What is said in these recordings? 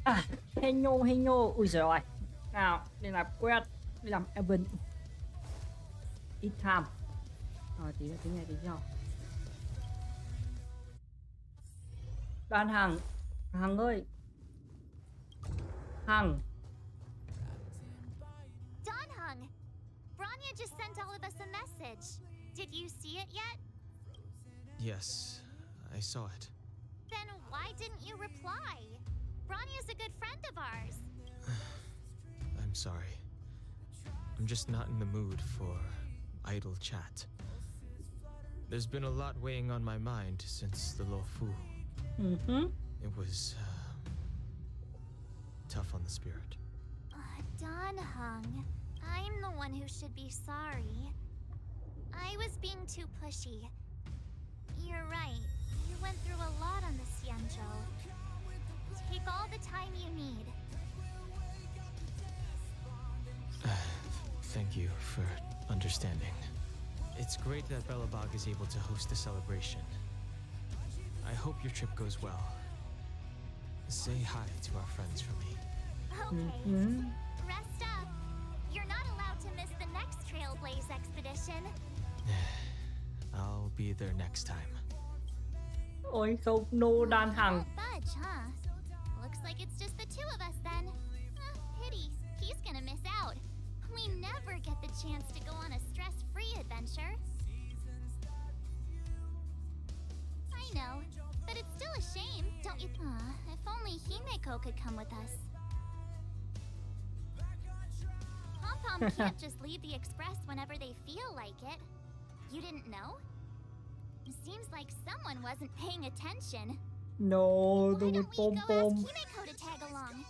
À, Henyo. Ui giời ơi. Nào, đi làm quét, đi làm event. Ít tham. Rồi tí này tí sau. Đan Hằng. Hằng ơi. Hằng. Don Hung, Branya just sent all of us a message. Did you see it yet? Yes, I saw it. Then why didn't you reply? Branya's a good friend of ours. I'm sorry. I'm just not in the mood for idle chat. There's been a lot weighing on my mind since the Lo Fu. It was tough on the spirit. Don Hung, I'm the one who should be sorry. I was being too pushy. You're right. You went through a lot on the Xianzhou. Take all the time you need. Thank you for understanding. It's great that Belobog is able to host the celebration. I hope your trip goes well. Say hi to our friends for me. Okay. Rest up. You're not allowed to miss the next Trailblaze expedition. I'll be there next time. Ôi không, no Đan Hằng. Won't budge, huh? Looks like it's just the two of us then. Pity. He's gonna miss out. We never get the chance to go on a stress-free adventure. I know, but it's still a shame, don't you? If only Himeko could come with us. Pom-Pom can't just leave the Express whenever they feel like it. You didn't know? Seems like someone wasn't paying attention. No, Why tôi don't we pom go pom. ask Himeko to tag along?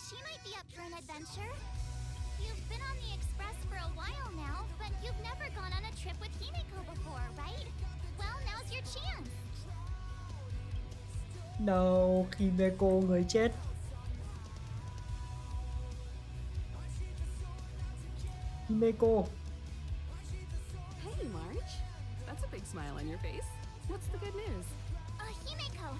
She might be up for an adventure. You've been on the Express for a while now, but you've never gone on a trip with Himeko before, right? Well, now's your chance. No, Himeko người chết. Himeko. Hey, March. That's a big smile on your face. What's the good news? Himeko,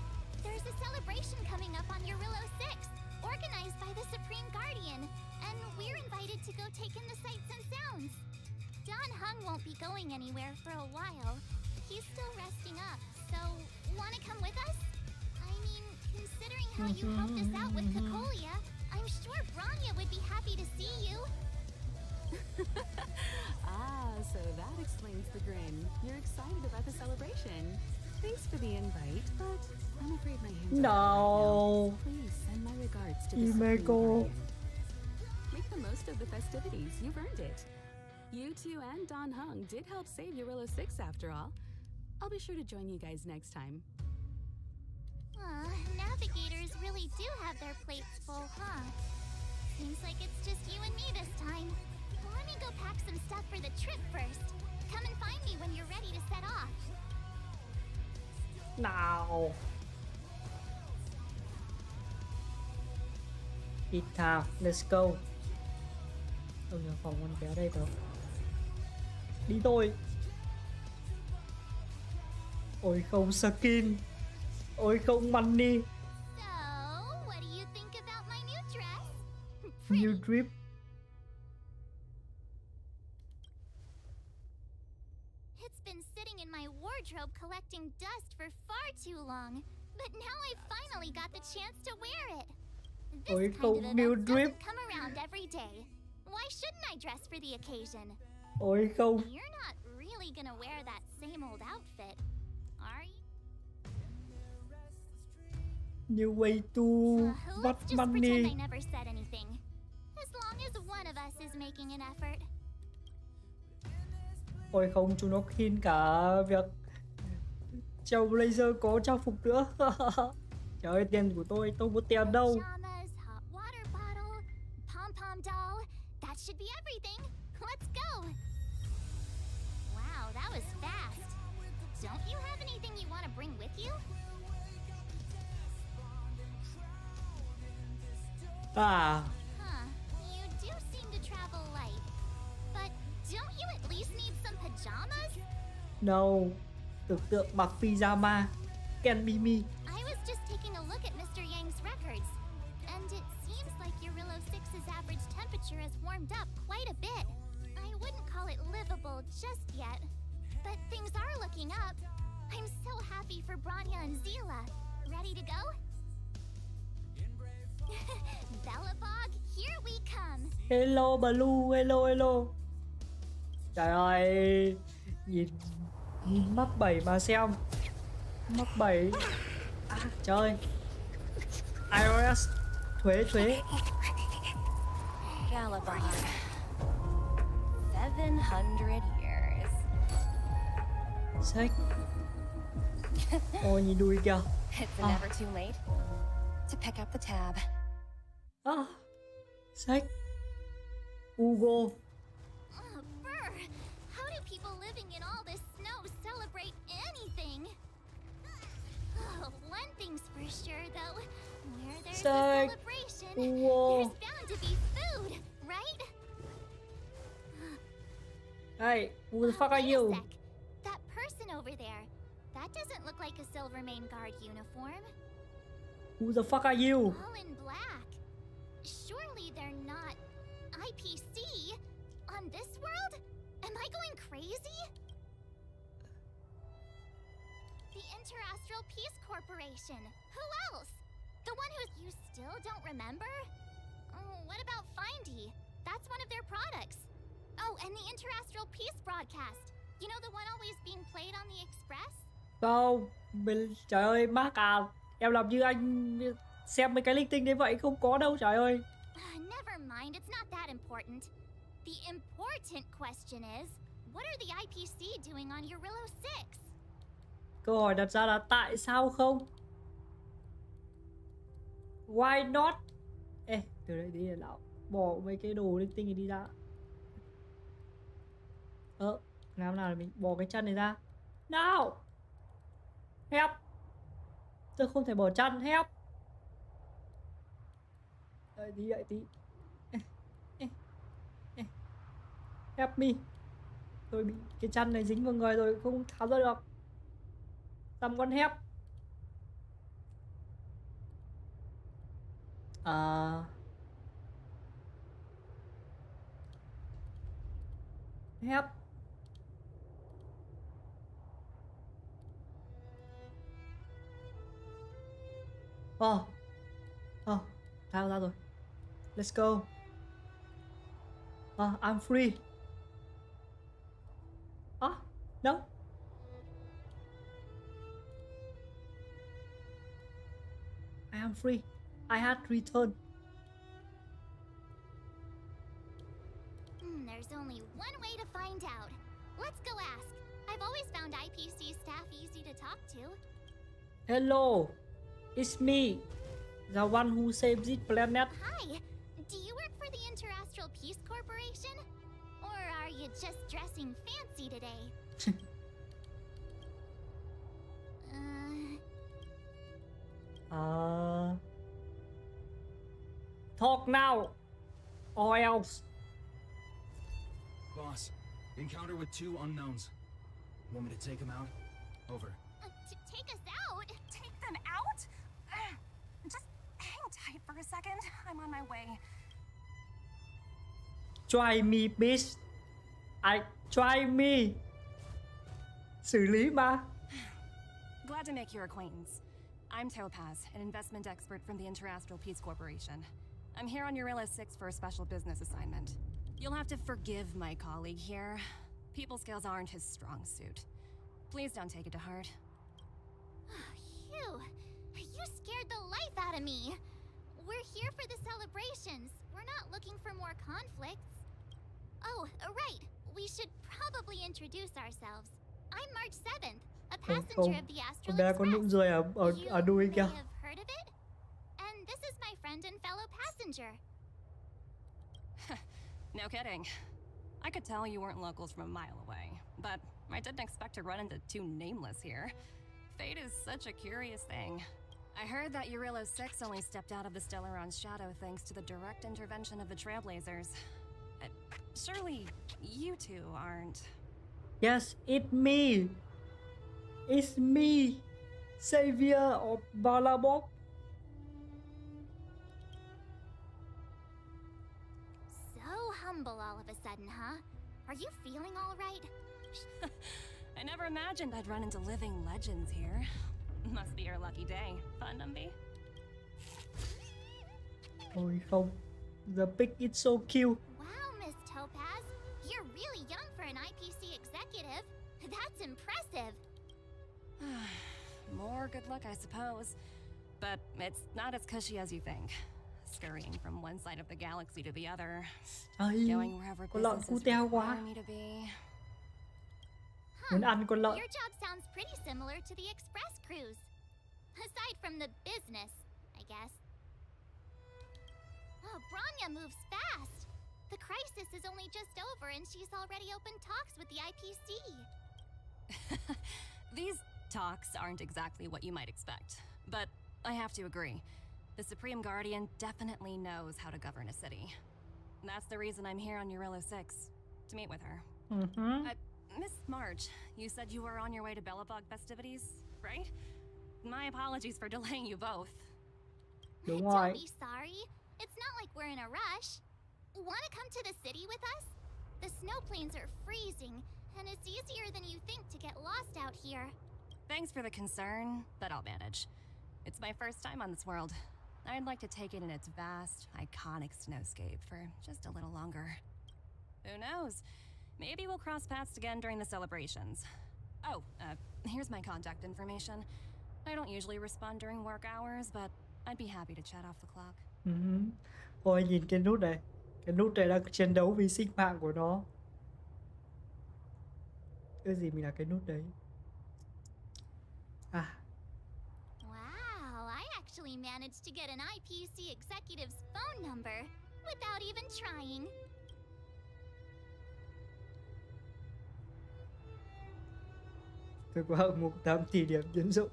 there's a celebration coming up on Eurillo 6, organized by the Supreme Guardian, and we're invited to go take in the sights and sounds. Don Hung won't be going anywhere for a while. He's still resting up, so wanna come with us? I mean, considering how you helped us out with Cocolia, I'm sure Branya would be happy to see you. So that explains the grin. You're excited about the celebration. Thanks for the invite, but I'm afraid my hands are No. tied now. Please send my regards to the Himeko. Supreme Guardian. Make the most of the festivities. You've earned it. You two and Don Hung did help save Eurillo 6 after all. I'll be sure to join you guys next time. Navigators really do have their plates full, huh? Seems like it's just you and me this time. Let me go pack some stuff for the trip first. Come and find me when you're ready to set off. Nào. Ít tham, let's go. Tôi nhớ phòng con kéo đây rồi. Đi thôi. Ôi không skin. Ôi không money. So, what do you think about my new dress? New drip. It's been sitting in my wardrobe collecting dust for far too long, but now I finally got the chance to wear it. This Ôi kind of không new event drip. doesn't come around every day. Why shouldn't I dress for the occasion? Ôi không. You're not really gonna wear that same old outfit, are you? New way to Let's what just pretend I money. never said anything. As long as one of us is making an effort. Ôi không, chúng nó hin cả việc treo blazer có trang phục nữa. Trời ơi, tiền của tôi có tiền đâu. Pajamas, hot water bottle, pom-pom doll. That should be everything. Let's go. Wow, that was fast. Don't you have anything you want to bring with you? À, You do seem to travel light. But don't you at least need some pajamas? no. Tưởng tượng mặc pyjama. Can be me. I was just taking a look at Mr. Yang's records, and it temperature has warmed up quite a bit. I wouldn't call it livable just yet, but things are looking up. I'm so happy for Branya and Zila. Ready to go? Bellabog, here we come. Hello Blue, hello hello. Trời ơi, nhìn mắc 7 mà xem. Mắc 7. À, trời. iOS thuế. Galabon. 700 years. Sách. Ôi nhìn đuôi kìa. It's never too late to pick up the tab. À, sách. Hugo. Brr! How do people living in all this snow celebrate anything? One thing's for sure, though. Where there's a Say, celebration, whoa. there's bound to be food, right? Hey, who the fuck are Wait a you? sec. That person over there, that doesn't look like a Silvermane Guard uniform. Who the fuck are you? All in black. Surely they're not IPC on this world? Am I going crazy? The Interastral Peace Corporation. Who else? The one who you still don't remember? Oh, what about Findy? That's one of their products. Oh, and the Interastral Peace broadcast. You know the one always being played on the Express? Không, trời ơi, Mark à, em làm như anh xem mấy cái linh tinh đến vậy, không có đâu trời ơi. Never mind, it's not that important. The important question is, what are the IPC doing on Eurillo 6? Câu hỏi đặt ra là tại sao không? Why not? Ê, từ đây đi lão bỏ mấy cái đồ linh tinh này đi ra. Làm nào để mình bỏ cái chân này ra. Nào. Help. Tôi không thể bỏ chân, help. Đợi tí. Help me. Tôi bị cái chân này dính vào người rồi, không tháo ra được. Someone help. Help. Tháo ra rồi. Let's go. I'm free. No. I am free. I had returned. There's only one way to find out. Let's go ask. I've always found IPC staff easy to talk to. Hello. It's me. The one who saved this planet. Hi. Do you work for the Interastral Peace Corporation? Or are you just dressing fancy today? Talk now, or else. Boss, encounter with 2 unknowns. Want me to take them out? Over. To take us out? Take them out? Just hang tight for a second. I'm on my way. Try me, bitch. Try me. Xử lý mà. Glad to make your acquaintance. I'm Topaz, an investment expert from the Interastral Peace Corporation. I'm here on Eurillo 6 for a special business assignment. You'll have to forgive my colleague here. People skills aren't his strong suit. Please don't take it to heart. Phew. You scared the life out of me. We're here for the celebrations. We're not looking for more conflicts. Oh, right. We should probably introduce ourselves. I'm March 7th, a passenger of the Astral Bé có nụ Express. cười ở đuôi You kìa. may have heard of it? And this is my friend and fellow passenger. No kidding. I could tell you weren't locals from a mile away, but I didn't expect to run into 2 nameless here. Fate is such a curious thing. I heard that Eurillo 6 only stepped out of the Stellaron's shadow thanks to the direct intervention of the Trailblazers. Surely you 2 aren't... Yes, it's me. It's me, savior of Balabok. So, humble all of a sudden, huh? Are you feeling all right? I never imagined I'd run into living legends here. Must be your lucky day, fun Numby. Ôi không. The pig is so cute. Wow, Miss Topaz. You're really young for an IPC executive. That's impressive. More good luck, I suppose. But it's not as cushy as you think. Scurrying from one side of the galaxy to the other. Ây, Going wherever con lợn businesses cute quá. require me to be. Muốn ăn con lợn. Your job sounds pretty similar to the express cruise. Aside from the business, I guess. Oh, Branya moves fast. The crisis is only just over and she's already opened talks with the IPC. These talks aren't exactly what you might expect. But I have to agree. The Supreme Guardian definitely knows how to govern a city. That's the reason I'm here on Eurillo 6, to meet with her. Miss March, you said you were on your way to Belobog festivities, right? My apologies for delaying you both. Đúng Don't rồi. be sorry. It's not like we're in a rush. Want to come to the city with us? The snow plains are freezing, and it's easier than you think to get lost out here. Thanks for the concern, but I'll manage. It's my first time on this world. I'd like to take it in its vast, iconic snowscape for just a little longer. Who knows? Maybe we'll cross paths again during the celebrations. Oh, here's my contact information. I don't usually respond during work hours, but I'd be happy to chat off the clock. Ôi nhìn cái nút này. Cái nút này đang chiến đấu vì sinh mạng của nó. Cái gì mình là cái nút đấy? À. Wow, I actually managed to get an IPC executive's phone number without even trying. Tôi có hạng mục 8 tỷ điểm tiến dụng.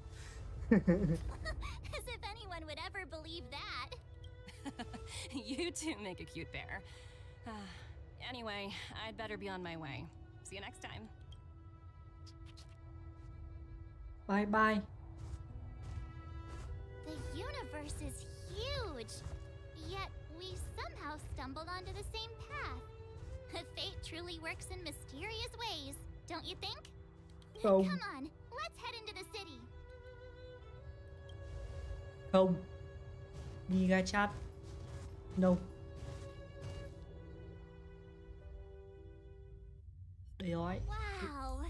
As if anyone would ever believe that. You two make a cute pair. Anyway, I'd better be on my way. See you next time. Bye bye. The universe is huge, yet we somehow stumbled onto the same path. Fate truly works in mysterious ways, don't you think? Không. Come on, let's head into the city. Không. Giga chat. No. Đây rồi. Wow,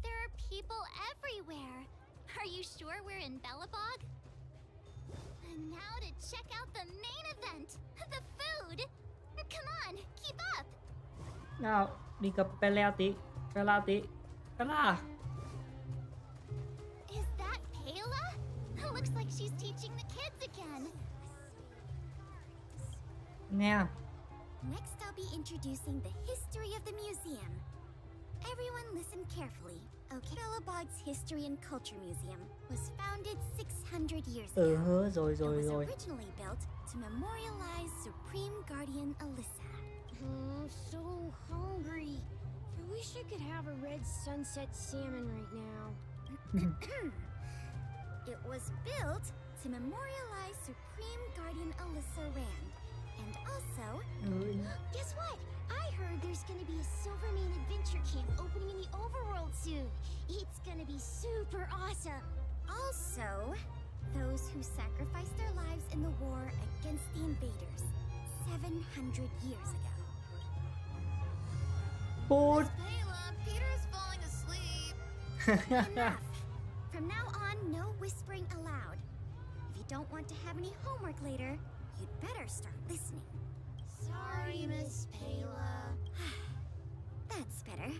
there are people everywhere. Are you sure we're in Belobog? And now to check out the main event, the food. Come on, keep up. Nào, đi gặp Pela tí. Pela tí. Pela. Is that Pela? Looks like she's teaching the kids again. Nghe. Next, I'll be introducing the history of the museum. Everyone listen carefully. Okay, Belobog's History and Culture Museum was founded 600 years ago. Rồi. It was originally built to memorialize Supreme Guardian Alyssa. So hungry. I wish I could have a red sunset salmon right now. It was built to memorialize Supreme Guardian Alyssa Rand. And also, guess what? I heard there's gonna be a Silvermane adventure camp opening in the overworld soon. It's gonna be super awesome. Also, those who sacrificed their lives in the war against the invaders 700 years ago. Food. Pela, Peter's falling asleep. Enough. From now on, no whispering allowed. If you don't want to have any homework later, you'd better start listening. Sorry, Miss Pela. That's better.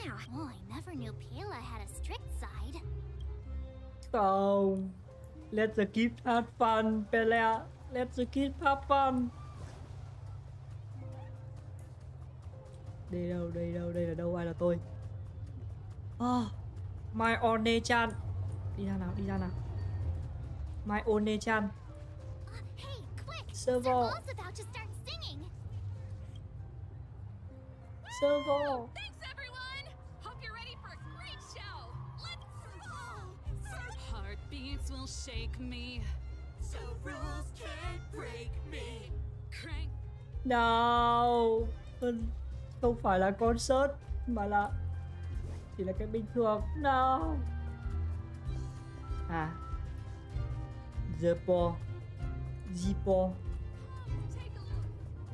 Now, oh, I never knew Pela had a strict side. Không. Let the kids have fun, Pela. Let the kids have fun. Đây là đâu, ai là tôi? My One-chan. Đi ra nào. My One-chan. Hey, quick! Servo. Serval's about to start singing. Servo. Thanks, everyone! Hope you're ready for a great show! Let's roll! Heartbeats will shake me, so rules can't break me. Crank, No, không phải là concert mà là chỉ là cái bình thường. No. À, Zepo, Zipo.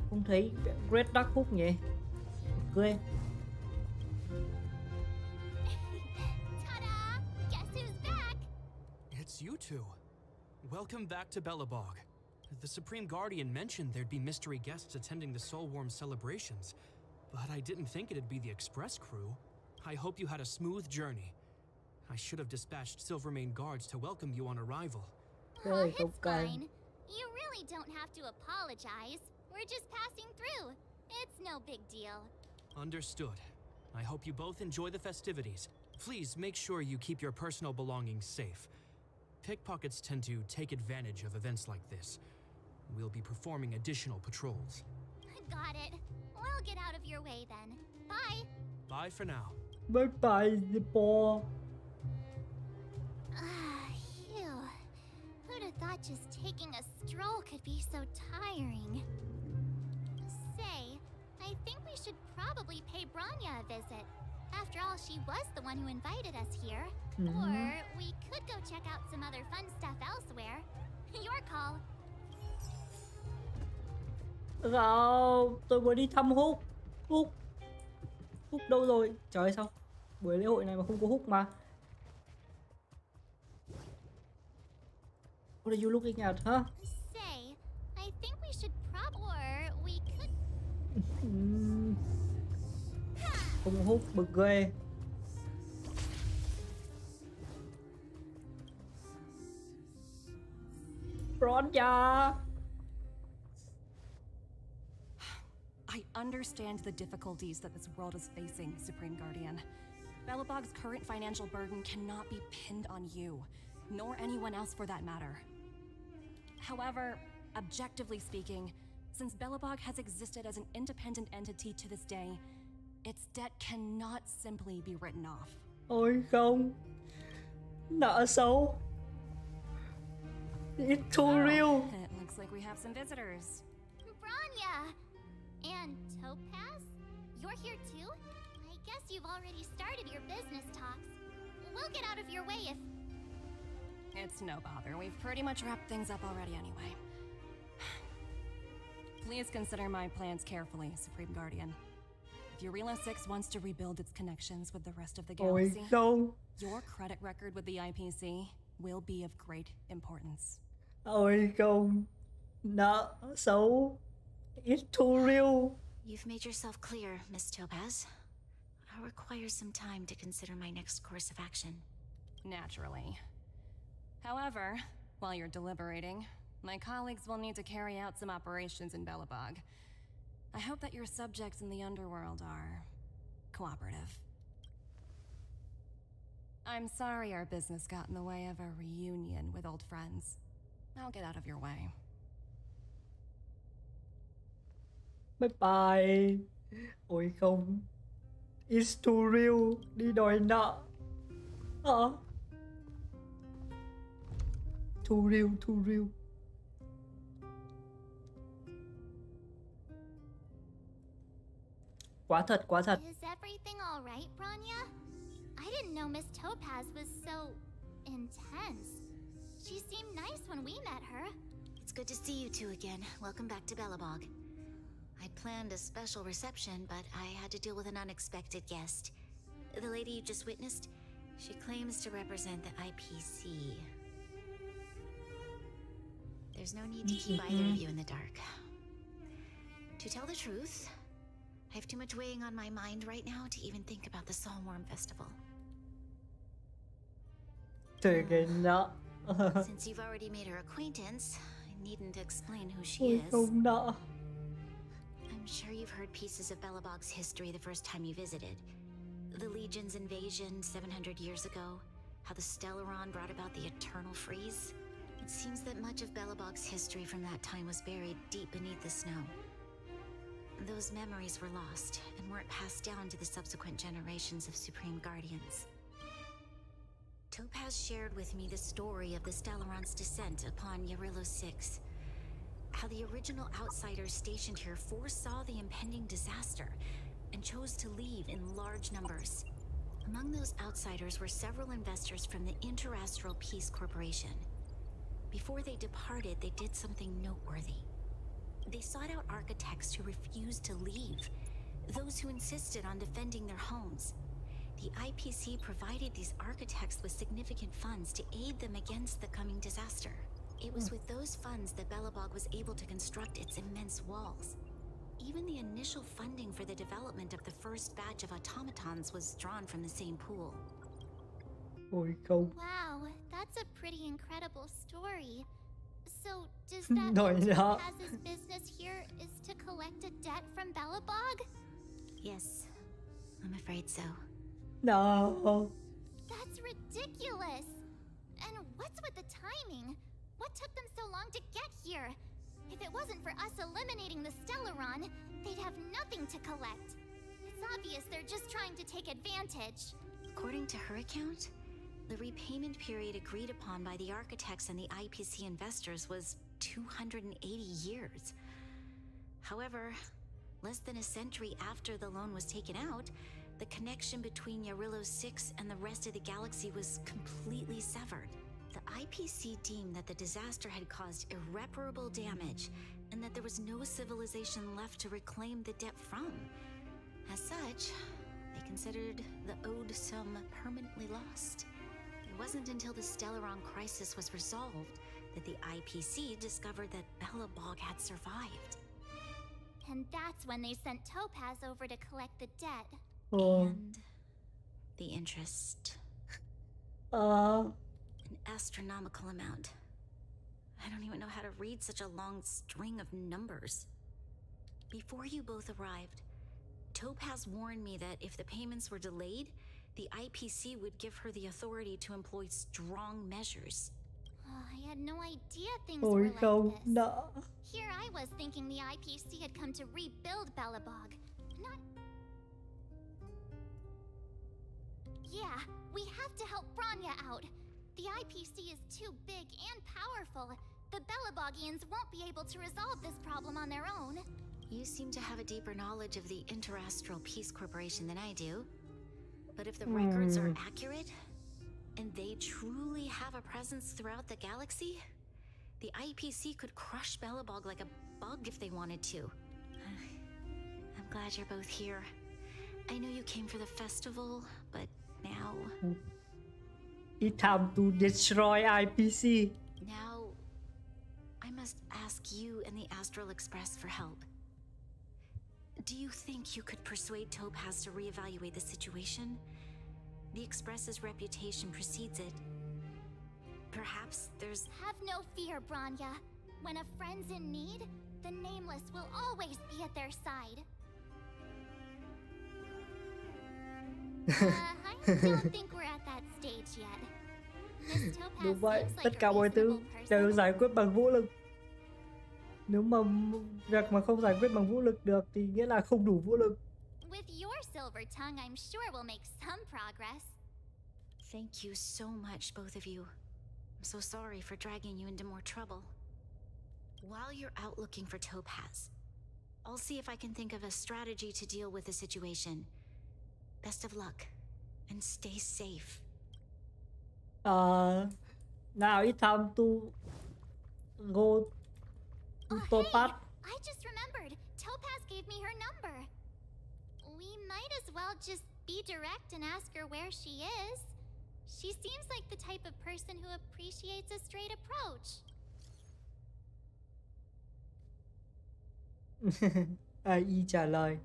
Không thấy Great Dark Hook nhỉ? Ok. Ta-da! Guess who's back? It's you two. Welcome back to Belobog. The Supreme Guardian mentioned there'd be mystery guests attending the Soulworm celebrations, but I didn't think it'd be the Express crew. I hope you had a smooth journey. I should have dispatched Silvermane guards to welcome you on arrival. Oh, it's fine. You really don't have to apologize. We're just passing through. It's no big deal. Understood. I hope you both enjoy the festivities. Please make sure you keep your personal belongings safe. Pickpockets tend to take advantage of events like this. We'll be performing additional patrols. Got it. We'll get out of your way then. Bye. Bye for now. Bye bye, Zipo. Phew. Who'd have thought just taking a stroll could be so tiring? Say, I think we should probably pay Branya a visit. After all, she was the one who invited us here. Or we could go check out some other fun stuff elsewhere. Your call. Không, tôi muốn đi thăm Húc. Húc đâu rồi? Trời ơi, sao buổi lễ hội này mà không có Húc mà? What are you looking at, huh? Say, I think we should or we could. Không có Húc, bực ghê. Branya. I understand the difficulties that this world is facing, Supreme Guardian. Belobog's current financial burden cannot be pinned on you, nor anyone else for that matter. However, objectively speaking, since Belobog has existed as an independent entity to this day, its debt cannot simply be written off. Ôi không, nợ xấu. It's too real. It looks like we have some visitors. Branya! And Topaz? You're here too? I guess you've already started your business talks. We'll get out of your way if... It's no bother. We've pretty much wrapped things up already anyway. Please consider my plans carefully, Supreme Guardian. If Eurela 6 wants to rebuild its connections with the rest of the Ôi galaxy, không, your credit record with the IPC will be of great importance. ôi không, nợ xấu. It's too real. You've made yourself clear, Miss Topaz. I'll require some time to consider my next course of action. Naturally. However, while you're deliberating, my colleagues will need to carry out some operations in Belobog. I hope that your subjects in the underworld are cooperative. I'm sorry our business got in the way of a reunion with old friends. I'll get out of your way. Bye bye. Ôi không, it's too real. Đi đòi nợ. Too real, too real. Quá thật, quá thật. Is everything all right, Branya? I didn't know Miss Topaz was so... intense. She seemed nice when we met her. It's good to see you two again. Welcome back to Belobog. I'd planned a special reception, but I had to deal with an unexpected guest. The lady you just witnessed, she claims to represent the IPC. There's no need to keep either of you in the dark. To tell the truth, I have too much weighing on my mind right now to even think about the Soulworm Festival. Trời cái nợ. Since you've already made her acquaintance, I needn't explain who she Ôi is. không nợ. I'm sure you've heard pieces of Belobog's history the first time you visited. The Legion's invasion 700 years ago, how the Stellaron brought about the Eternal Freeze. It seems that much of Belobog's history from that time was buried deep beneath the snow. Those memories were lost and weren't passed down to the subsequent generations of Supreme Guardians. Topaz shared with me the story of the Stellaron's descent upon Eurela 6. how the original outsiders stationed here foresaw the impending disaster and chose to leave in large numbers. Among those outsiders were several investors from the Interastral Peace Corporation. Before they departed, they did something noteworthy. They sought out architects who refused to leave, those who insisted on defending their homes. The IPC provided these architects with significant funds to aid them against the coming disaster. It was with those funds that Belobog was able to construct its immense walls. Even the initial funding for the development of the first batch of automatons was drawn from the same pool. Ôi không. Wow, that's a pretty incredible story. So, does that Nổi mean đó. Topaz's business here is to collect a debt from Belobog? Yes, I'm afraid so. No. That's ridiculous! And what's with the timing? What took them so long to get here? If it wasn't for us eliminating the Stellaron, they'd have nothing to collect. It's obvious they're just trying to take advantage. According to her account, the repayment period agreed upon by the architects and the IPC investors was 280 years. However, less than a century after the loan was taken out, the connection between Yarillo 6 and the rest of the galaxy was completely severed. The IPC deemed that the disaster had caused irreparable damage and that there was no civilization left to reclaim the debt from. As such, they considered the owed sum permanently lost. It wasn't until the Stellaron crisis was resolved that the IPC discovered that Belobog had survived. And that's when they sent Topaz over to collect the debt. And the interest. An astronomical amount. I don't even know how to read such a long string of numbers. Before you both arrived, Topaz warned me that if the payments were delayed, the IPC would give her the authority to employ strong measures. Oh, I had no idea things Ôi were like không. this. No. Here I was thinking the IPC had come to rebuild Belobog. Not... Yeah, we have to help Bronya out. The IPC is too big and powerful. The Belobogians won't be able to resolve this problem on their own. You seem to have a deeper knowledge of the Interastral Peace Corporation than I do. But if the records are accurate, and they truly have a presence throughout the galaxy, the IPC could crush Belobog like a bug if they wanted to. I'm glad you're both here. I know you came for the festival, but now... It's time to destroy IPC. Now, I must ask you and the Astral Express for help. Do you think you could persuade Topaz to reevaluate the situation? The Express's reputation precedes it. Perhaps there's... Have no fear, Bronya. When a friend's in need, the Nameless will always be at their side. I don't think we're at that stage yet. Miss Topaz Đúng vậy, seems tất like cả a mọi thứ reasonable đều person. giải quyết bằng vũ lực. Nếu mà việc mà không giải quyết bằng vũ lực được thì nghĩa là không đủ vũ lực. With your silver tongue, I'm sure we'll make some progress. Thank you so much, both of you. I'm so sorry for dragging you into more trouble. While you're out looking for Topaz, I'll see if I can think of a strategy to deal with the situation. Best of luck, and stay safe. Now it's time to go to Topaz. I just remembered. Topaz gave me her number. We might as well just be direct and ask her where she is. She seems like the type of person who appreciates a straight approach. AI trả lời.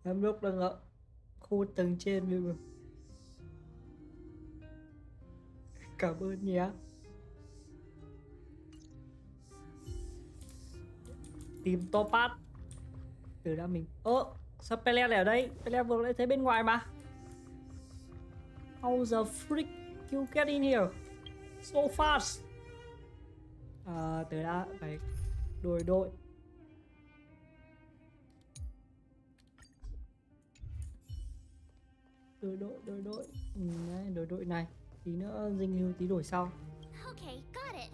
Giám đốc đang ở khu tầng trên rồi. Cảm ơn nhé. Tìm Topaz. Từ đã mình... sao Pele lại ở đây? Pele vừa lại thấy bên ngoài mà. How the freak you get in here? So fast. Từ đã phải đổi đội. Đổi đội. Đấy, đổi đội này. Tí nữa dinh lưu tí đổi sau. Okay, got it.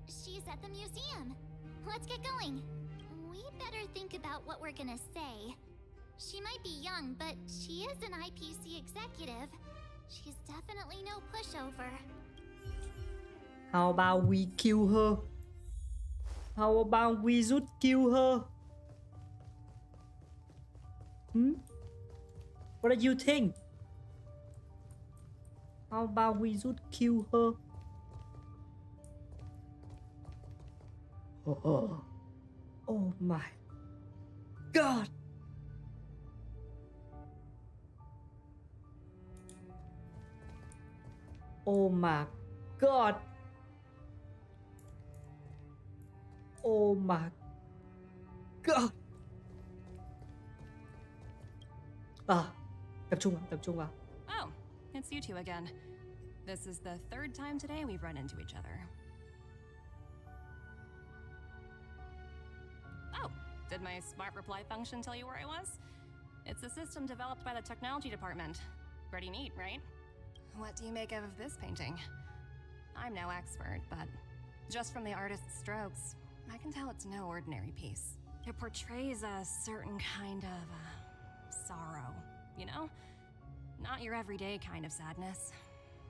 She's at the museum. Let's get going. We better think about what we're gonna say. She might be young, but she is an IPC executive. She's definitely no pushover. How about we kill her? How about we just kill her? What do you think? How about we just kill her? Oh my god! Oh my god! Oh my god! Tập trung vào. Oh, it's you two again. This is the third time today we've run into each other. Oh, did my smart reply function tell you where I was? It's a system developed by the technology department. Pretty neat, right? What do you make of this painting? I'm no expert, but just from the artist's strokes, I can tell it's no ordinary piece. It portrays a certain kind of sorrow, you know? Not your everyday kind of sadness.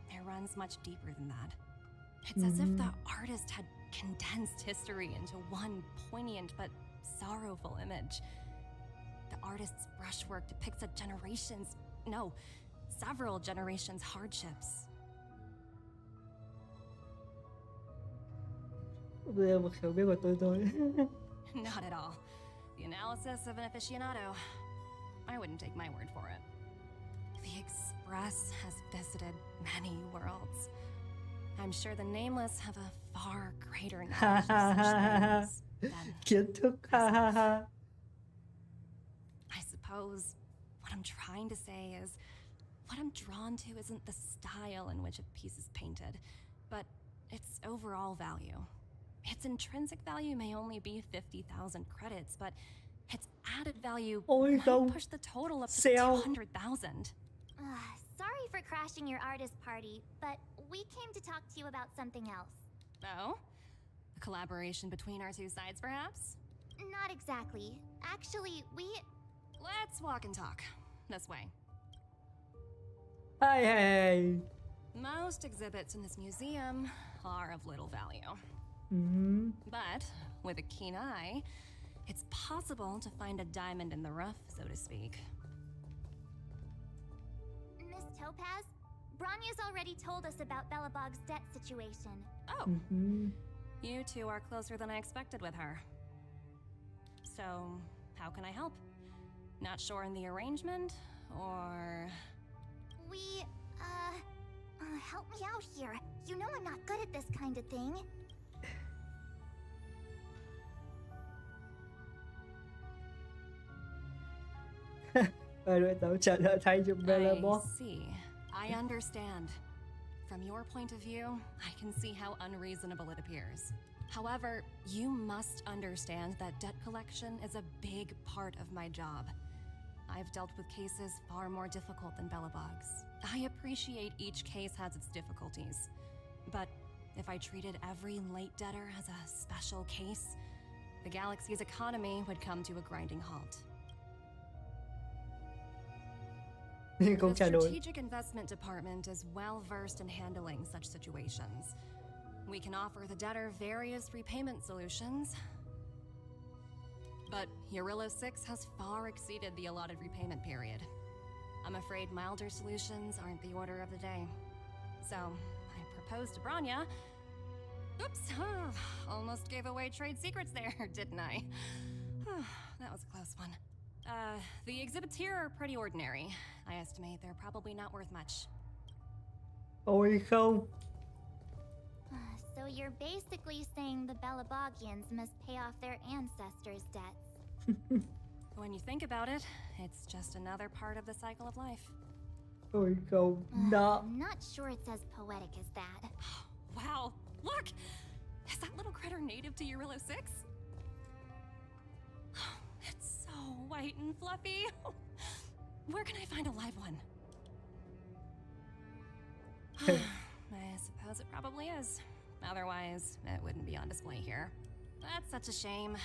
It runs much deeper than that. It's as if the artist had condensed history into one poignant but sorrowful image. The artist's brushwork depicts several generations' hardships. Not at all. The analysis of an aficionado. I wouldn't take my word for it. The Express has visited many worlds. I'm sure the Nameless have a far greater knowledge of such things than Kiến thức. I suppose what I'm trying to say is, what I'm drawn to isn't the style in which a piece is painted, but its overall value. Its intrinsic value may only be 50,000 credits, but its added value might push the total up to 200,000. Sorry for crashing your artist party, but we came to talk to you about something else. Oh? A collaboration between our two sides, perhaps? Not exactly. Actually, Let's walk and talk. This way. Hey. Most exhibits in this museum are of little value. But with a keen eye, it's possible to find a diamond in the rough, so to speak. Miss Topaz, Bronya's already told us about Belobog's debt situation. Oh, you two are closer than I expected with her. So, how can I help? Not sure in the arrangement, or... Help me out here. You know I'm not good at this kind of thing. Đội tàu trợ trợ thay cho Belobog. I see. I understand. From your point of view, I can see how unreasonable it appears. However, you must understand that debt collection is a big part of my job. I've dealt with cases far more difficult than Belobog's. I appreciate each case has its difficulties. But if I treated every late debtor as a special case, the galaxy's economy would come to a grinding halt. The Strategic Investment Department is well versed in handling such situations. We can offer the debtor various repayment solutions, but Eurillo 6 has far exceeded the allotted repayment period. I'm afraid milder solutions aren't the order of the day. So, I proposed to Bronya. Oops, almost gave away trade secrets there, didn't I? That was a close one. The exhibits here are pretty ordinary. I estimate they're probably not worth much. Ôi không. So you're basically saying the Belobogians must pay off their ancestors' debts. When you think about it, it's just another part of the cycle of life. Ôi không. No. I'm not sure it's as poetic as that. Wow, look! Is that little critter native to Eurillo 6? It's so white and fluffy. Where can I find a live one? I suppose it probably is. Otherwise, it wouldn't be on display here. That's such a shame.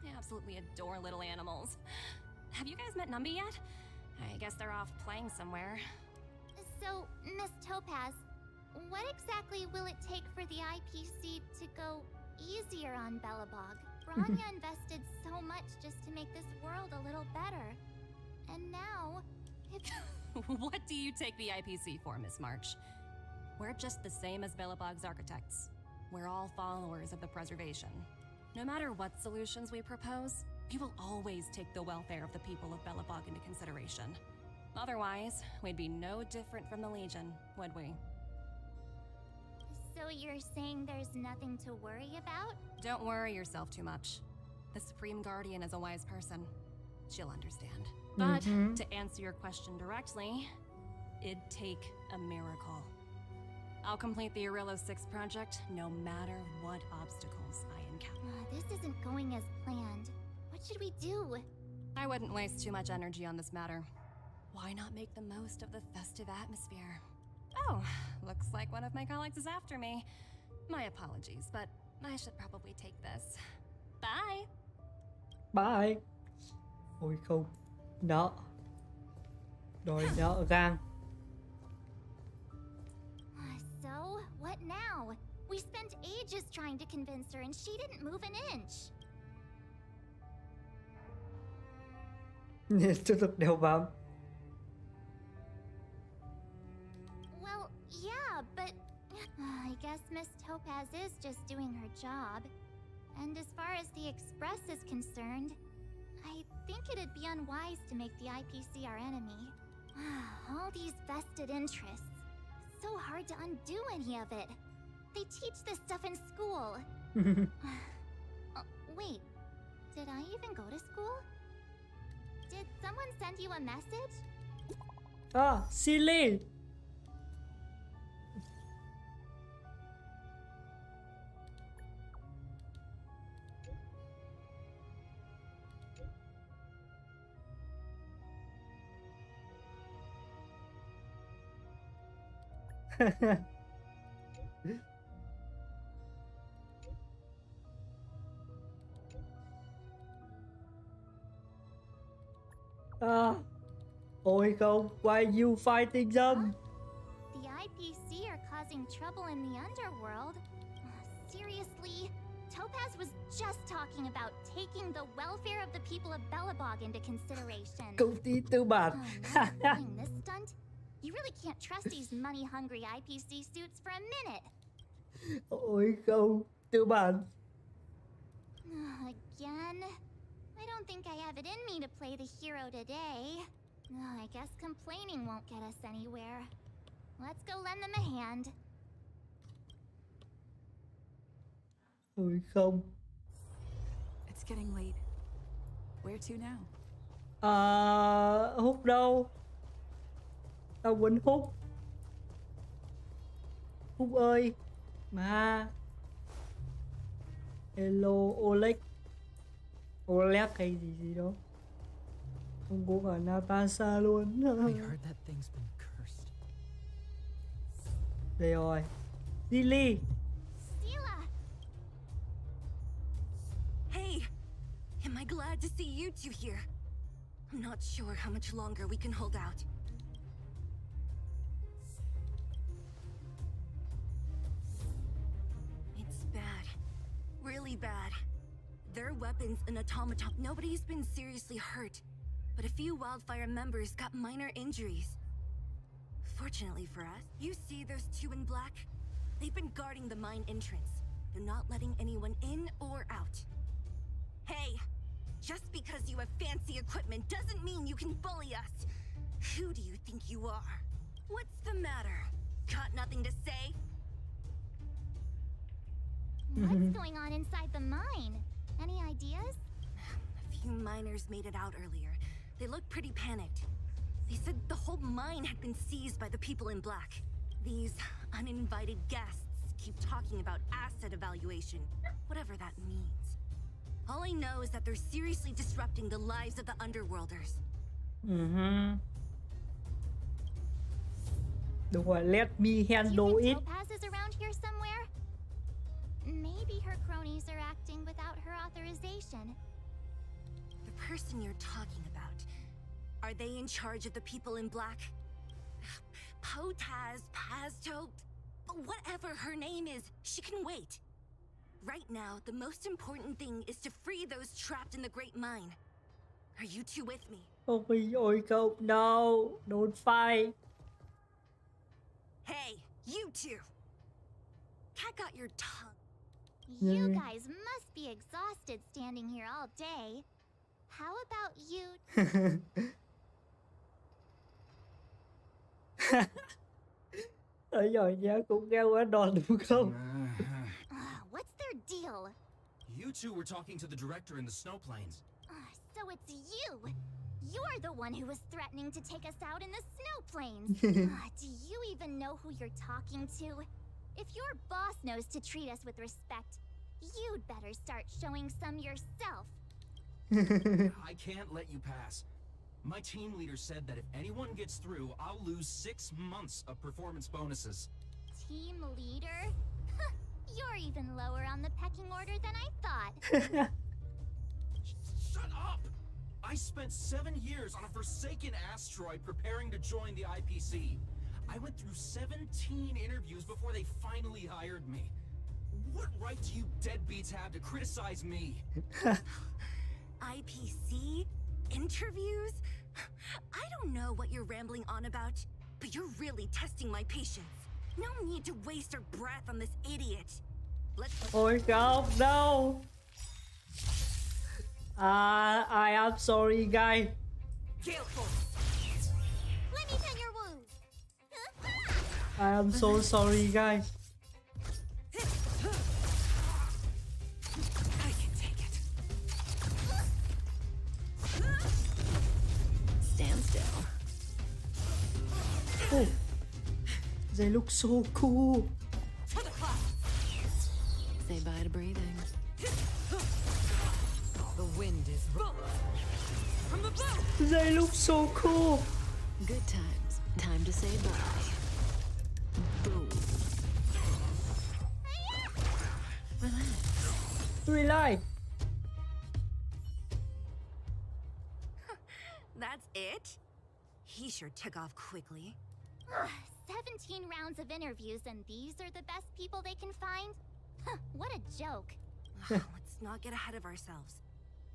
I absolutely adore little animals. Have you guys met Numby yet? I guess they're off playing somewhere. So, Miss Topaz, what exactly will it take for the IPC to go easier on Belobog? Branya invested so much just to make this world a little better. And now, if... What do you take the IPC for, Miss March? We're just the same as Belobog's architects. We're all followers of the preservation. No matter what solutions we propose, we will always take the welfare of the people of Belobog into consideration. Otherwise, we'd be no different from the Legion, would we? So you're saying there's nothing to worry about? Don't worry yourself too much. The Supreme Guardian is a wise person. She'll understand. But to answer your question directly, it'd take a miracle. I'll complete the Arillo 6 project no matter what obstacles I encounter. This isn't going as planned. What should we do? I wouldn't waste too much energy on this matter. Why not make the most of the festive atmosphere? Oh, looks like one of my colleagues is after me. My apologies, but I should probably take this. Bye! Bye. Ôi không. Nợ. Đòi nợ gang. So, what now? We spent ages trying to convince her and she didn't move an inch. Tiếp tục đeo bám. Well, yeah, but I guess Miss Topaz is just doing her job. And as far as the Express is concerned, I think it'd be unwise to make the IPC our enemy. All these vested interests. So hard to undo any of it. They teach this stuff in school. Wait, did I even go to school? Did someone send you a message? Ah, silly. Ôi không, why you fighting them? The IPC are causing trouble in the underworld. Seriously? Topaz was just talking about taking the welfare of the people of Belobog into consideration. Công ty tư bản. Now you're doing this stunt? You really can't trust these money-hungry IPC suits for a minute. Ôi không, tư bản. Again? I don't think I have it in me to play the hero today. I guess complaining won't get us anywhere. Let's go lend them a hand. Ôi không. It's getting late. Where to now? Hút đâu? Tao muốn Hút. Hút ơi. Mà. Hello Oleg. Oleg hay gì đó. Không có cả Natasha luôn. I heard that thing's been cursed. Đây rồi. Lily. Stila! Hey! Am I glad to see you two here? I'm not sure how much longer we can hold out. It's bad. Really bad. Their weapons and automaton. Nobody's been seriously hurt, but a few Wildfire members got minor injuries. Fortunately for us, you see those two in black? They've been guarding the mine entrance. They're not letting anyone in or out. Hey! Just because you have fancy equipment doesn't mean you can bully us! Who do you think you are? What's the matter? Got nothing to say? What's going on inside the mine? Any ideas? A few miners made it out earlier. They looked pretty panicked. They said the whole mine had been seized by the people in black. These uninvited guests keep talking about asset evaluation, whatever that means. All I know is that they're seriously disrupting the lives of the Underworlders. Đúng rồi, let me Do you handle think it. Topaz is around here somewhere? Maybe her cronies are acting without her authorization. The person you're talking about, are they in charge of the people in black? Potaz, Pazto, whatever her name is, she can wait. Right now, the most important thing is to free those trapped in the Great Mine. Are you two with me? Ôi không, no, don't fight. Hey, you two! Cat got your tongue. You guys must be exhausted standing here all day. How about you? Ở rồi nhá, cũng nghe quá đòn đúng không? What's their deal? You two were talking to the director in the snow plains. So it's you. You're the one who was threatening to take us out in the snow plains. Do you even know who you're talking to? If your boss knows to treat us with respect, you'd better start showing some yourself. I can't let you pass. My team leader said that if anyone gets through, I'll lose 6 months of performance bonuses. Team leader? You're even lower on the pecking order than I thought. Shut up! I spent 7 years on a forsaken asteroid preparing to join the IPC. I went through 17 interviews before they finally hired me. What right do you deadbeats have to criticize me? IPC? Interviews? I don't know what you're rambling on about, but you're really testing my patience. No need to waste our breath on this idiot. Ôi không, no. I am sorry, guys. Let me pen your wounds. I am so sorry, guys. I can take it. Stand still. Oh, they look so cool. Say bye to breathing. The wind is from the boat. They look so cool. Good times. Time to say bye. Boom. Relax. That's it? He sure took off quickly. 17 rounds of interviews and these are the best people they can find? What a joke. Let's not get ahead of ourselves.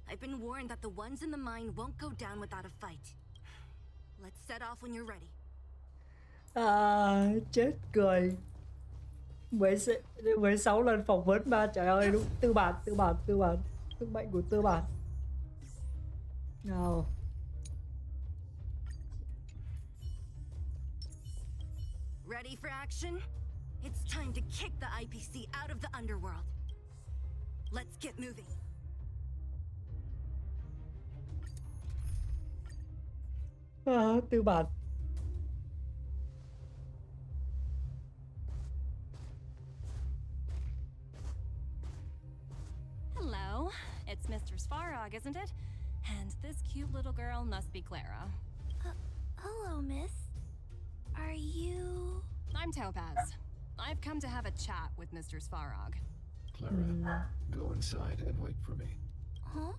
I've been warned that the ones in the mine won't go down without a fight. Let's set off when you're ready. Chết cười. 16 lần phỏng vấn mà, trời ơi, đúng tư bản. Sức mạnh của tư bản. Nào. Ready for action? It's time to kick the IPC out of the underworld. Let's get moving. Tư bản. Hello, it's Mr. Svarog, isn't it? And this cute little girl must be Clara. Hello, miss. Are you... I'm Topaz. I've come to have a chat with Mr. Svarog. Clara, go inside and wait for me. Huh?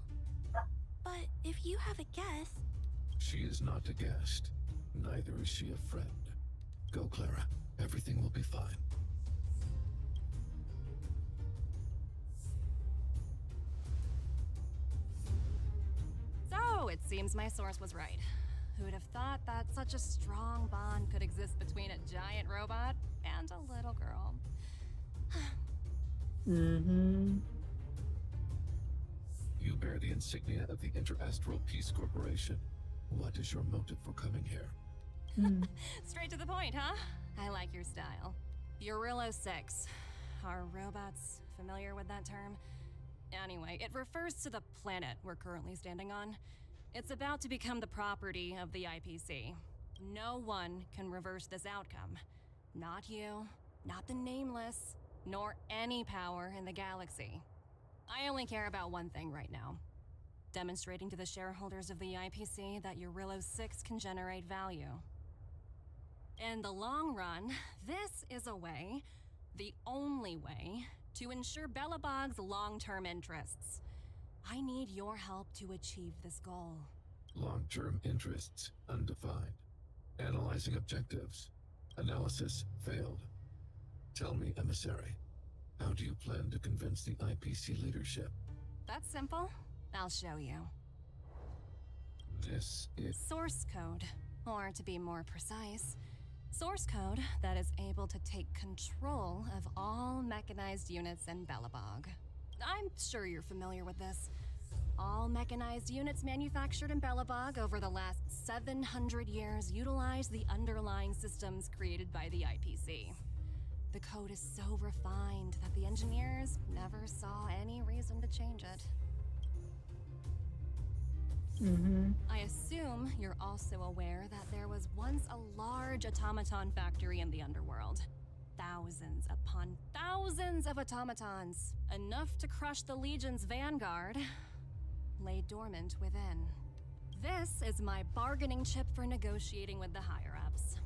But if you have a guest... She is not a guest. Neither is she a friend. Go, Clara. Everything will be fine. So, it seems my source was right. Who'd have thought that such a strong bond could exist between a giant robot and a little girl? You bear the insignia of the Interastral Peace Corporation. What is your motive for coming here? Straight to the point, huh? I like your style. Eurillo 6. Are robots familiar with that term? Anyway, it refers to the planet we're currently standing on. It's about to become the property of the IPC. No one can reverse this outcome. Not you, not the Nameless, nor any power in the galaxy. I only care about one thing right now. Demonstrating to the shareholders of the IPC that Eurillo 6 can generate value. In the long run, this is a way, the only way, to ensure Belobog's long-term interests. I need your help to achieve this goal. Long-term interests undefined. Analyzing objectives. Analysis failed. Tell me, emissary, how do you plan to convince the IPC leadership? That's simple. I'll show you. This is Source code, or to be more precise, source code that is able to take control of all mechanized units in Belobog. I'm sure you're familiar with this. All mechanized units manufactured in Belobog over the last 700 years utilize the underlying systems created by the IPC. The code is so refined that the engineers never saw any reason to change it. I assume you're also aware that there was once a large automaton factory in the underworld. Thousands upon thousands of automatons, enough to crush the Legion's vanguard, lay dormant within. This is my bargaining chip for negotiating with the higher-ups.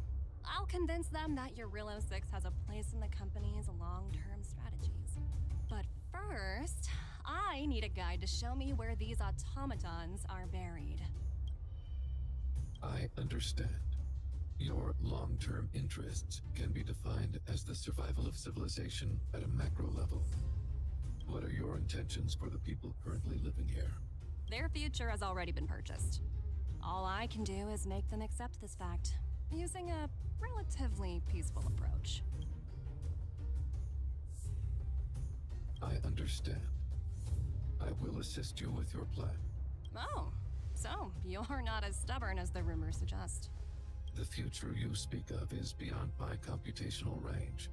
I'll convince them that Eurillo 6 has a place in the company's long-term strategies. But first, I need a guide to show me where these automatons are buried. I understand. Your long-term interests can be defined as the survival of civilization at a macro level. What are your intentions for the people currently living here? Their future has already been purchased. All I can do is make them accept this fact, using a relatively peaceful approach. I understand. I will assist you with your plan. Oh, so you're not as stubborn as the rumors suggest. The future you speak of is beyond my computational range,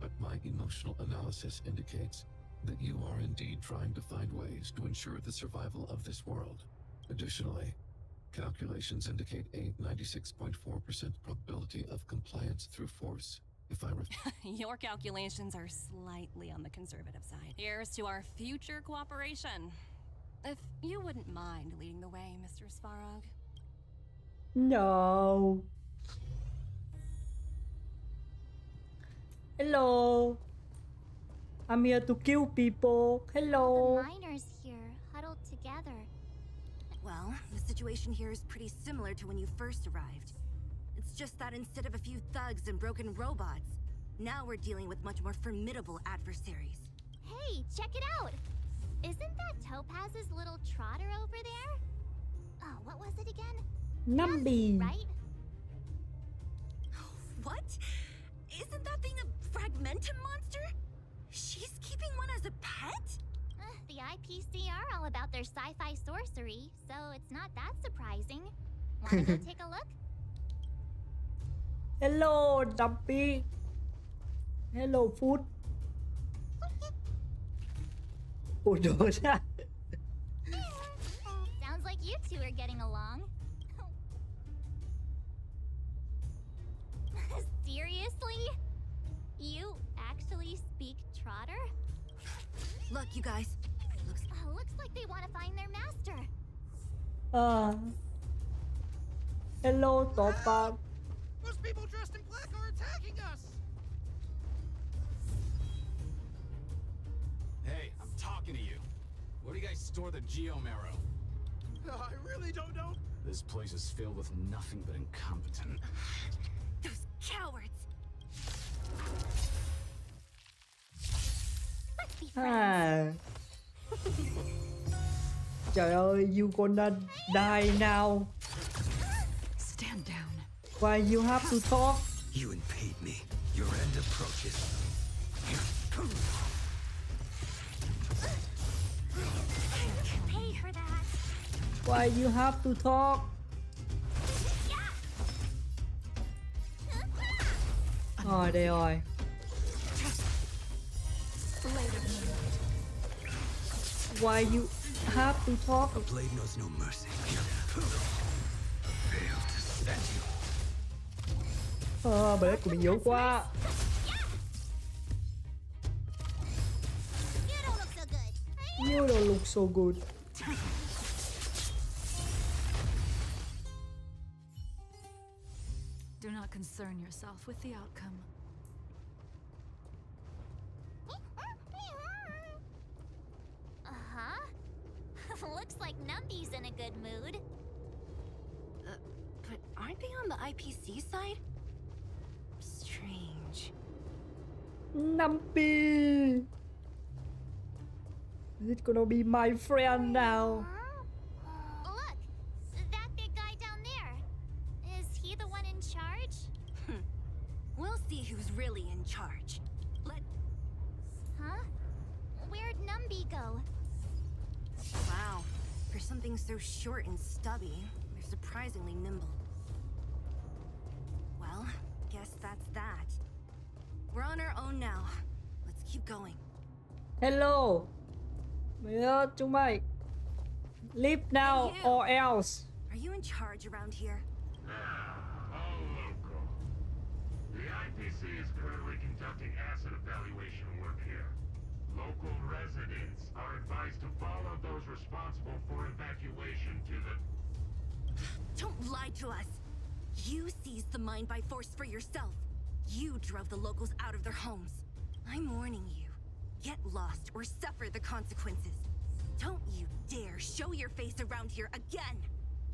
but my emotional analysis indicates that you are indeed trying to find ways to ensure the survival of this world. Additionally, calculations indicate a 96.4% probability of compliance through force. If I Your calculations are slightly on the conservative side. Here's to our future cooperation. If you wouldn't mind leading the way, Mr. Svarog. No. Hello. I'm here to kill people. Hello. The miners here, huddled together. Well, the situation here is pretty similar to when you first arrived. It's just that instead of a few thugs and broken robots, now we're dealing with much more formidable adversaries. Hey, check it out! Isn't that Topaz's little trotter over there? Oh, what was it again? Numby. Right? What? Isn't that thing a fragmentum monster? She's keeping one as a pet? The IPC are all about their sci-fi sorcery, so it's not that surprising. Wanna go take a look? Hello, Dumpy. Hello, food. Ủa đồ ra. Sounds like you two are getting along. Seriously? You actually speak Trotter? Look, you guys. Looks like they want to find their master. Hello, Topaz. Those people dressed in black are attacking us! Hey, I'm talking to you. Where do you guys store the Geomarrow? I really don't know. This place is filled with nothing but incompetent. Those cowards! Let's be À. Trời ơi, you gonna die now. Stand down. Why you have to talk? You impede me. Your end approaches. Pay for that. Why you have to talk? Rồi đây rồi. Why you have to talk? A blade knows no mercy. Fail to set you. Blade của mình yếu quá. You don't look so good. Do not concern yourself with the outcome. Uh-huh. Looks like Numby's in a good mood. But aren't they on the IPC side? Strange. Numpy. Is it gonna be my friend now? Look, that big guy down there. Is he the one in charge? We'll see who's really in charge. Huh? Where'd Numby go? Wow. For something so short and stubby, they're surprisingly nimble. Well, guess that's that. We're on our own now. Let's keep going. Hello. Nhớ chúng mày. Leave now Hey, you. or else. Are you in charge around here? All local. The IPC is currently conducting asset evaluation work here. Local residents are advised to follow those responsible for evacuation to the... Don't lie to us! You seized the mine by force for yourself. You drove the locals out of their homes. I'm warning you. Get lost or suffer the consequences. Don't you dare show your face around here again!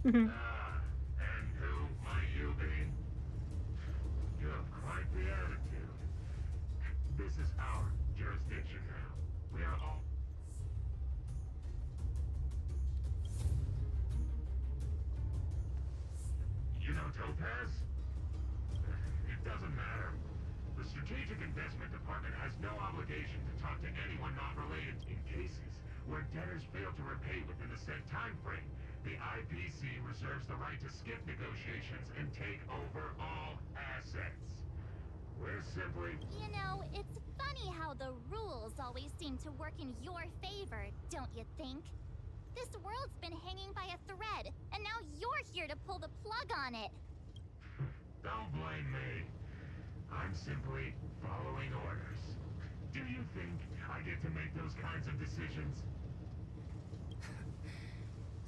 And who might you be? You have quite the attitude. This is our jurisdiction now. We are all... You know Topaz? It doesn't matter. The Strategic Investment Department has no obligation to talk to anyone not related. In cases where debtors fail to repay within the set time frame, the IPC reserves the right to skip negotiations and take over all assets. We're simply... You know, it's funny how the rules always seem to work in your favor, don't you think? This world's been hanging by a thread, and now you're here to pull the plug on it. Don't blame me. I'm simply following orders. Do you think I get to make those kinds of decisions?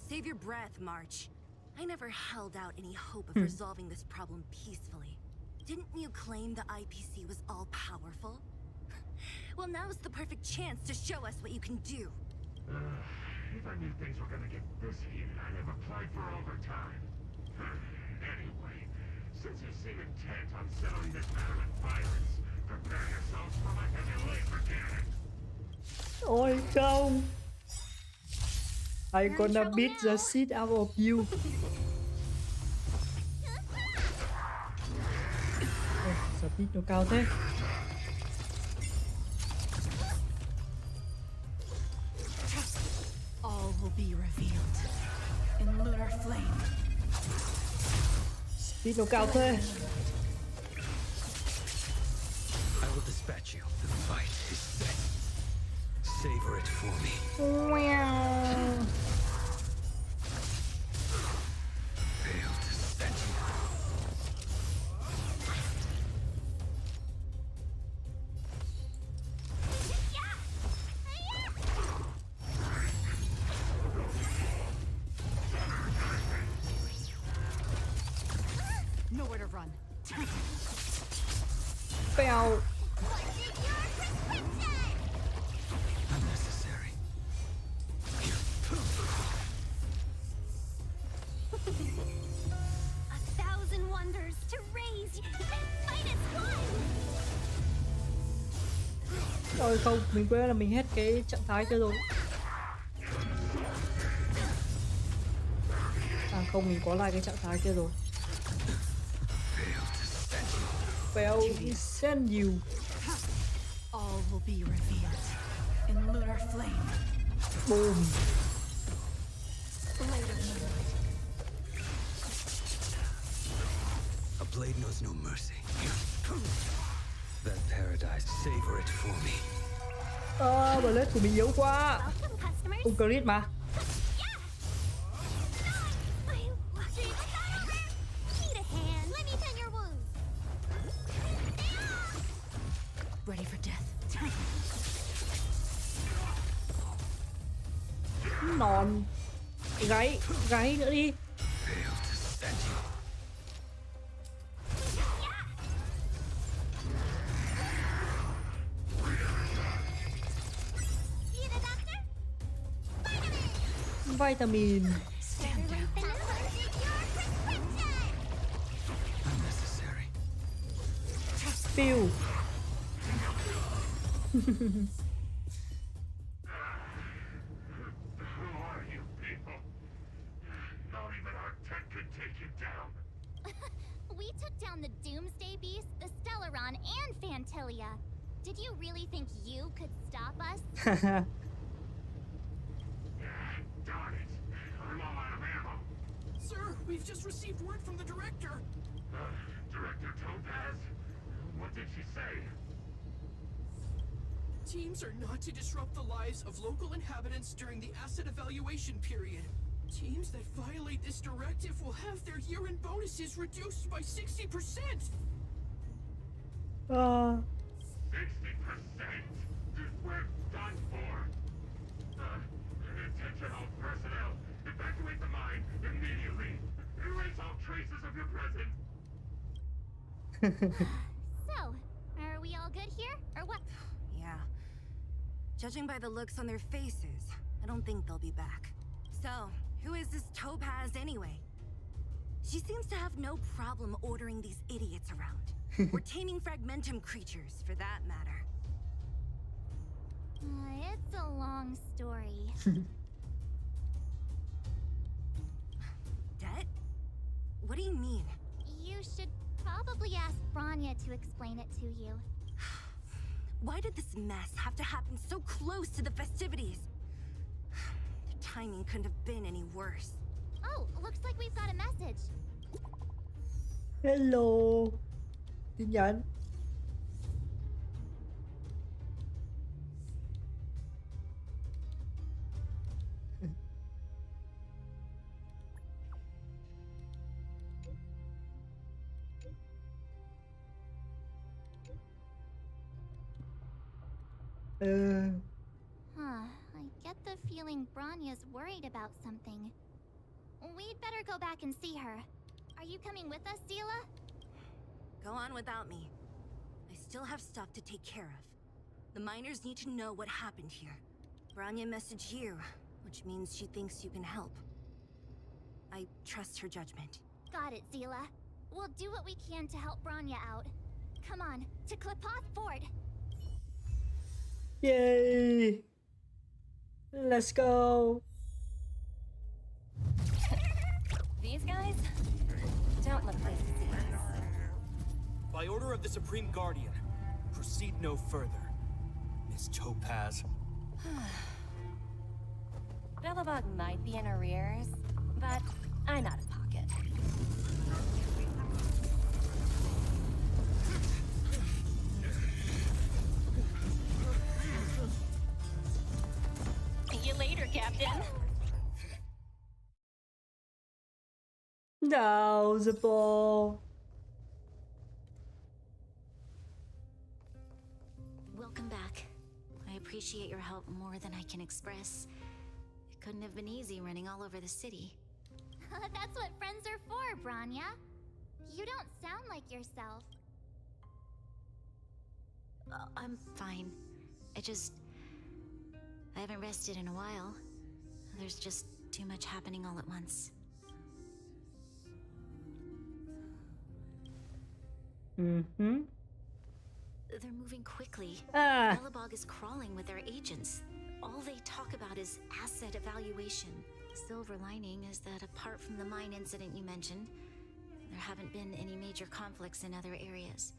Save your breath, March. I never held out any hope of resolving this problem peacefully. Didn't you claim the IPC was all-powerful? Well, now's the perfect chance to show us what you can do. If I knew things were gonna get this heated, I'd have applied for overtime. Anyway, since you seem intent on settling this matter with violence, prepare yourselves for my heavy laser cannon. Ôi không. I'm gonna beat the shit out of you. Speed nó cao thế. All will be revealed in lunar flame. Speed nó cao thế. I will dispatch you. The fight is set. Savor it for me. Wow. Fail to set you. Nowhere to run. Bèo. Unnecessary. 1,000 wonders to raise and fight as one. Ôi không, mình quên là mình hết cái trạng thái kia rồi. À không, mình có lại cái trạng thái kia rồi. Fail to send you. All will be revealed in lunar flame. Boom. Blade of moonlight. A blade knows no mercy. That paradise, savor it for me. Blade của mình yếu quá. Không crit mà. Ready for death. Nòn. Gáy nữa đi. Fail to set you. vitamin. Unnecessary. Pew. Who are you people? Not even our tech could take you down. We took down the Doomsday Beast, the Stellaron, and Fantilia. Did you really think you could stop us? Darn it. I'm all out of ammo. Sir, we've just received word from the director. Director Topaz? What did she say? Teams are not to disrupt the lives of local inhabitants during the asset evaluation period. Teams that violate this directive will have their year-end bonuses reduced by 60%. 60%? We're done for. Attention all personnel. Evacuate the mine immediately. Erase all traces of your presence. So, are we all good here, or what? Yeah. Judging by the looks on their faces, I don't think they'll be back. So, who is this Topaz anyway? She seems to have no problem ordering these idiots around. Or taming fragmentum creatures, for that matter. It's a long story. Det? What do you mean? You should probably ask Branya to explain it to you. Why did this mess have to happen so close to the festivities? The timing couldn't have been any worse. Oh, looks like we've got a message. Hello. Tin nhắn. Huh, I get the feeling Branya's worried about something. We'd better go back and see her. Are you coming with us, Zila? Go on without me. I still have stuff to take care of. The miners need to know what happened here. Branya messaged you, which means she thinks you can help. I trust her judgment. Got it, Zila. We'll do what we can to help Branya out. Come on, to Klipoth Ford. Yay. Let's go. These guys don't look like disease. By order of the Supreme Guardian, proceed no further. Miss Topaz. Belobog might be in arrears, but I'm out of pocket. See you later, Captain. No, the ball. Welcome back. I appreciate your help more than I can express. It couldn't have been easy running all over the city. That's what friends are for, Branya. You don't sound like yourself. I'm fine. I haven't rested in a while. There's just too much happening all at once. Mm-hmm. They're moving quickly. Ah. Belobog is crawling with their agents. All they talk about is asset evaluation. The silver lining is that apart from the mine incident you mentioned, there haven't been any major conflicts in other areas.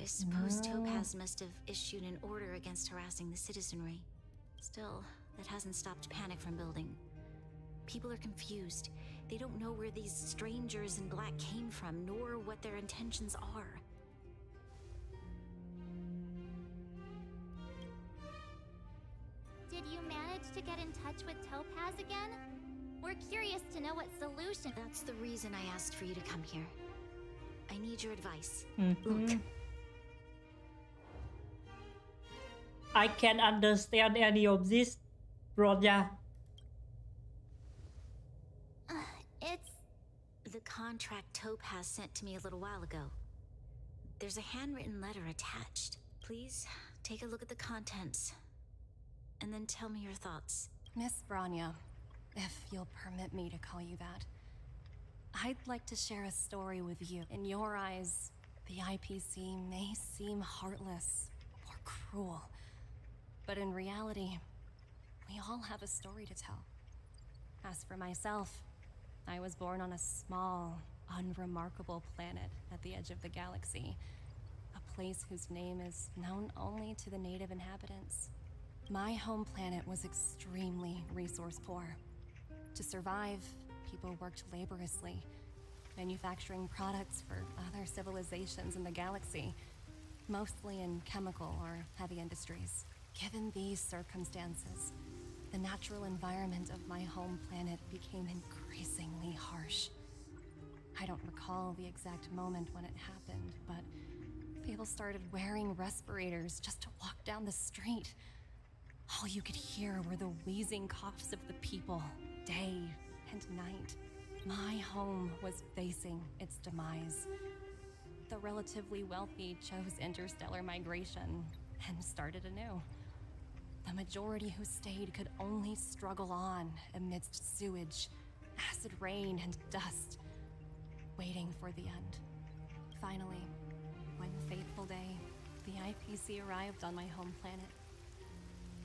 I suppose Topaz must have issued an order against harassing the citizenry. Still, that hasn't stopped panic from building. People are confused. They don't know where these strangers in black came from, nor what their intentions are. Did you manage to get in touch with Topaz again? We're curious to know what solution. That's the reason I asked for you to come here. I need your advice. Mm-hmm. Look. I can't understand any of this, Branya. It's... The contract Topaz sent to me a little while ago. There's a handwritten letter attached. Please take a look at the contents, and then tell me your thoughts. Miss Branya, if you'll permit me to call you that. I'd like to share a story with you. In your eyes, the IPC may seem heartless or cruel, but in reality, we all have a story to tell. As for myself, I was born on a small, unremarkable planet at the edge of the galaxy, a place whose name is known only to the native inhabitants. My home planet was extremely resource poor. To survive, people worked laboriously, manufacturing products for other civilizations in the galaxy, mostly in chemical or heavy industries. Given these circumstances, the natural environment of my home planet became increasingly harsh. I don't recall the exact moment when it happened, but people started wearing respirators just to walk down the street. All you could hear were the wheezing coughs of the people, day and night. My home was facing its demise. The relatively wealthy chose interstellar migration and started anew. The majority who stayed could only struggle on amidst sewage, acid rain, and dust, waiting for the end. Finally, one fateful day, the IPC arrived on my home planet.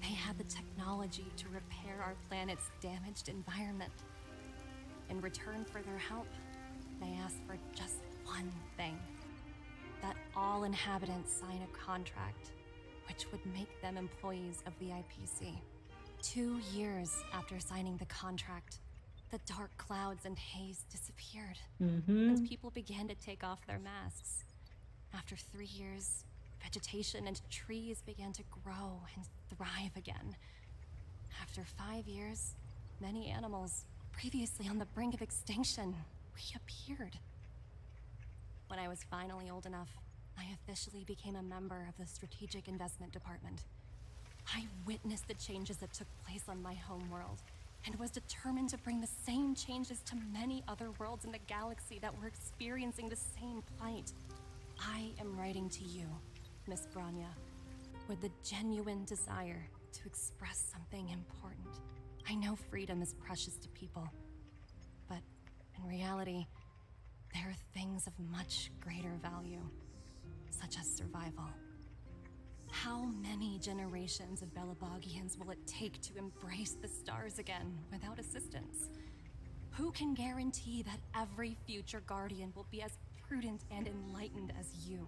They had the technology to repair our planet's damaged environment. In return for their help, they asked for just one thing: that all inhabitants sign a contract which would make them employees of the IPC. 2 years after signing the contract, the dark clouds and haze disappeared, and people began to take off their masks. After 3 years, vegetation and trees began to grow and thrive again. After 5 years, many animals, previously on the brink of extinction, reappeared. When I was finally old enough, I officially became a member of the Strategic Investment Department. I witnessed the changes that took place on my homeworld, and was determined to bring the same changes to many other worlds in the galaxy that were experiencing the same plight. I am writing to you, Miss Branya, with the genuine desire to express something important. I know freedom is precious to people, but in reality, there are things of much greater value, such as survival. How many generations of Belabogians will it take to embrace the stars again without assistance? Who can guarantee that every future Guardian will be as prudent and enlightened as you?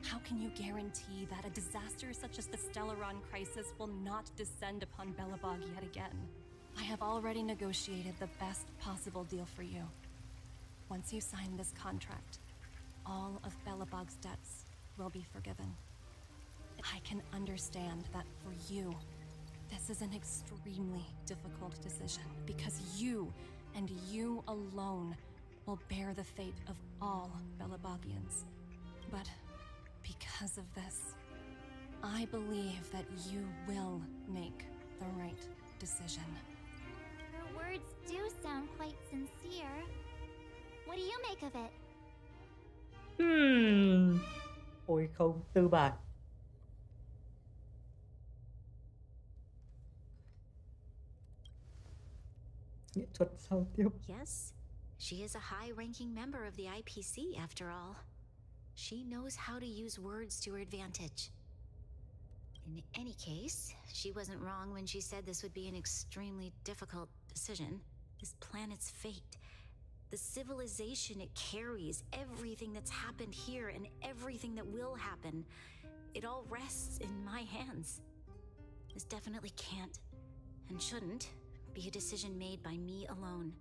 How can you guarantee that a disaster such as the Stellaron crisis will not descend upon Belobog yet again? I have already negotiated the best possible deal for you. Once you sign this contract, all of Belobog's debts will be forgiven. I can understand that for you, this is an extremely difficult decision, because you, and you alone, will bear the fate of all Belabogians. But because of this, I believe that you will make the right decision. Your words do sound quite sincere. What do you make of it? Ôi không, tư bản. Nghệ thuật giao tiếp. Yes, she is a high-ranking member of the IPC, after all. She knows how to use words to her advantage. In any case, she wasn't wrong when she said this would be an extremely difficult decision. This planet's fate, the civilization it carries, everything that's happened here and everything that will happen, it all rests in my hands. This definitely can't, and shouldn't, be a decision made by me alone.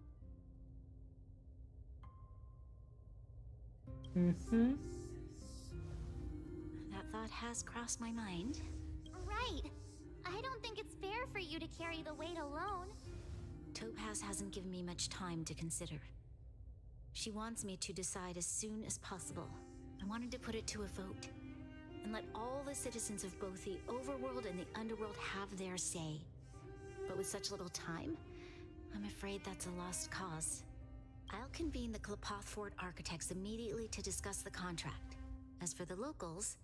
That thought has crossed my mind. Right. I don't think it's fair for you to carry the weight alone. Topaz hasn't given me much time to consider. She wants me to decide as soon as possible. I wanted to put it to a vote, and let all the citizens of both the overworld and the underworld have their say. But with such little time, I'm afraid that's a lost cause. I'll convene the Klapothfort architects immediately to discuss the contract. As for the locals,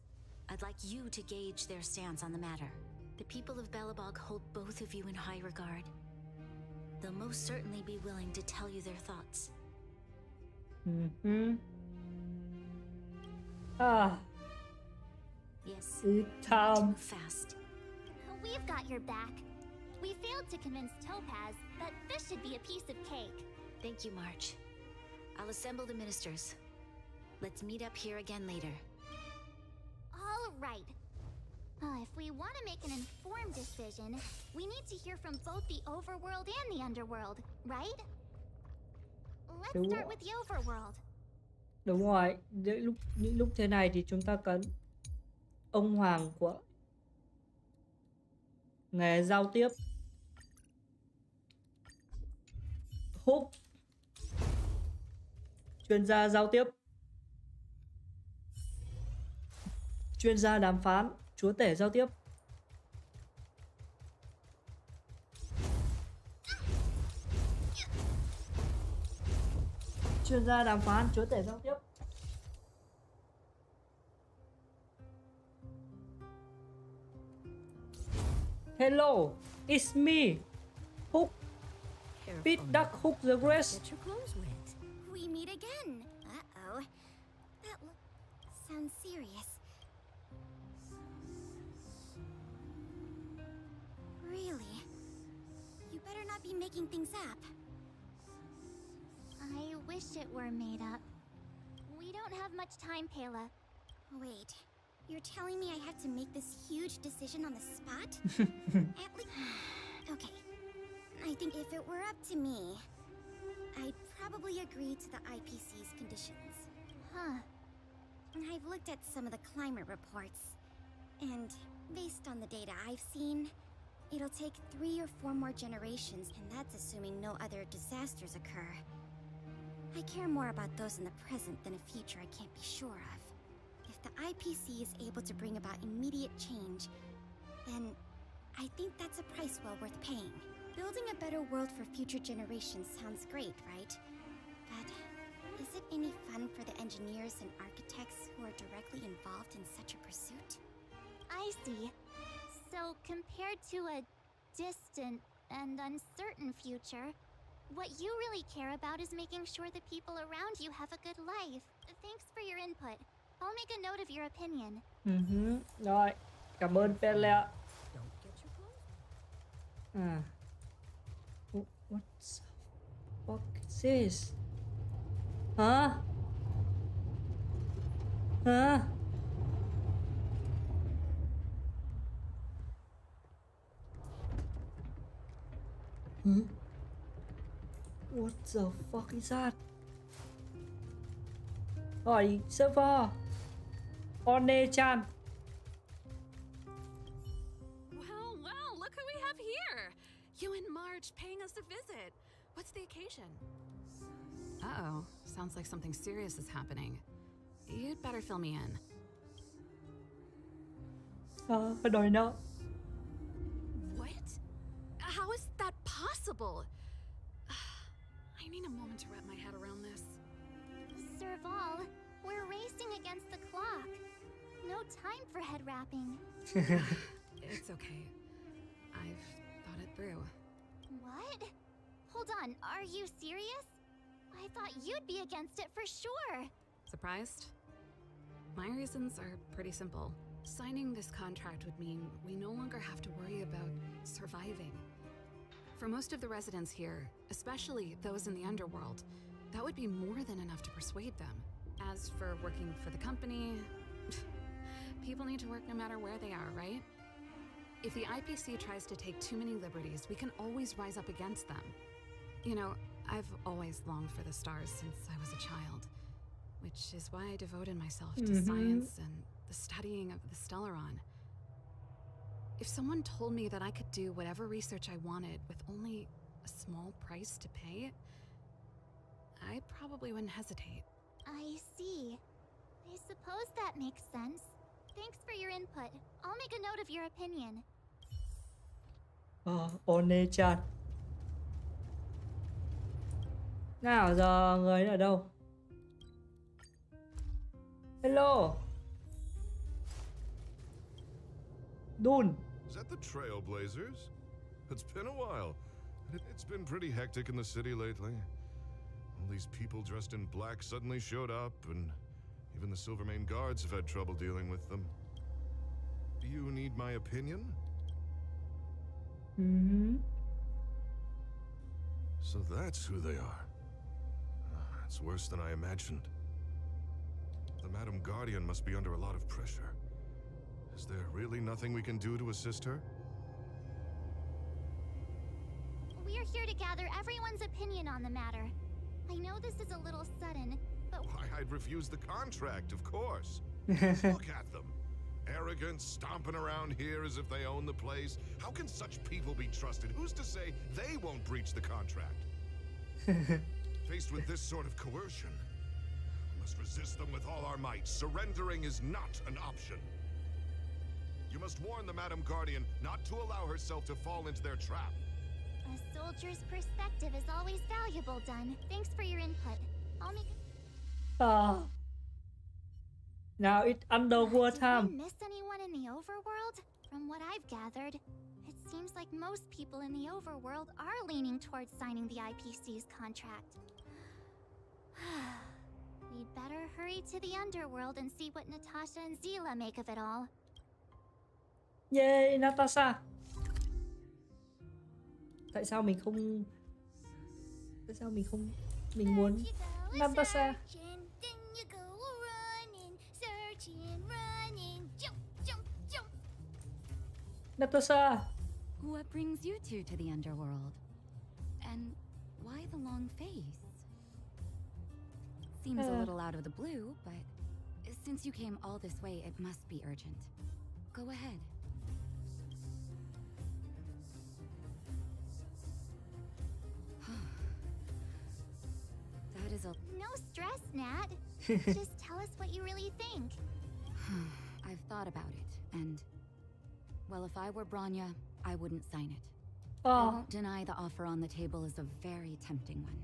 I'd like you to gauge their stance on the matter. The people of Belobog hold both of you in high regard. they'll most certainly be willing to tell you their thoughts. Yes. Tham. Move fast. We've got your back. We failed to convince Topaz, but this should be a piece of cake. Thank you, March. I'll assemble the ministers. Let's meet up here again later. All right. If we want to make an informed decision, we need to hear from both the overworld and the underworld, right? Let's start with the overworld. Đúng rồi, những lúc thế này thì chúng ta cần ông hoàng của nghề giao tiếp. Hook, chuyên gia giao tiếp, chuyên gia đàm phán, chúa tể giao tiếp. Chuyên gia đàm phán, chúa tể giao tiếp. Hello, it's me, Hook. Pete Duck Hook the Grace. Get your clothes wet. We meet again. Uh-oh. That sounds serious. Really? You better not be making things up. I wish it were made up. We don't have much time, Pela. Wait, you're telling me I have to make this huge decision on the spot? At least... Okay. I think if it were up to me, I'd probably agree to the IPC's conditions. Huh. I've looked at some of the climate reports, and based on the data I've seen, it'll take 3 or 4 more generations, and that's assuming no other disasters occur. I care more about those in the present than a future I can't be sure of. If the IPC is able to bring about immediate change, then I think that's a price well worth paying. Building a better world for future generations sounds great, right? But is it any fun for the engineers and architects who are directly involved in such a pursuit? I see. So compared to a distant and uncertain future, what you really care about is making sure the people around you have a good life. Thanks for your input. I'll make a note of your opinion. Rồi, cảm ơn Pele. What's the fuck is this? Hả? Hả? What the fuck is that? Hỏi server One-chan. Well, look who we have here! You and Marge paying us a visit. What's the occasion? Uh-oh, sounds like something serious is happening. You'd better fill me in. Phải đòi nợ. What? How is that possible? I need a moment to wrap my head around this. Serval, we're racing against the clock. No time for head wrapping. It's okay. I've thought it through. What? Hold on, are you serious? I thought you'd be against it for sure. Surprised? My reasons are pretty simple. Signing this contract would mean we no longer have to worry about surviving. For most of the residents here, especially those in the underworld, that would be more than enough to persuade them. As for working for the company, people need to work no matter where they are, right? If the IPC tries to take too many liberties, we can always rise up against them. You know, I've always longed for the stars since I was a child, which is why I devoted myself to science and the studying of the Stellaron. If someone told me that I could do whatever research I wanted with only a small price to pay, I probably wouldn't hesitate. I see. I suppose that makes sense. Thanks for your input. I'll make a note of your opinion. One-chan. Nào giờ người ấy ở đâu? Hello. Dun. Is that the Trailblazers? It's been a while. It's been pretty hectic in the city lately. All these people dressed in black suddenly showed up, and even the Silvermane guards have had trouble dealing with them. Do you need my opinion? So that's who they are. It's worse than I imagined. The Madam Guardian must be under a lot of pressure. Is there really nothing we can do to assist her? We're here to gather everyone's opinion on the matter. I know this is a little sudden, but Why, I'd refuse the contract, of course. Look at them. Arrogant, stomping around here as if they own the place. How can such people be trusted? Who's to say they won't breach the contract? Faced with this sort of coercion, we must resist them with all our might. Surrendering is not an option. You must warn the Madam Guardian not to allow herself to fall into their trap. a soldier's perspective is always valuable, Dunn. Thanks for your input. I'll make Now it's underworld Did time. we miss anyone in the overworld? From what I've gathered, it seems like most people in the overworld are leaning towards signing the IPC's contract. We'd better hurry to the underworld and see what Natasha and Zila make of it all. Yay, Natasha. Tại sao mình không mình muốn Natasha. Natasha. What brings you two to the underworld? And why the long face? Seems a little out of the blue, but since you came all this way, it must be urgent. Go ahead. That is a... No stress, Nat. Just tell us what you really think. I've thought about it, and... well, if I were Bronya, I wouldn't sign it. I won't deny the offer on the table is a very tempting one.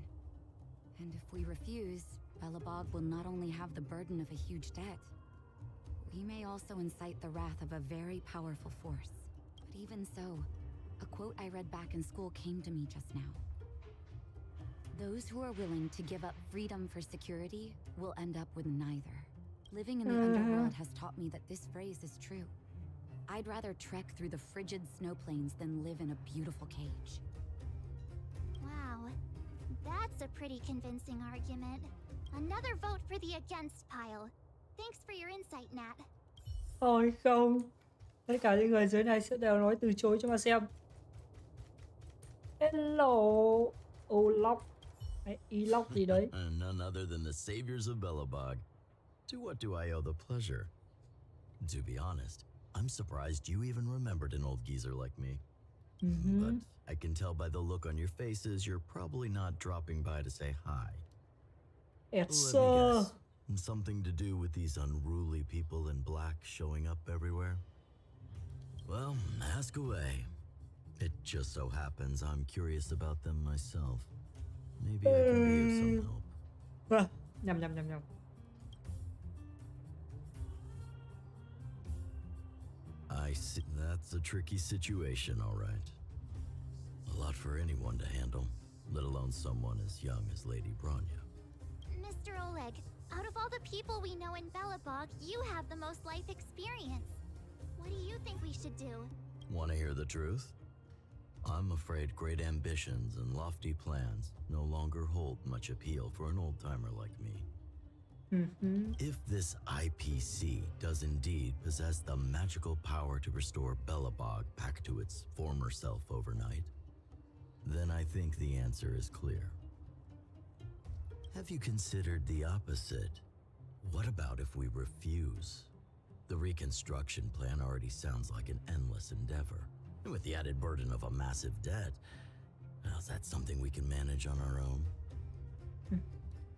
And if we refuse, Belobog will not only have the burden of a huge debt, we may also incite the wrath of a very powerful force. But even so, a quote I read back in school came to me just now. Those who are willing to give up freedom for security will end up with neither. Living in the underworld has taught me that this phrase is true. I'd rather trek through the frigid snow plains than live in a beautiful cage. Wow, that's a pretty convincing argument. Another vote for the against pile. Thanks for your insight, Nat. Thôi không. Tất cả những người dưới này sẽ đều nói từ chối cho mà xem. Hello. Lock. Hay E-lock gì đấy. None other than the saviors of Belobog. To what do I owe the pleasure? To be honest, I'm surprised you even remembered an old geezer like me. But I can tell by the look on your faces you're probably not dropping by to say hi. It's Let me guess. Something to do with these unruly people in black showing up everywhere? Well, ask away. It just so happens I'm curious about them myself. Maybe I can be of some help. Nhầm. I see. That's a tricky situation, all right. A lot for anyone to handle, let alone someone as young as Lady Bronya. Mr. Oleg, out of all the people we know in Belobog, you have the most life experience. What do you think we should do? Want to hear the truth? I'm afraid great ambitions and lofty plans no longer hold much appeal for an old-timer like me. If this IPC does indeed possess the magical power to restore Belobog back to its former self overnight, then I think the answer is clear. Have you considered the opposite? What about if we refuse? The reconstruction plan already sounds like an endless endeavor. And with the added burden of a massive debt, well, is that something we can manage on our own?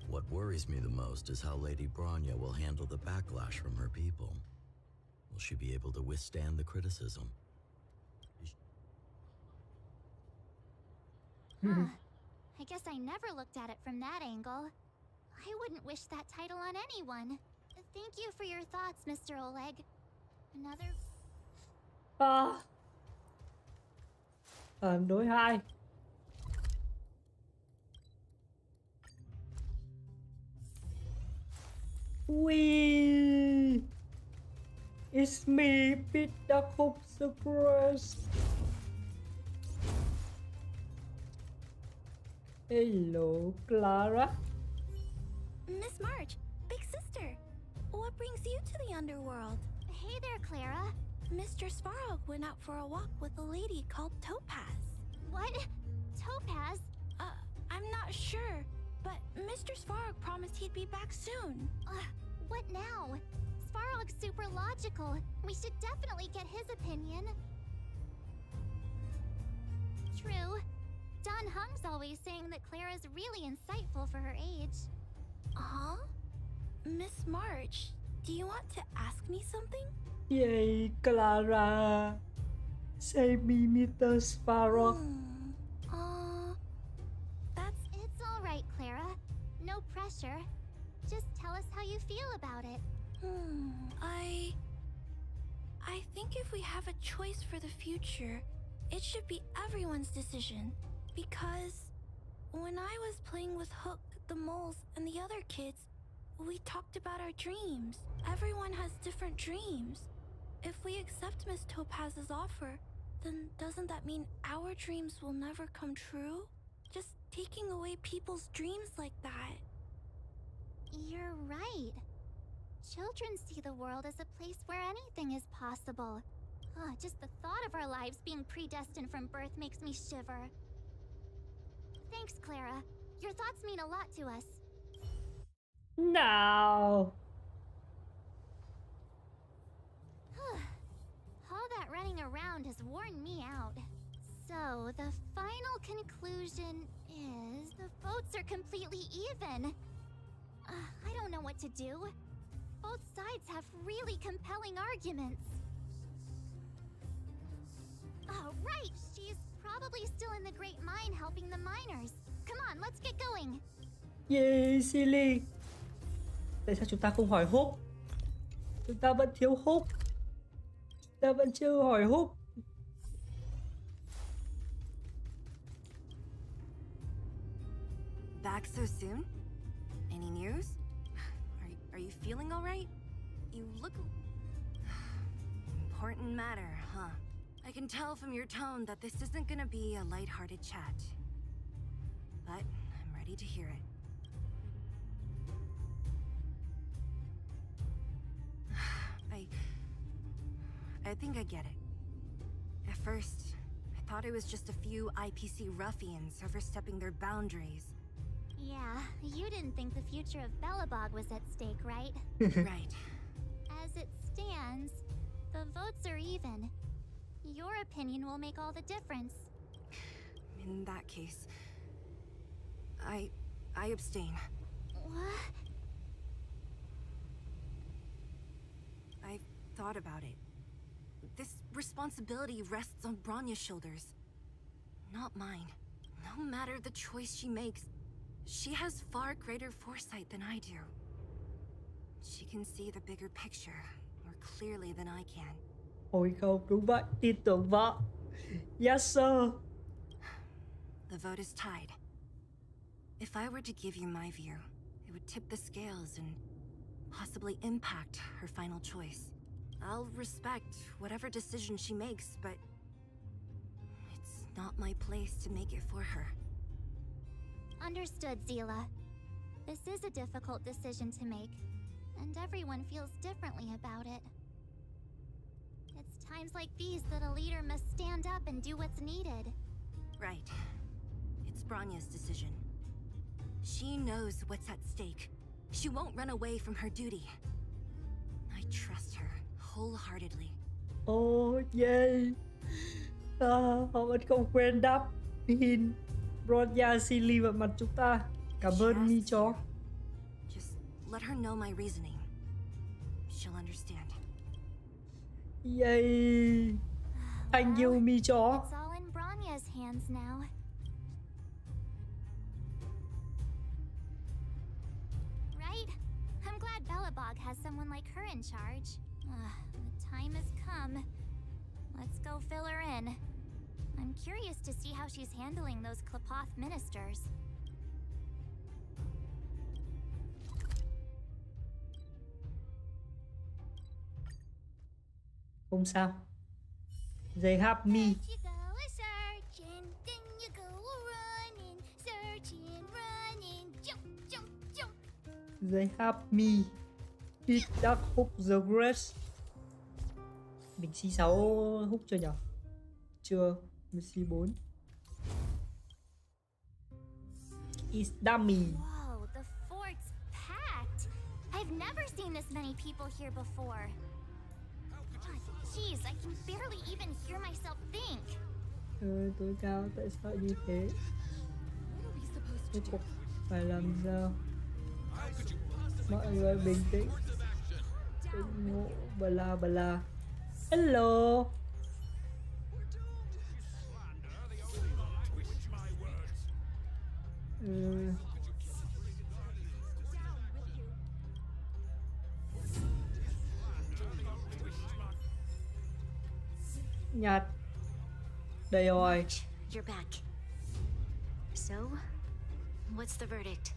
What worries me the most is how Lady Bronya will handle the backlash from her people. Will she be able to withstand the criticism? I guess I never looked at it from that angle. I wouldn't wish that title on anyone. Thank you for your thoughts, Mr. Oleg. Another... Đối 2. We, it's me, Pete the Hope Surprise. Hello, Clara. Miss March, big sister. What brings you to the underworld? Hey there, Clara. Mr. Svarog went out for a walk with a lady called Topaz. What? Topaz? I'm not sure, but Mr. Svarog promised he'd be back soon. What now? Svarog's super logical. We should definitely get his opinion. True. Don Hung's always saying that Clara's really insightful for her age. Huh? Miss March, do you want to ask me something? Yay, Clara. Save me, Mr. Svarog. It's all right, Clara. No pressure. Just tell us how you feel about it. I think if we have a choice for the future, it should be everyone's decision. Because when I was playing with Hook, the moles, and the other kids, we talked about our dreams. Everyone has different dreams. If we accept Miss Topaz's offer, then doesn't that mean our dreams will never come true? Just taking away people's dreams like that. You're right. Children see the world as a place where anything is possible. Just the thought of our lives being predestined from birth makes me shiver. Thanks, Clara. Your thoughts mean a lot to us. No. All that running around has worn me out. So, the final conclusion is the votes are completely even. I don't know what to do. Both sides have really compelling arguments. Oh, right! She's probably still in the Great Mine helping the miners. Come on, let's get going. Yay, silly. Tại sao chúng ta không hỏi Hope? Chúng ta vẫn thiếu Hope. Chúng ta vẫn chưa hỏi Hope. Back so soon? Any news? Are you feeling all right? You look... Important matter, huh? I can tell from your tone that this isn't gonna be a lighthearted chat. But I'm ready to hear it. I think I get it. At first, I thought it was just a few IPC ruffians overstepping their boundaries. Yeah, you didn't think the future of Belobog was at stake, right? Right. As it stands, the votes are even. Your opinion will make all the difference. In that case, I abstain. What? I've thought about it. This responsibility rests on Bronya's shoulders, not mine. No matter the choice she makes, she has far greater foresight than I do. She can see the bigger picture more clearly than I can. Ôi không, đúng vậy, tin tưởng vợ. Yes, sir. The vote is tied. If I were to give you my view, it would tip the scales and possibly impact her final choice. I'll respect whatever decision she makes, but it's not my place to make it for her. Understood, Zila. This is a difficult decision to make, and everyone feels differently about it. It's times like these that a leader must stand up and do what's needed. Right. It's Bronya's decision. She knows what's at stake. She won't run away from her duty. I trust her wholeheartedly. Oh, yay. Họ vẫn không quên đáp pin Bronya Silly vào mặt chúng ta. Cảm ơn Mi chó. Just let her know my reasoning. She'll understand. Yay. Thank you, Mi chó. It's all in Bronya's hands now. Right? I'm glad Belobog has someone like her in charge. The time has come. Let's go fill her in. I'm curious to see how she's handling those Klapoth ministers. Không sao. They have me. You go a-searching, then you go a-running, searching, running, jump, jump, jump. They have me. Did Duck hook the grass? Mình C6 hút chưa nhở? Chưa. Mình C4. It's dummy. Whoa, the fort's packed. I've never seen this many people here before. Jeez, I can barely even hear myself think. Tối cao tại sao như thế? Rốt cuộc phải làm sao? Mọi người bình tĩnh. Tỉnh ngộ, bla bla. Hello. Nhạt. Đây rồi. You're back. So, what's the verdict?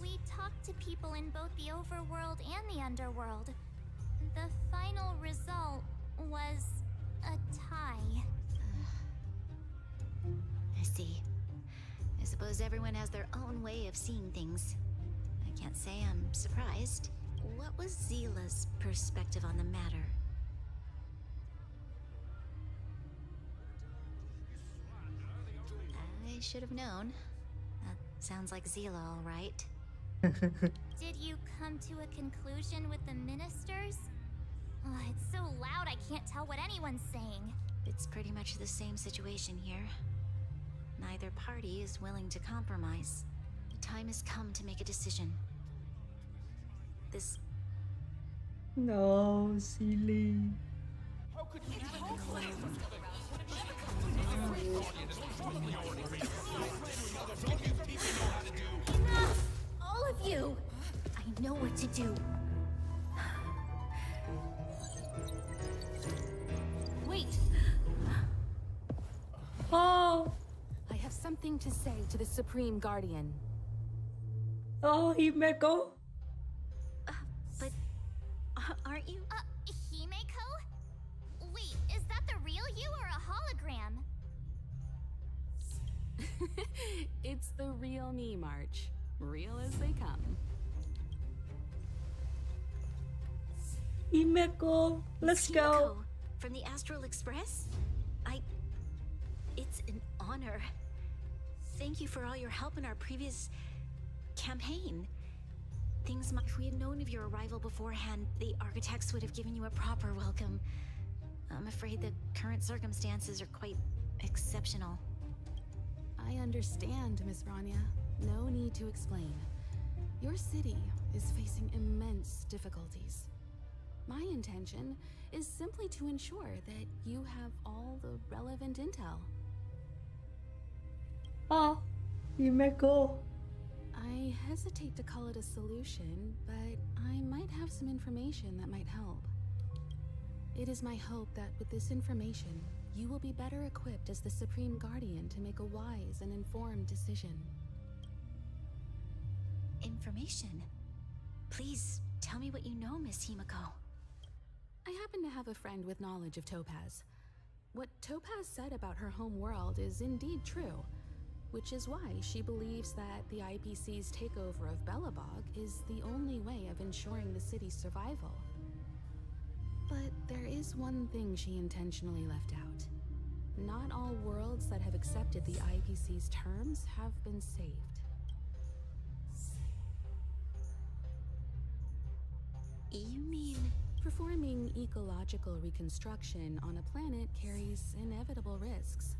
We talked to people in both the overworld and the underworld. The final result was a tie. I see. I suppose everyone has their own way of seeing things. I can't say I'm surprised. What was Zila's perspective on the matter? I should have known. That sounds like Zila, all right. Did you come to a conclusion with the ministers? Oh, it's so loud I can't tell what anyone's saying. It's pretty much the same situation here. Neither party is willing to compromise. The time has come to make a decision. This... No, silly. Enough! All of you! I know what to do. Wait! Oh! I have something to say to the Supreme Guardian. Oh, Himeko? But... aren't you... Himeko? Wait, is that the real you or a hologram? It's the real me, March. Real as they come. Himeko, let's go. From the Astral Express? It's an honor. Thank you for all your help in our previous campaign. If we had known of your arrival beforehand, the architects would have given you a proper welcome. I'm afraid the current circumstances are quite exceptional. I understand, Miss Rania. No need to explain. Your city is facing immense difficulties. My intention is simply to ensure that you have all the relevant intel. Oh, Himeko. I hesitate to call it a solution, but I might have some information that might help. It is my hope that with this information, you will be better equipped as the Supreme Guardian to make a wise and informed decision. Information? Please, tell me what you know, Miss Himeko. I happen to have a friend with knowledge of Topaz. What Topaz said about her home world is indeed true, which is why she believes that the IPC's takeover of Belobog is the only way of ensuring the city's survival. But there is one thing she intentionally left out. Not all worlds that have accepted the IPC's terms have been saved. You mean... Performing ecological reconstruction on a planet carries inevitable risks.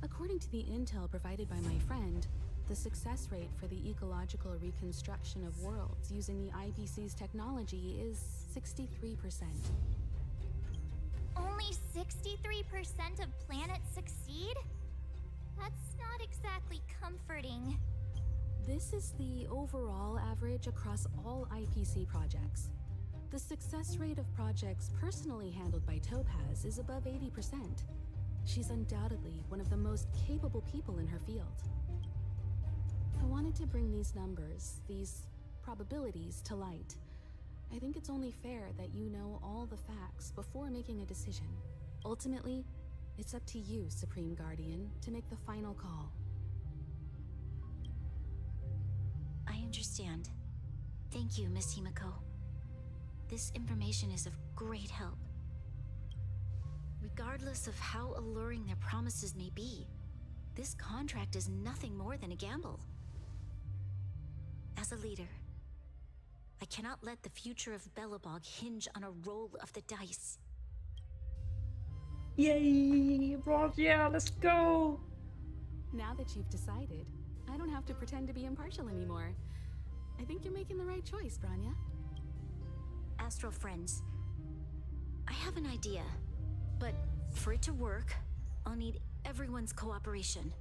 According to the intel provided by my friend, the success rate for the ecological reconstruction of worlds using the IPC's technology is 63%. Only 63% of planets succeed? That's not exactly comforting. This is the overall average across all IPC projects. The success rate of projects personally handled by Topaz is above 80%. She's undoubtedly one of the most capable people in her field. I wanted to bring these numbers, these probabilities, to light. I think it's only fair that you know all the facts before making a decision. Ultimately, it's up to you, Supreme Guardian, to make the final call. I understand. Thank you, Miss Himiko. This information is of great help. Regardless of how alluring their promises may be, this contract is nothing more than a gamble. As a leader, I cannot let the future of Belobog hinge on a roll of the dice. Yay! Bronya, let's go! Now that you've decided, I don't have to pretend to be impartial anymore. I think you're making the right choice, Bronya. Astral friends, I have an idea, but for it to work, I'll need everyone's cooperation.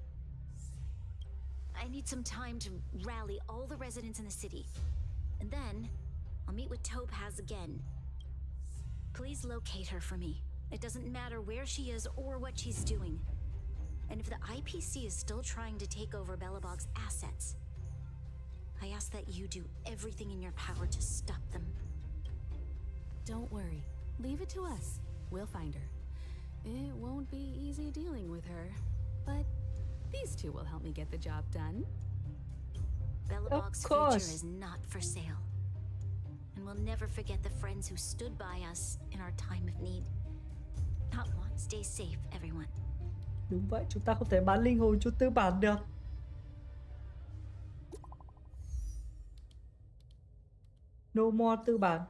I need some time to rally all the residents in the city, and then I'll meet with Topaz again. Please locate her for me. It doesn't matter where she is or what she's doing. And if the IPC is still trying to take over Belobog's assets, I ask that you do everything in your power to stop them. Don't worry. Leave it to us. We'll find her. It won't be easy dealing with her, but these two will help me get the job done. Belobog's future is not for sale. And we'll never forget the friends who stood by us in our time of need. Not one. Stay safe, everyone. Đúng vậy, chúng ta không thể bán linh hồn cho tư bản được. No more tư bản.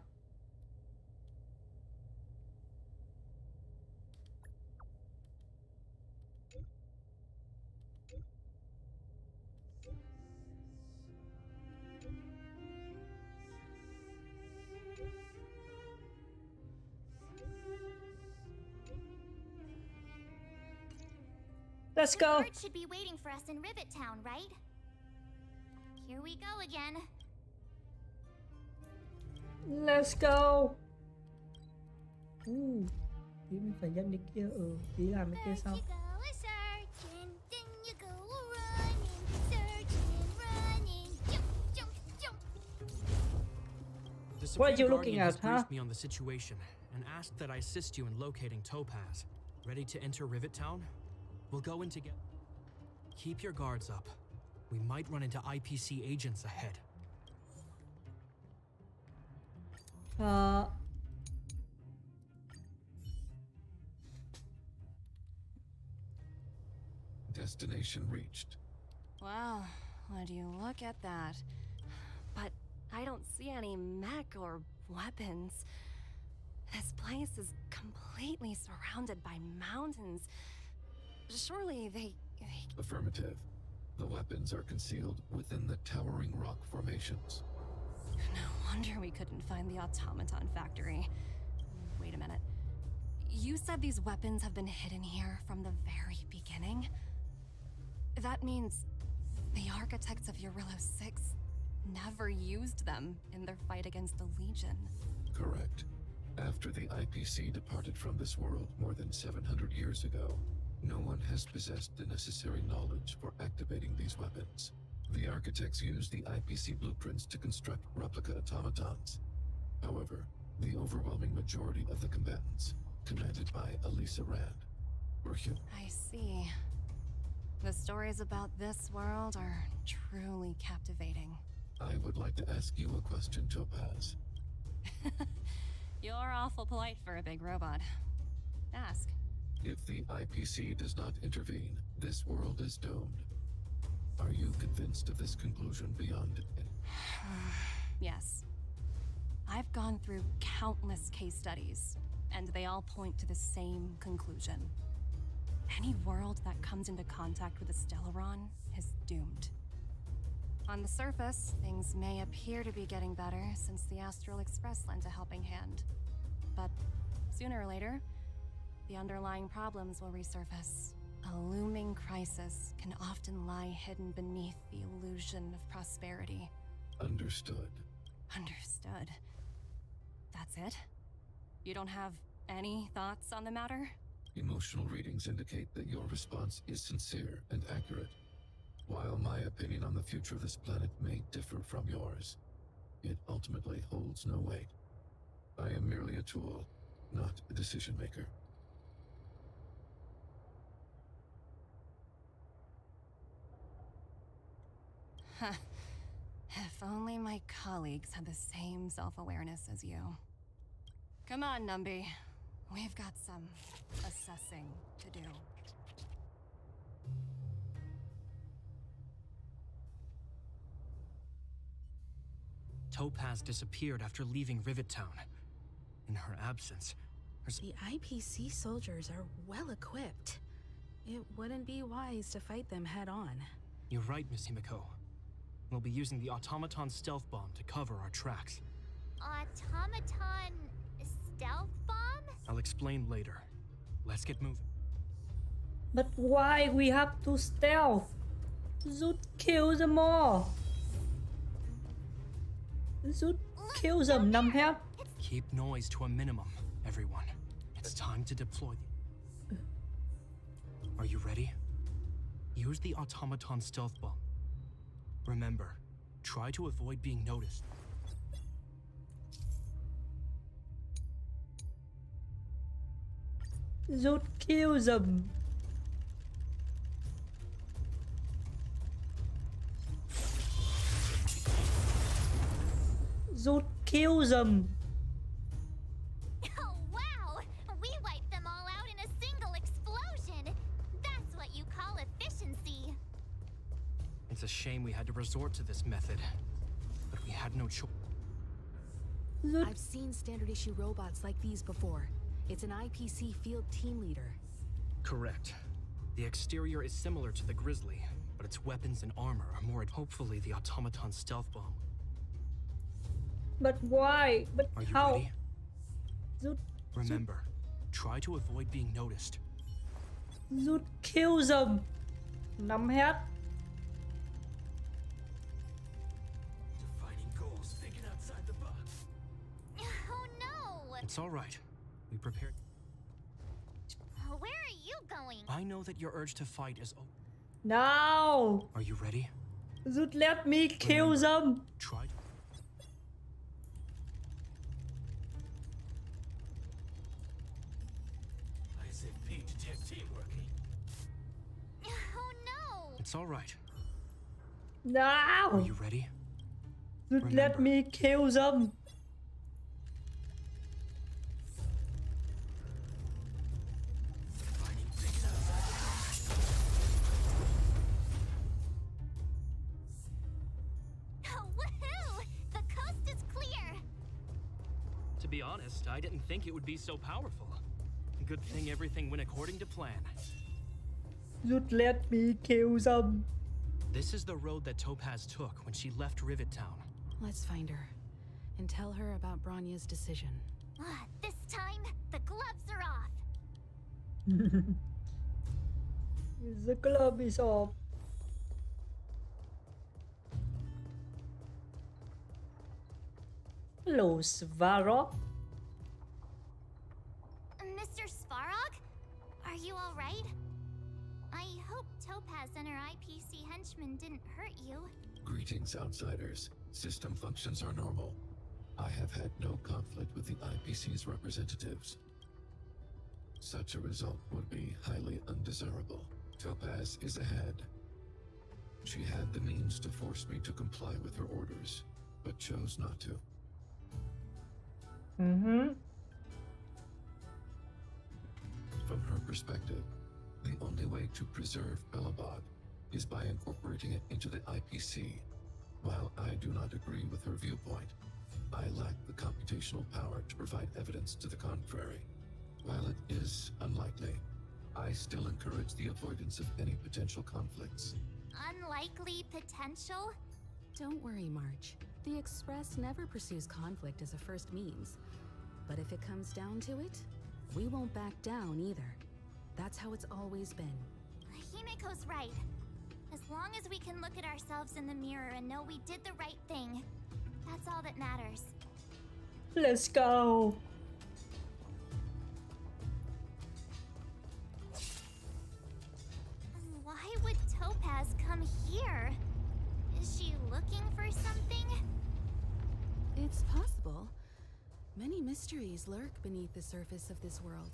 Let's go. The guard should be waiting for us in Rivet Town, right? Here we go again. Let's go. Tí mình phải nhận cái kia. Tí làm cái kia sau. What are you looking at, huh? Me on the situation and asked that I assist you in locating Topaz. Ready to enter Rivet Town? We'll go in together. Keep your guards up. We might run into IPC agents ahead. Destination reached. Well, would you look at that? But I don't see any mech or weapons. This place is completely surrounded by mountains. Surely they... Affirmative. The weapons are concealed within the towering rock formations. No wonder we couldn't find the automaton factory. Wait a minute. You said these weapons have been hidden here from the very beginning? That means the architects of Eurillo 6 never used them in their fight against the Legion. Correct. After the IPC departed from this world more than 700 years ago, no one has possessed the necessary knowledge for activating these weapons. The architects used the IPC blueprints to construct replica automatons. However, the overwhelming majority of the combatants, commanded by Elisa Rand, were human. I see. The stories about this world are truly captivating. I would like to ask you a question, Topaz. You're awful polite for a big robot. Ask. If the IPC does not intervene, this world is doomed. Are you convinced of this conclusion beyond it? Yes. I've gone through countless case studies, and they all point to the same conclusion. Any world that comes into contact with a Stellaron is doomed. On the surface, things may appear to be getting better since the Astral Express lent a helping hand. But sooner or later, the underlying problems will resurface. A looming crisis can often lie hidden beneath the illusion of prosperity. Understood. Understood. That's it? You don't have any thoughts on the matter? Emotional readings indicate that your response is sincere and accurate. While my opinion on the future of this planet may differ from yours, it ultimately holds no weight. I am merely a tool, not a decision maker. If only my colleagues had the same self-awareness as you. Come on, Numby. We've got some assessing to do. Topaz disappeared after leaving Rivet Town. In her absence, the IPC soldiers are well equipped. It wouldn't be wise to fight them head on. You're right, Miss Himiko. We'll be using the automaton stealth bomb to cover our tracks. Automaton stealth bomb? I'll explain later. Let's get moving. But why we have to stealth? Just kill them all. Just kill them, numbhead. Keep noise to a minimum, everyone. It's time to deploy the... Are you ready? Use the automaton stealth bomb. Remember, try to avoid being noticed. Just kill them. Just kill them. Oh, wow! We wiped them all out in a single explosion. That's what you call efficiency. It's a shame we had to resort to this method, but we had no choice. I've seen standard issue robots like these before. It's an IPC field team leader. Correct. The exterior is similar to the Grizzly, but its weapons and armor are more... Hopefully the automaton stealth bomb. But why? But are you how? Ready? Remember, try to avoid being noticed. Just kill them. Numbhead. Defining goals, thinking outside the box. Oh no! It's all right. We prepared. Where are you going? I know that your urge to fight is... No! Are you ready? Just let me kill them. Try to... Oh no! It's all right. No! Are you ready? Just let me kill them. To be honest, I didn't think it would be so powerful. Good thing everything went according to plan. Just let me kill them. This is the road that Topaz took when she left Rivet Town. Let's find her and tell her about Bronya's decision. This time, the gloves are off. The glove is off. Hello, Svarog. Mr. Svarog? Are you all right? I hope Topaz and her IPC henchmen didn't hurt you. Greetings, outsiders. System functions are normal. I have had no conflict with the IPC's representatives. Such a result would be highly undesirable. Topaz is ahead. She had the means to force me to comply with her orders, but chose not to. From her perspective, the only way to preserve Belobog is by incorporating it into the IPC. While I do not agree with her viewpoint, I lack the computational power to provide evidence to the contrary. While it is unlikely, I still encourage the avoidance of any potential conflicts. Unlikely potential? Don't worry, March. The Express never pursues conflict as a first means. But if it comes down to it, we won't back down either. That's how it's always been. Himiko's right. As long as we can look at ourselves in the mirror and know we did the right thing, that's all that matters. Let's go. Why would Topaz come here? Is she looking for something? It's possible. Many mysteries lurk beneath the surface of this world.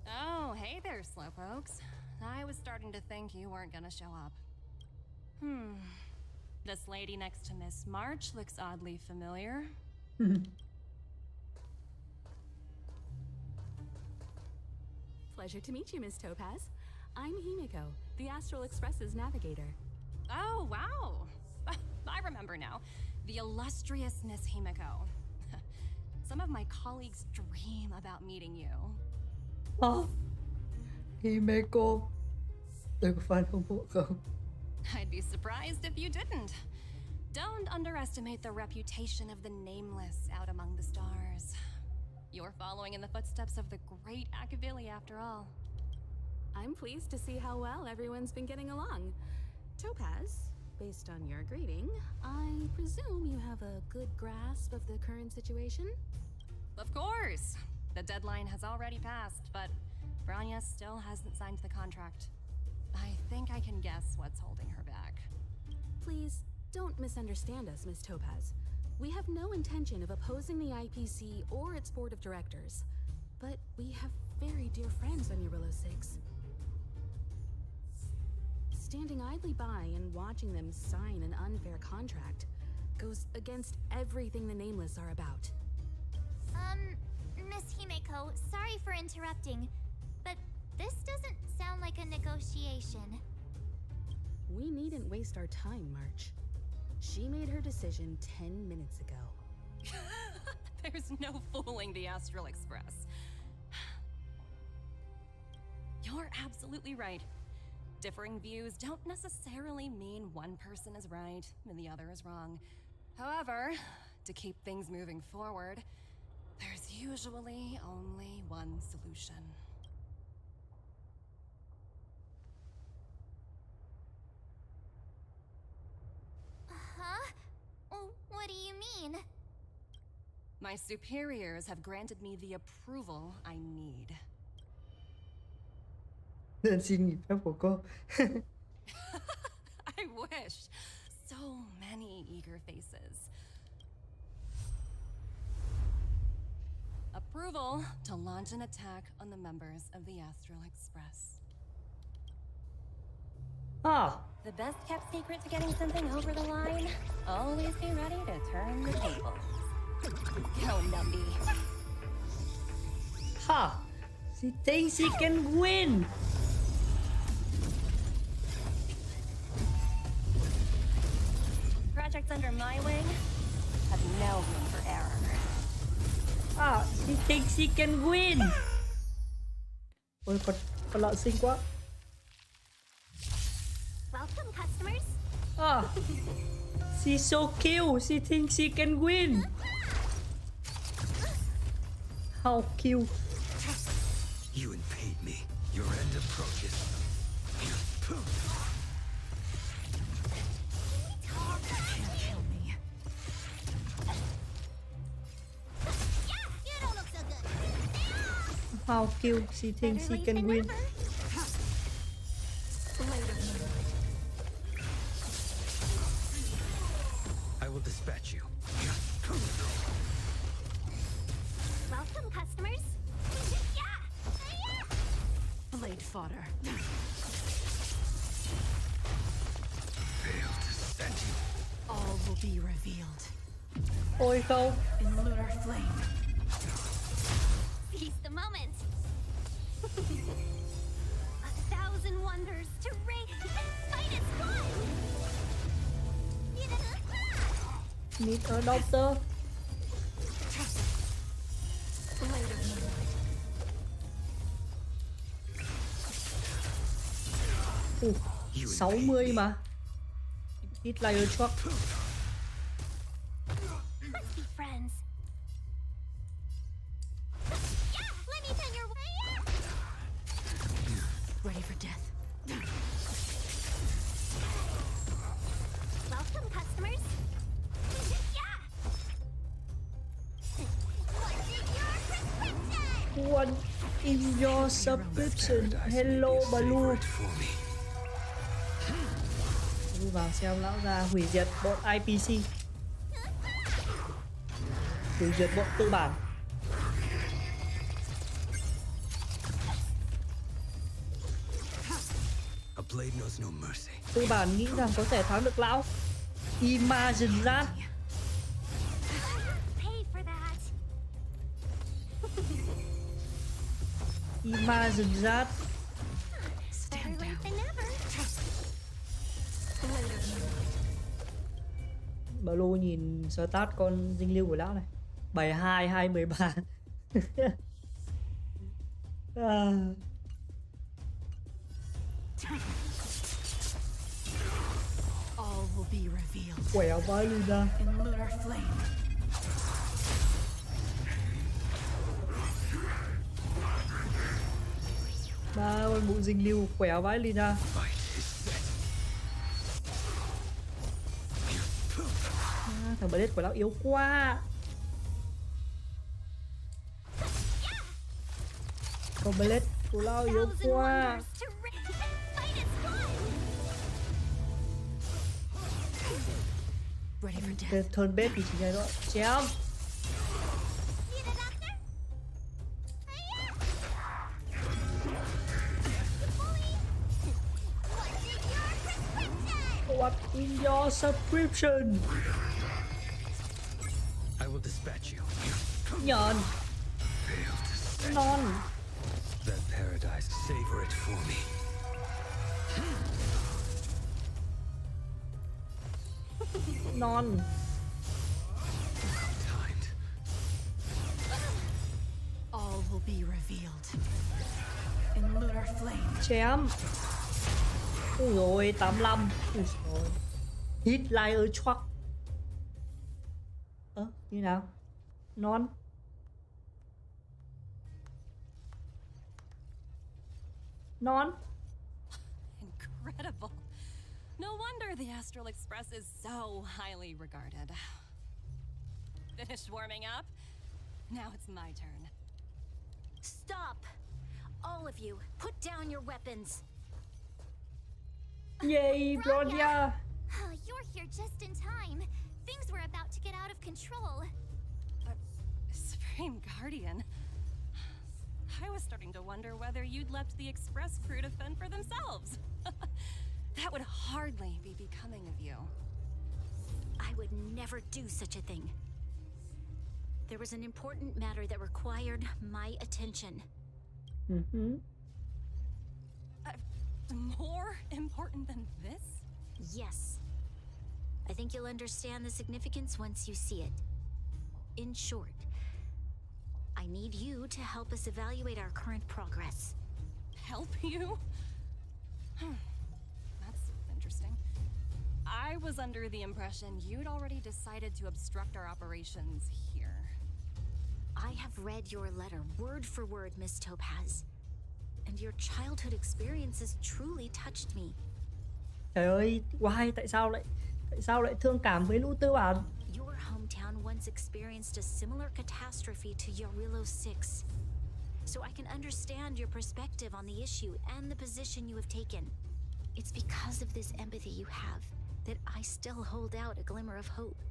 Oh, hey there, slowpokes. I was starting to think you weren't gonna show up. This lady next to Miss March looks oddly familiar. Pleasure to meet you, Miss Topaz. I'm Himiko, the Astral Express's navigator. Oh, wow. I remember now. The illustrious Miss Himiko. Some of my colleagues dream about meeting you. Oh, Himiko. Đừng có fan hâm mộ không? I'd be surprised if you didn't. Don't underestimate the reputation of the nameless out among the stars. You're following in the footsteps of the great Akavili, after all. I'm pleased to see how well everyone's been getting along. Topaz, based on your greeting, I presume you have a good grasp of the current situation? Of course. The deadline has already passed, but Branya still hasn't signed the contract. I think I can guess what's holding her back. Please, don't misunderstand us, Miss Topaz. We have no intention of opposing the IPC or its board of directors. But we have very dear friends on Eurillo 6. Standing idly by and watching them sign an unfair contract goes against everything the Nameless are about. Miss Himeko, sorry for interrupting, but this doesn't sound like a negotiation. We needn't waste our time, March. She made her decision 10 minutes ago. There's no fooling the Astral Express. You're absolutely right. Differing views don't necessarily mean one person is right and the other is wrong. However, to keep things moving forward, there's usually only one solution. Huh? What do you mean? My superiors have granted me the approval I need. Nên xin nghỉ phép của cô. I wish. So many eager faces. Approval to launch an attack on the members of the Astral Express. Ah. The best kept secret to getting something over the line? Always be ready to turn the tables. Go, Numby. Ha! She thinks she can win! Projects under my wing have no room for error. Ah, she thinks she can win! Ôi, con lợn xinh quá. Welcome, customers. Ah, she's so cute. She thinks she can win. How cute. You impede me. Your end approaches. Can't kill me. Yeah, you don't look so good. How cute. She thinks she can win. I will dispatch you. Welcome, customers. Blade fodder. Fail to send you. All will be revealed. Ôi không. In lunar flame. Seize the moment. 1,000 wonders to raid and fight as one. Need a doctor. Blade of moonlight. 60 mà. Hit layer shock. Let's be friends. Yeah, let me bend your way. Ready for death. Welcome, customers. What in your subscription? Hello, Baloo. vào xem lão già hủy diệt bọn IPC, hủy diệt bọn tư bản. A blade knows no mercy. Tư bản nghĩ rằng có thể thắng được lão. Imagine that. Pay for that. Imagine that. Better late than never. Bà Lô nhìn stat con dinh lưu của lão này. 72, 213. All will be revealed. Quẹo vai lên ra. In lunar flame. Ba con bộ dinh lưu quẹo vãi lên ra. Thằng Blade của lão yếu quá. Con Blade của lão yếu quá. Cái turn base thì chỉ này thôi. Chém. What in your subscription? I will dispatch you. Nhọn. Non. That paradise, savor it for me. Non. All will be revealed. In lunar flame. Chém. Ui rồi 85. Ui rồi. Hit layer truck. Như nào? Non. Non. Incredible. No wonder the Astral Express is so highly regarded. Finished warming up? Now it's my turn. Stop! All of you, put down your weapons. Yay, Bronya! Oh, you're here just in time. Things were about to get out of control. Supreme Guardian. I was starting to wonder whether you'd left the Express crew to fend for themselves. That would hardly be becoming of you. I would never do such a thing. There was an important matter that required my attention. Mm-hmm. More important than this? Yes. I think you'll understand the significance once you see it. In short, I need you to help us evaluate our current progress. Help you? That's interesting. I was under the impression you'd already decided to obstruct our operations here. I have read your letter word for word, Miss Topaz. And your childhood experiences truly touched me. Trời ơi, why? Tại sao lại thương cảm với lũ tư bản? Your hometown once experienced a similar catastrophe to Yorillo 6. So I can understand your perspective on the issue and the position you have taken. It's because of this empathy you have that I still hold out a glimmer of hope.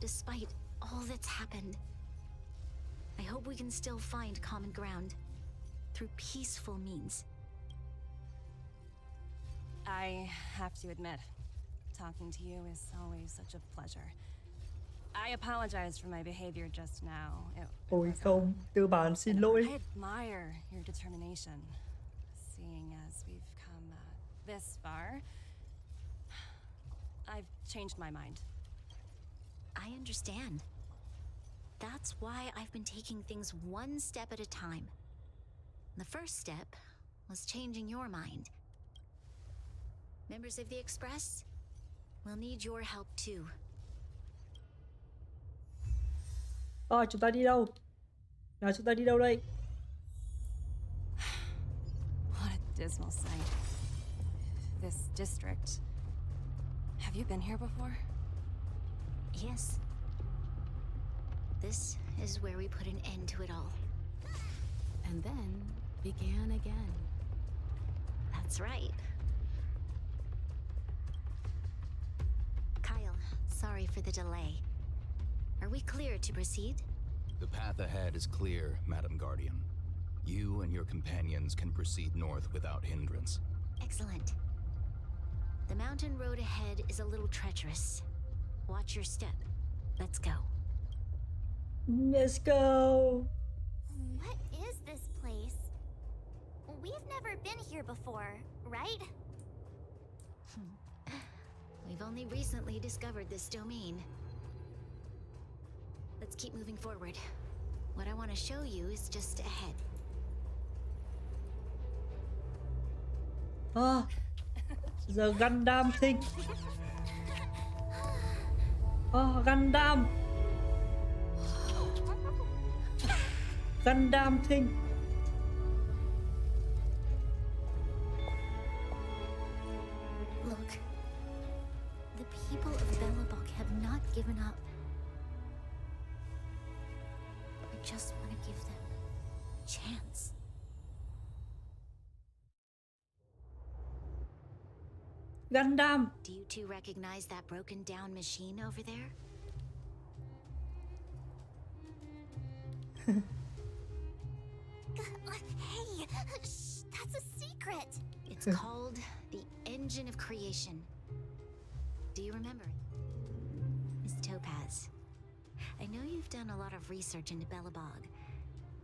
Despite all that's happened, I hope we can still find common ground through peaceful means. I have to admit, talking to you is always such a pleasure. I apologize for my behavior just now. Ôi không, tư bản xin lỗi. I admire your determination. Seeing as we've come this far, I've changed my mind. I understand. That's why I've been taking things one step at a time. The first step was changing your mind. Members of the Express will need your help too. Chúng ta đi đâu? Nào, chúng ta đi đâu đây? What a dismal sight. This district. Have you been here before? Yes. This is where we put an end to it all. And then began again. That's right. sorry for the delay. Are we clear to proceed? The path ahead is clear, Madam Guardian. You and your companions can proceed north without hindrance. Excellent. The mountain road ahead is a little treacherous. Watch your step. Let's go. Let's go. What is this place? We've never been here before, right? We've only recently discovered this domain. Let's keep moving forward. What I want to show you is just ahead. Ah, the Gundam thing. Oh, Gundam. Gundam thing. Look, the people of Belobog have not given up. I just want to give them a chance. Gundam. Do you two recognize that broken down machine over there? Hey, shh, that's a secret. It's called the Engine of Creation. Do you remember? Miss Topaz, I know you've done a lot of research into Belobog.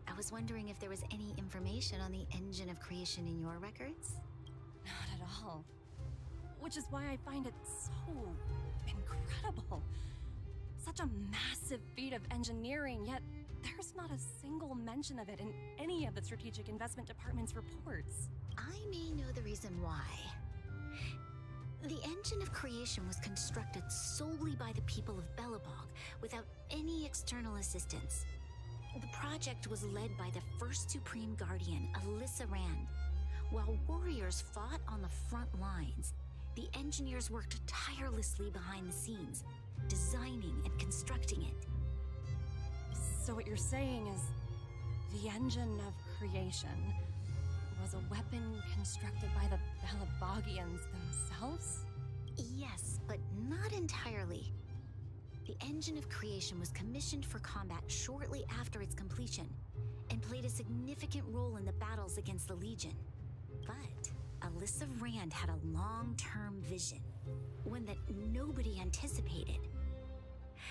I was wondering if there was any information on the Engine of Creation in your records? Not at all. Which is why I find it so incredible. Such a massive feat of engineering, yet there's not a single mention of it in any of the Strategic Investment Department's reports. I may know the reason why. The Engine of Creation was constructed solely by the people of Belobog, without any external assistance. The project was led by the first Supreme Guardian, Alyssa Rand. While warriors fought on the front lines, the engineers worked tirelessly behind the scenes, designing and constructing it. So what you're saying is, the Engine of Creation was a weapon constructed by the Belabogians themselves? Yes, but not entirely. The Engine of Creation was commissioned for combat shortly after its completion, and played a significant role in the battles against the Legion. But Alyssa Rand had a long-term vision, one that nobody anticipated.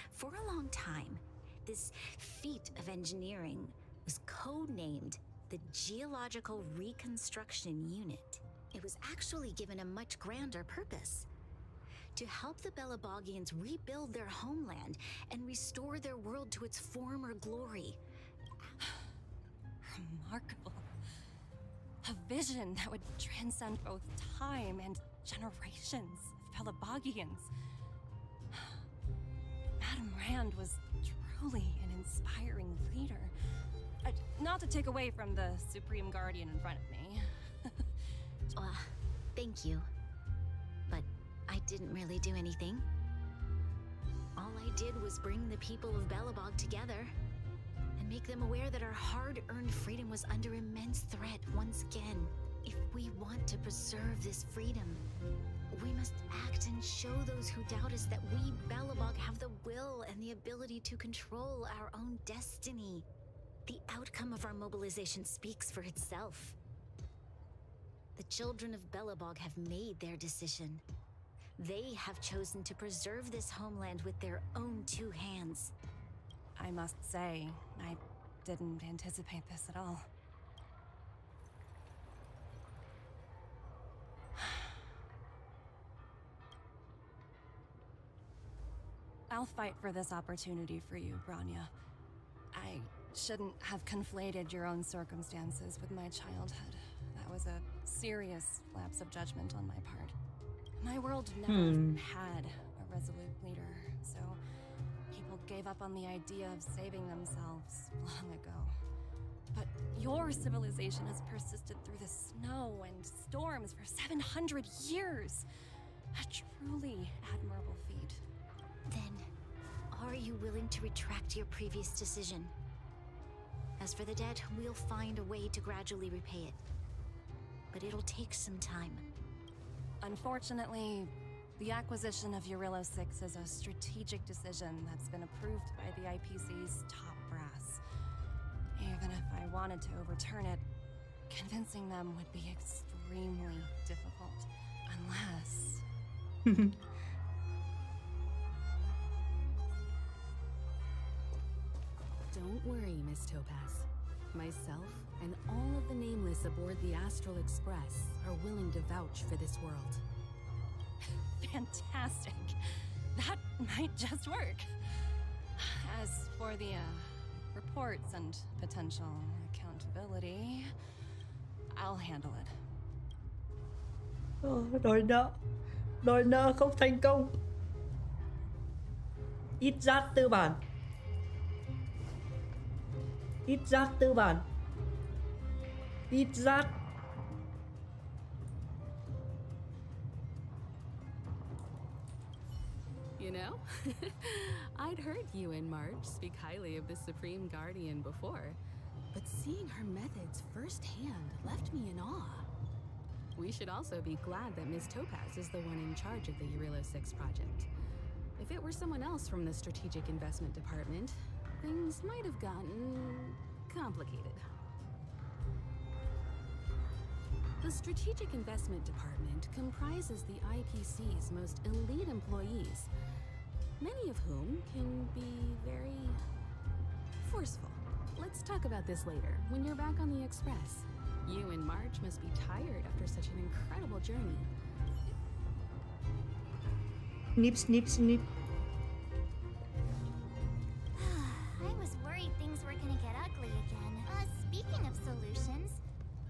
For a long time, this feat of engineering was codenamed the Geological Reconstruction Unit. It was actually given a much grander purpose: to help the Belabogians rebuild their homeland and restore their world to its former glory. Remarkable. A vision that would transcend both time and generations of Belabogians. Madame Rand was truly an inspiring leader. Not to take away from the Supreme Guardian in front of me. Thank you. But I didn't really do anything. All I did was bring the people of Belobog together and make them aware that our hard-earned freedom was under immense threat once again. If we want to preserve this freedom, we must act and show those who doubt us that we, Belobog, have the will and the ability to control our own destiny. The outcome of our mobilization speaks for itself. The children of Belobog have made their decision. They have chosen to preserve this homeland with their own two hands. I must say, I didn't anticipate this at all. I'll fight for this opportunity for you, Branya. I shouldn't have conflated your own circumstances with my childhood. That was a serious lapse of judgment on my part. My world never had a resolute leader, so people gave up on the idea of saving themselves long ago. But your civilization has persisted through the snow and storms for 700 years. A truly admirable feat. Then, are you willing to retract your previous decision? As for the debt, we'll find a way to gradually repay it. But it'll take some time. Unfortunately, The acquisition of Eurillo 6 is a strategic decision that's been approved by the IPC's top brass. Even if I wanted to overturn it, convincing them would be extremely difficult. Unless... Don't worry, Miss Topaz. Myself and all of the Nameless aboard the Astral Express are willing to vouch for this world. Fantastic. That might just work. As for the reports and potential accountability, I'll handle it. Đòi nợ không thành công. Ít rác tư bản. Ít rác tư bản. Ít rác. You know, I'd heard you and Marge speak highly of the Supreme Guardian before, but seeing her methods firsthand left me in awe. We should also be glad that Ms. Topaz is the one in charge of the Eurillo 6 project. If it were someone else from the Strategic Investment Department, things might have gotten complicated. The Strategic Investment Department comprises the IPC's most elite employees, many of whom can be very forceful. Let's talk about this later, when you're back on the Express. You and Marge must be tired after such an incredible journey. Snip, snip, snip. I was worried things were gonna get ugly again. Speaking of solutions,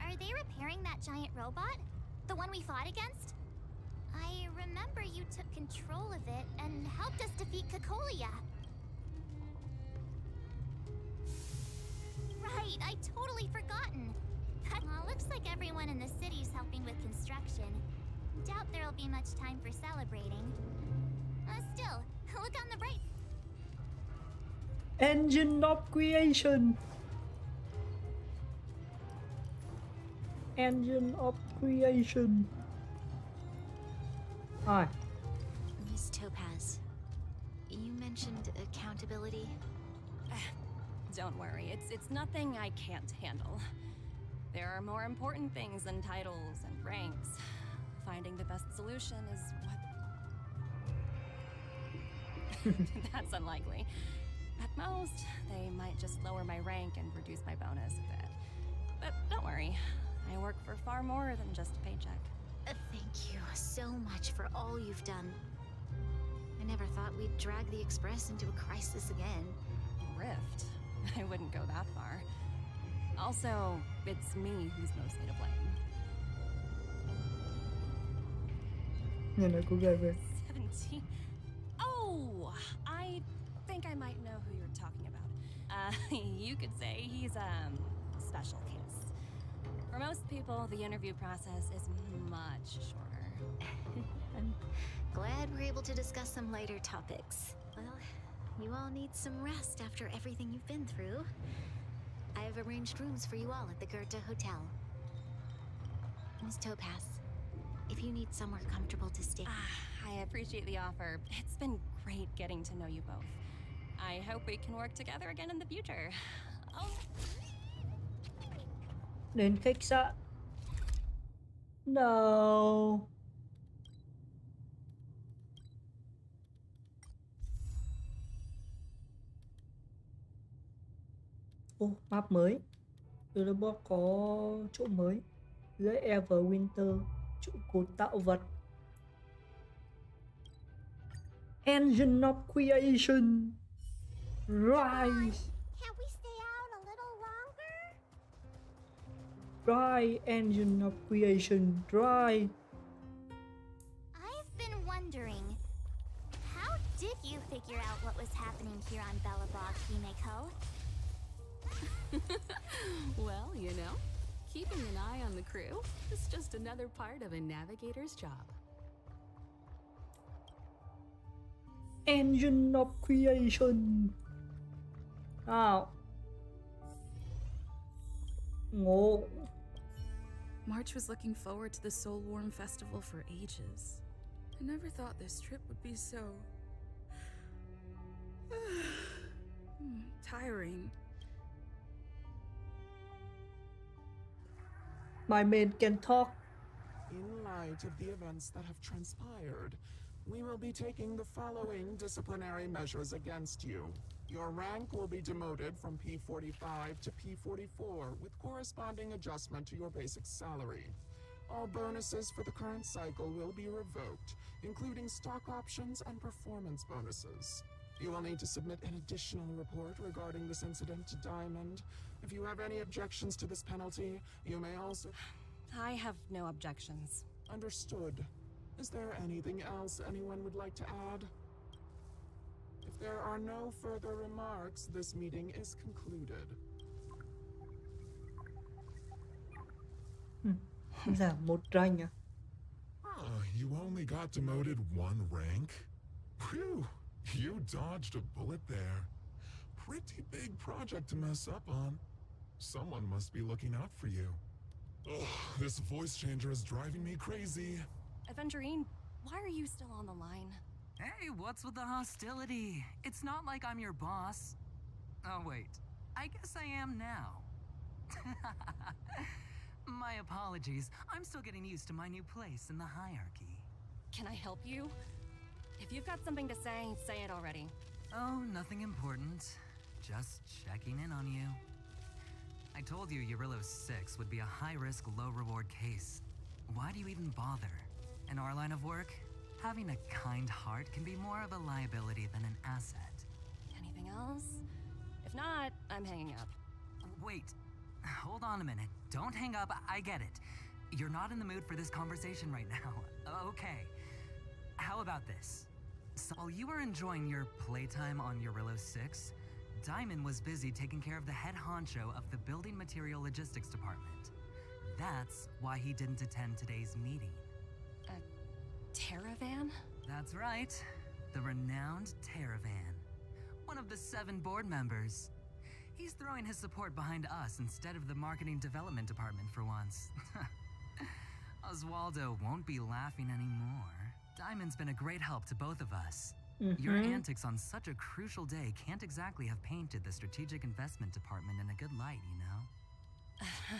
are they repairing that giant robot? The one we fought against? I remember you took control of it and helped us defeat Cocolia. Right, I totally forgotten. Looks like everyone in the city's helping with construction. Doubt there'll be much time for celebrating. Still, look on the bright. Engine of creation. Engine of creation. Hi. Miss Topaz, you mentioned accountability. Don't worry, it's nothing I can't handle. There are more important things than titles and ranks. Finding the best solution is what... That's unlikely. At most, they might just lower my rank and reduce my bonus a bit. But don't worry, I work for far more than just a paycheck. Thank you so much for all you've done. I never thought we'd drag the Express into a crisis again. Rift? I wouldn't go that far. Also, it's me who's mostly to blame. Nghe nói cô gái về. 17? Oh, I think I might know who you're talking about. You could say he's a special case. For most people, the interview process is much shorter. I'm glad we're able to discuss some lighter topics. Well, you all need some rest after everything you've been through. I've arranged rooms for you all at the Goethe Hotel. Miss Topaz, if you need somewhere comfortable to stay... I appreciate the offer. It's been great getting to know you both. I hope we can work together again in the future. Đến khách sạn. No. Map mới. Robot có chỗ mới. Dưới Everwinter, trụ cột tạo vật. Engine of creation. Rise. Can't we stay out a little longer? Dry engine of creation. Dry. I've been wondering, how did you figure out what was happening here on Belobog, Himeko? Well, you know, keeping an eye on the crew is just another part of a navigator's job. Engine of creation. Nào. Ngộ. March was looking forward to the Soulworm Festival for ages. I never thought this trip would be so... tiring. My man can talk. In light of the events that have transpired, we will be taking the following disciplinary measures against you. Your rank will be demoted from P45 to P44 with corresponding adjustment to your basic salary. All bonuses for the current cycle will be revoked, including stock options and performance bonuses. You will need to submit an additional report regarding this incident to Diamond. If you have any objections to this penalty, you may also... I have no objections. Understood. Is there anything else anyone would like to add? If there are no further remarks, this meeting is concluded. Giảm một rank à? You only got demoted 1 rank? Phew, you dodged a bullet there. Pretty big project to mess up on. Someone must be looking out for you. Ugh, this voice changer is driving me crazy. Aventurine, why are you still on the line? Hey, what's with the hostility? It's not like I'm your boss. Oh wait, I guess I am now. My apologies. I'm still getting used to my new place in the hierarchy. Can I help you? If you've got something to say it already. Oh, nothing important. Just checking in on you. I told you Eurylos 6 would be a high-risk, low-reward case. Why do you even bother? In our line of work, having a kind heart can be more of a liability than an asset. Anything else? If not, I'm hanging up. Wait. Hold on a minute. Don't hang up. I get it. You're not in the mood for this conversation right now. Okay. How about this? So while you were enjoying your playtime on Eurylos 6, Diamond was busy taking care of the head honcho of the Building Material Logistics Department. That's why he didn't attend today's meeting. A Terravan? That's right. The renowned Terravan. One of the 7 board members. He's throwing his support behind us instead of the Marketing Development Department for once. Oswaldo won't be laughing anymore. Diamond's been a great help to both of us. Your antics on such a crucial day can't exactly have painted the Strategic Investment Department in a good light, you know?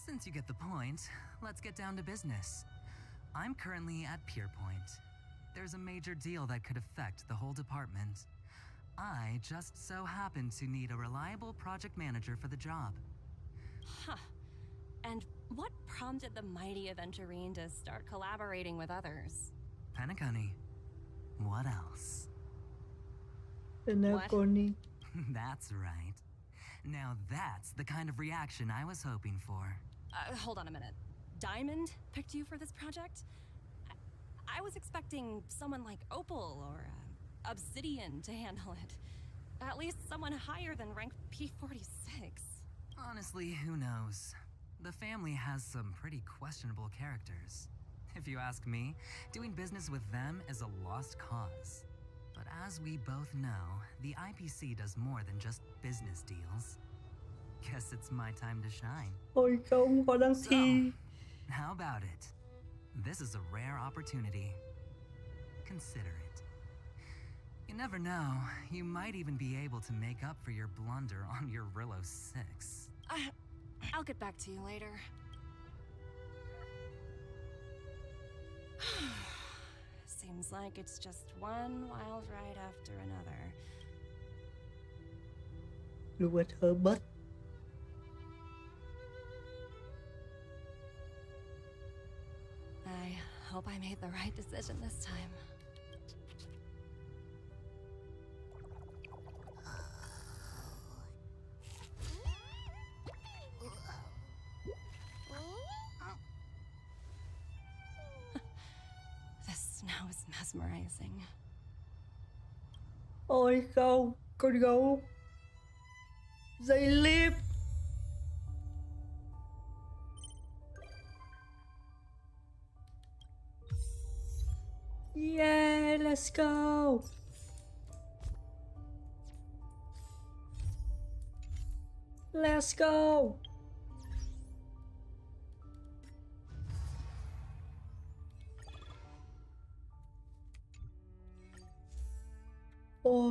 Since you get the point, let's get down to business. I'm currently at Pierpoint. There's a major deal that could affect the whole department. I just so happen to need a reliable project manager for the job. Huh. And what prompted the mighty Aventurine to start collaborating with others? Penacony. What else? Penacony. That's right. Now that's the kind of reaction I was hoping for. Hold on a minute. Diamond picked you for this project? I was expecting someone like Opal or Obsidian to handle it. At least someone higher than rank P46. Honestly, who knows? The family has some pretty questionable characters. If you ask me, doing business with them is a lost cause. But as we both know, the IPC does more than just business deals. Guess it's my time to shine. Ôi không có đăng thi. How about it? This is a rare opportunity. Consider it. You never know, you might even be able to make up for your blunder on your Eurylos 6. I'll get back to you later. Seems like it's just one wild ride after another. Look at her butt. I hope I made the right decision this time. The snow is mesmerizing. Ôi không, con gấu. Dây lip. Yeah, let's go. Let's go.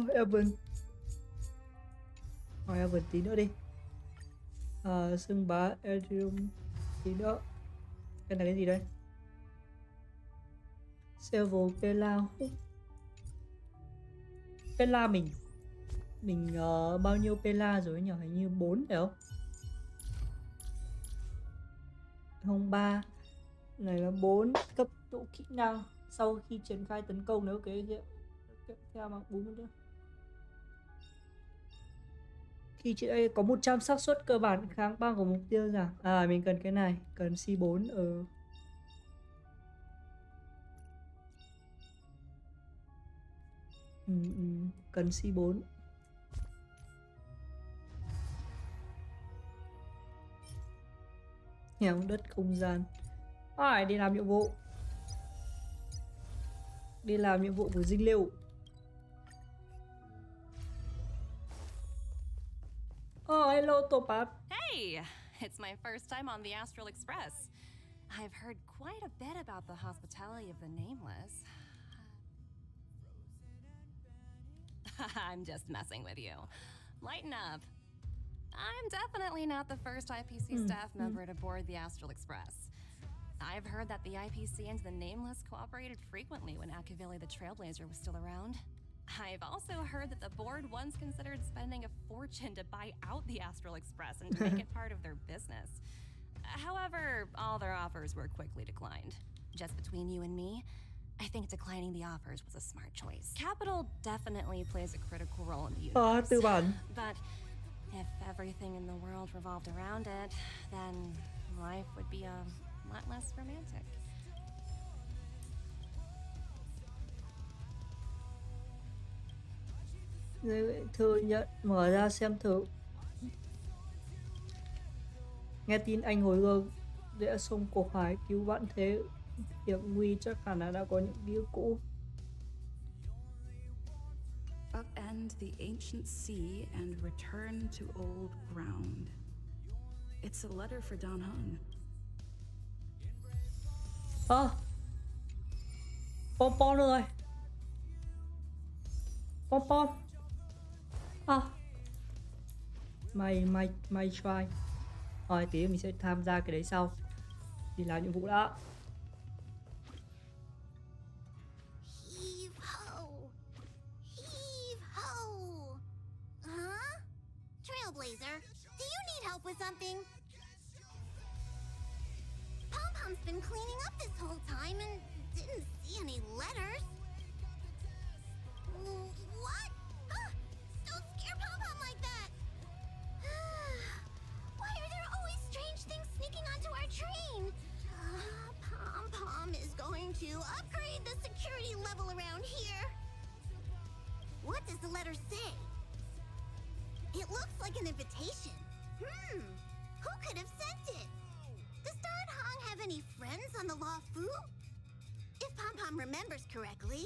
Evan. Hỏi Evan tí nữa đi. Xưng bá Ethereum tí nữa. Cái này cái gì đây? Servo Pela. Pela mình bao nhiêu Pela rồi nhỉ? Hình như 4 phải không? Không 3. Này là 4 cấp độ kỹ năng sau khi triển khai tấn công nếu cái theo bằng 4 nữa. Khi chị ấy có 100 xác suất cơ bản kháng băng của mục tiêu giảm. Mình cần cái này, cần C4 ở cần C4. Hẻo đất không gian. Đi làm nhiệm vụ. Đi làm nhiệm vụ của dinh liệu. Hello, Topaz. Hey, it's my first time on the Astral Express. I've heard quite a bit about the hospitality of the Nameless. I'm just messing with you. Lighten up. I'm definitely not the first IPC staff member to board the Astral Express. I've heard that the IPC and the Nameless cooperated frequently when Akavili the Trailblazer was still around. I've also heard that the board once considered spending a fortune to buy out the Astral Express and to make it part of their business. However, all their offers were quickly declined. Just between you and me, I think declining the offers was a smart choice. Capital definitely plays a critical role in the universe. But if everything in the world revolved around it, then life would be a lot less romantic. Thư nhận, mở ra xem thử. Nghe tin anh hồi hương rẽ sông Cổ Hải cứu vãn thế hiểm nguy, chắc hẳn là đã có những ký ức cũ. Upend the ancient sea and return to old ground. It's a letter for Don Hung. Pom pom rồi. Pom pom. Mày try. Tí mình sẽ tham gia cái đấy sau. Đi làm nhiệm vụ đã. Heave ho. Heave ho. Huh? Trailblazer, do you need help with something? Pom-Pom's been cleaning up this whole time and didn't see any letters. What? Don't scare Pom-Pom like that. Why are there always strange things sneaking onto our train? Pom-Pom is going to upgrade the security level around here. What does the letter say? It looks like an invitation. Who could have sent it? Does Don Hong have any friends on the Law Fu? If Pom-Pom remembers correctly,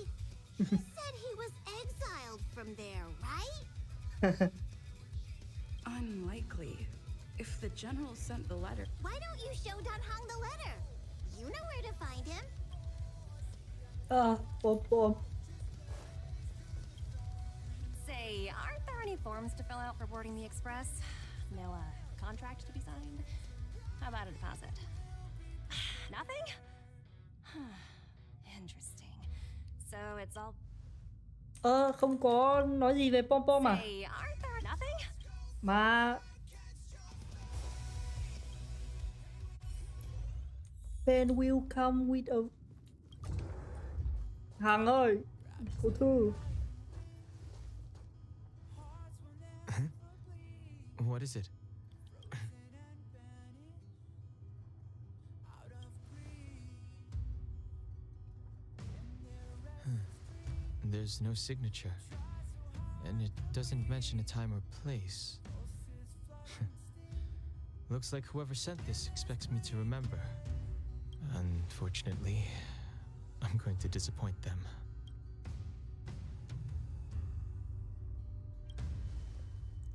he said he was exiled from there, right? Unlikely. If the general sent the letter... Why don't you show Don Hong the letter? You know where to find him. Pom. Say, aren't there any forms to fill out for boarding the Express? No, contract to be signed? How about a deposit? Nothing? Interesting. So it's all... Không có nói gì về Pom Pom à? Say, aren't there nothing? Mà... Pen will come with a... Hằng ơi! Cô Thư! What is it? There's no signature, and it doesn't mention a time or place. Looks like whoever sent this expects me to remember. Unfortunately, I'm going to disappoint them.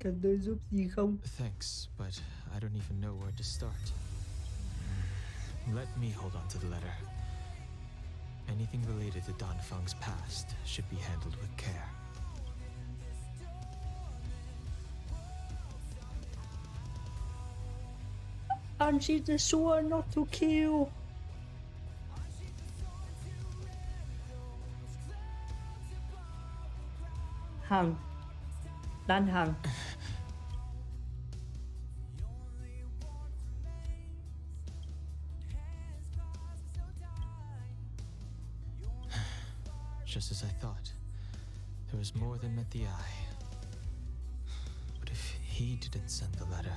Cần tôi giúp gì không? Thanks, but I don't even know where to start. Let me hold on to the letter. Anything related to Don Feng's past should be handled with care. she's sure not to kill. Hằng, Dan Hằng. Just as I thought. There was more than met the eye. But if he didn't send the letter,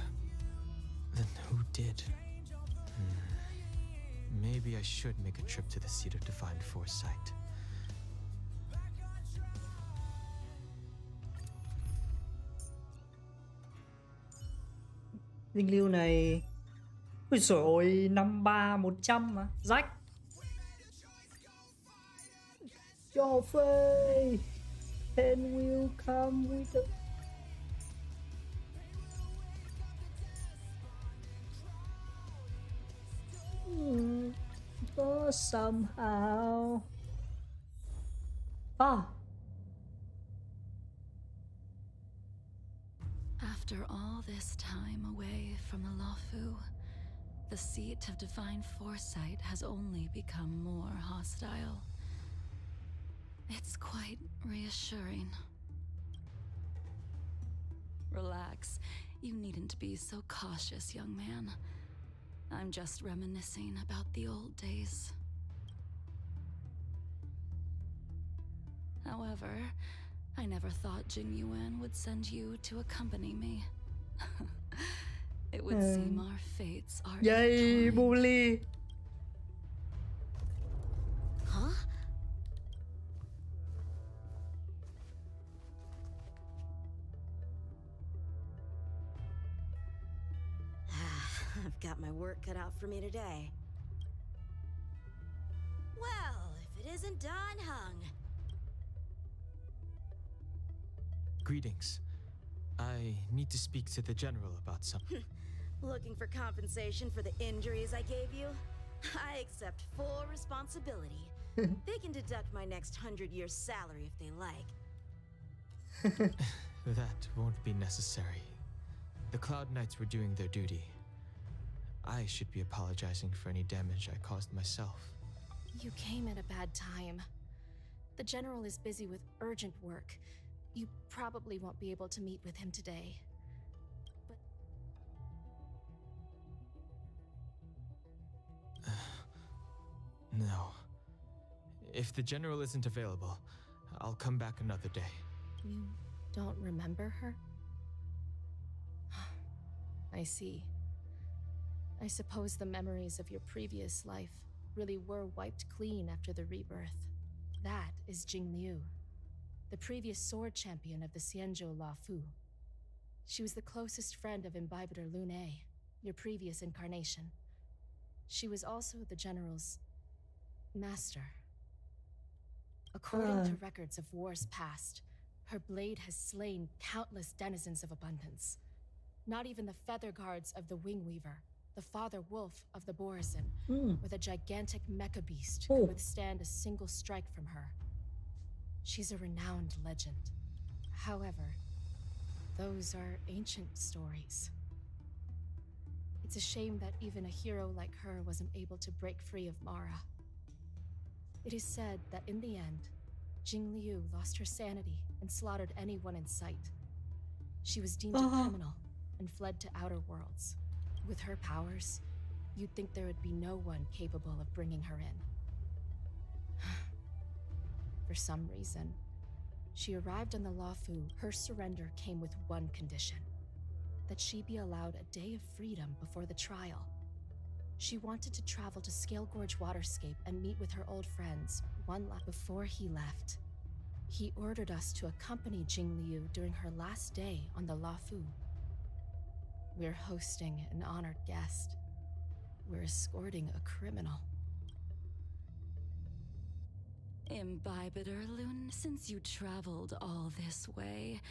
then who did? Maybe I should make a trip to the seat of divine foresight. Dinh lưu này, ôi trời ơi, 53-100 mà, rách. Cho phê, then will come with the... somehow. After all this time away from the Luofu, the seat of divine foresight has only become more hostile. It's quite reassuring. Relax. You needn't be so cautious, young man. I'm just reminiscing about the old days. However, I never thought Jing Yuan would send you to accompany me. It would seem our fates are Yay, bully. Huh? I've got my work cut out for me today. Well, if it isn't Don Hung. Greetings. I need to speak to the general about something. Looking for compensation for the injuries I gave you? I accept full responsibility. They can deduct my next 100 years' salary if they like. That won't be necessary. The Cloud Knights were doing their duty. I should be apologizing for any damage I caused myself. You came at a bad time. The General is busy with urgent work. You probably won't be able to meet with him today. But... No. If the General isn't available, I'll come back another day. You don't remember her? I see. I suppose the memories of your previous life really were wiped clean after the rebirth. That is Jing Liu, the previous sword champion of the Xianzhou Luofu. She was the closest friend of Imbibitor Lune, your previous incarnation. She was also the General's master. According to records of wars past, her blade has slain countless denizens of abundance. Not even the feather guards of the Wingweaver, the father wolf of the Borazon, or the gigantic mecha beast could withstand a single strike from her. She's a renowned legend. However, those are ancient stories. It's a shame that even a hero like her wasn't able to break free of Mara. It is said that in the end, Jing Liu lost her sanity and slaughtered anyone in sight. She was deemed a criminal and fled to outer worlds. With her powers, you'd think there would be no one capable of bringing her in. For some reason, she arrived on the Luofu. Her surrender came with one condition: that she be allowed a day of freedom before the trial. She wanted to travel to Scale Gorge Waterscape and meet with her old friends one last before he left. He ordered us to accompany Jing Liu during her last day on the Luofu. We're hosting an honored guest. We're escorting a criminal. Imbibitor Lune, since you traveled all this way,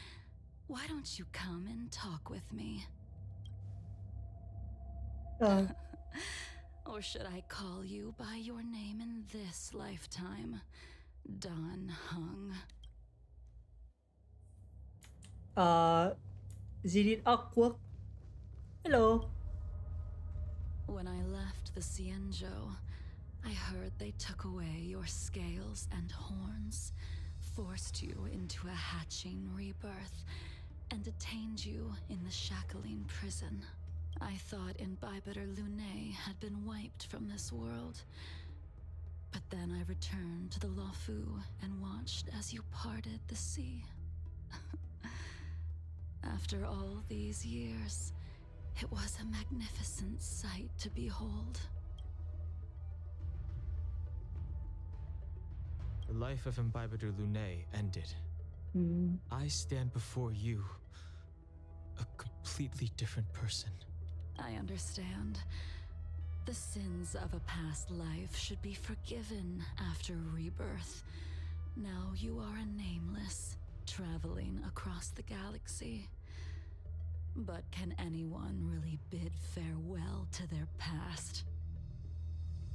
why don't you come and talk with me? Or should I call you by your name in this lifetime? Don Hung. Is it awkward? Hello. Cienjo, I heard they took away your scales and horns, forced you into a hatching rebirth, and detained you in the shackling prison. I thought Imbibitor Lunae had been wiped from this world. But then I returned to the Lofu and watched as you parted the sea. After all these years, it was a magnificent sight to behold. The life of Imbibitor Lunae ended. I stand before you, a completely different person. I understand. The sins of a past life should be forgiven after rebirth. Now you are a nameless, traveling across the galaxy. But can anyone really bid farewell to their past?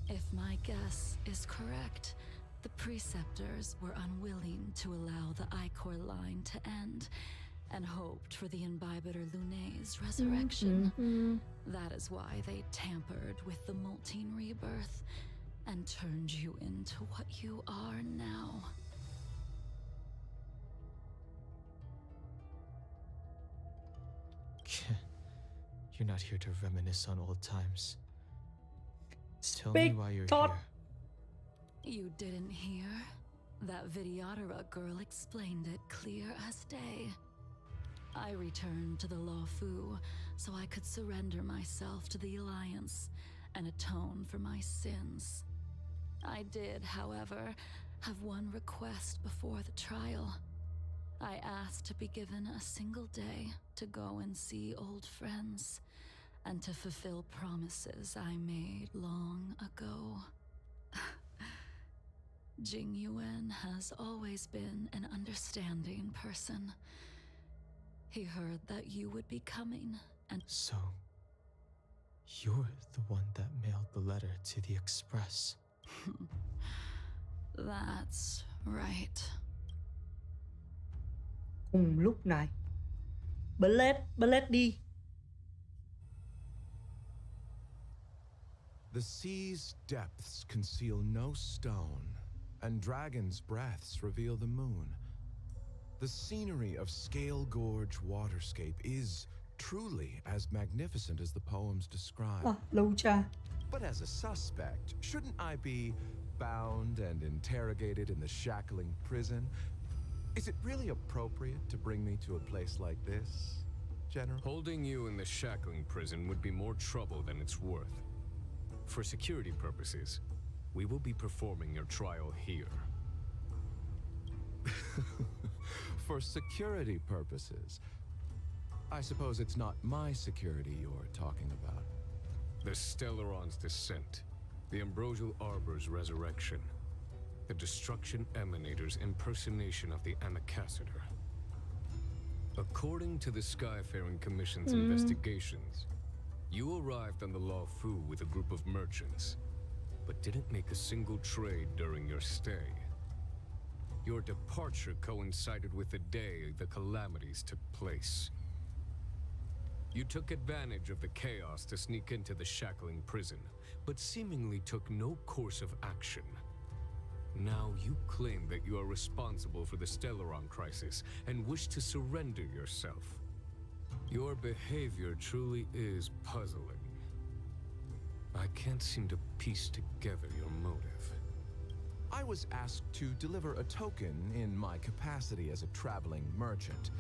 If my guess is correct, the Preceptors were unwilling to allow the Icor line to end, and hoped for the Imbibitor Lunae's resurrection. That is why they tampered with the molting rebirth and turned you into what you are now. You're not here to reminisce on old times. Tell me why you're here. You didn't hear? That Videodora girl explained it clear as day. I returned to the Lofu so I could surrender myself to the Alliance and atone for my sins. I did, however, have one request before the trial. I asked to be given a single day to go and see old friends, and to fulfill promises I made long ago. Jing Yuan has always been an understanding person. He heard that you would be coming, and so you're the one that mailed the letter to the Express. That's right. Cùng lúc này, Blade đi. The sea's depths conceal no stone, and dragons' breaths reveal the moon. The scenery of Scale Gorge waterscape is truly as magnificent as the poems describe. Lâu cha. But as a suspect, shouldn't I be bound and interrogated in the shackling prison? Is it really appropriate to bring me to a place like this, General? Holding you in the shackling prison would be more trouble than it's worth. For security purposes, we will be performing your trial here. For security purposes? I suppose it's not my security you're talking about. The Stellaron's descent, the Ambrosial Arbor's resurrection, the Destruction Emanator's impersonation of the Amicassador. According to the Skyfaring Commission's investigations, you arrived on the Lofu with a group of merchants, but didn't make a single trade during your stay. Your departure coincided with the day the calamities took place. You took advantage of the chaos to sneak into the shackling prison, but seemingly took no course of action. Now you claim that you are responsible for the Stellaron crisis and wish to surrender yourself. Your behavior truly is puzzling. I can't seem to piece together your motive. I was asked to deliver a token in my capacity as a traveling merchant.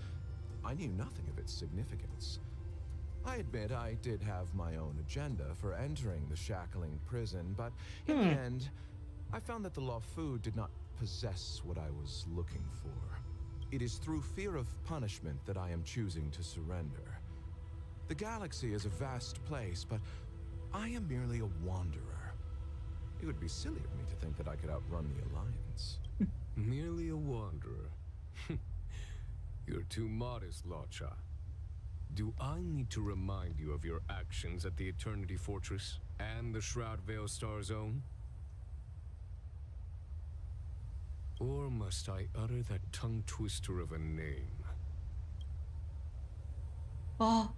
I knew nothing of its significance. I admit I did have my own agenda for entering the shackling prison, but in the end, I found that the Lofu did not possess what I was looking for. It is through fear of punishment that I am choosing to surrender. The galaxy is a vast place, but I am merely a wanderer. It would be silly of me to think that I could outrun the Alliance. Merely a wanderer? You're too modest, Locha. Do I need to remind you of your actions at the Eternity Fortress and the Shroud Veil Star Zone? Or must I utter that tongue twister of a name? Oh.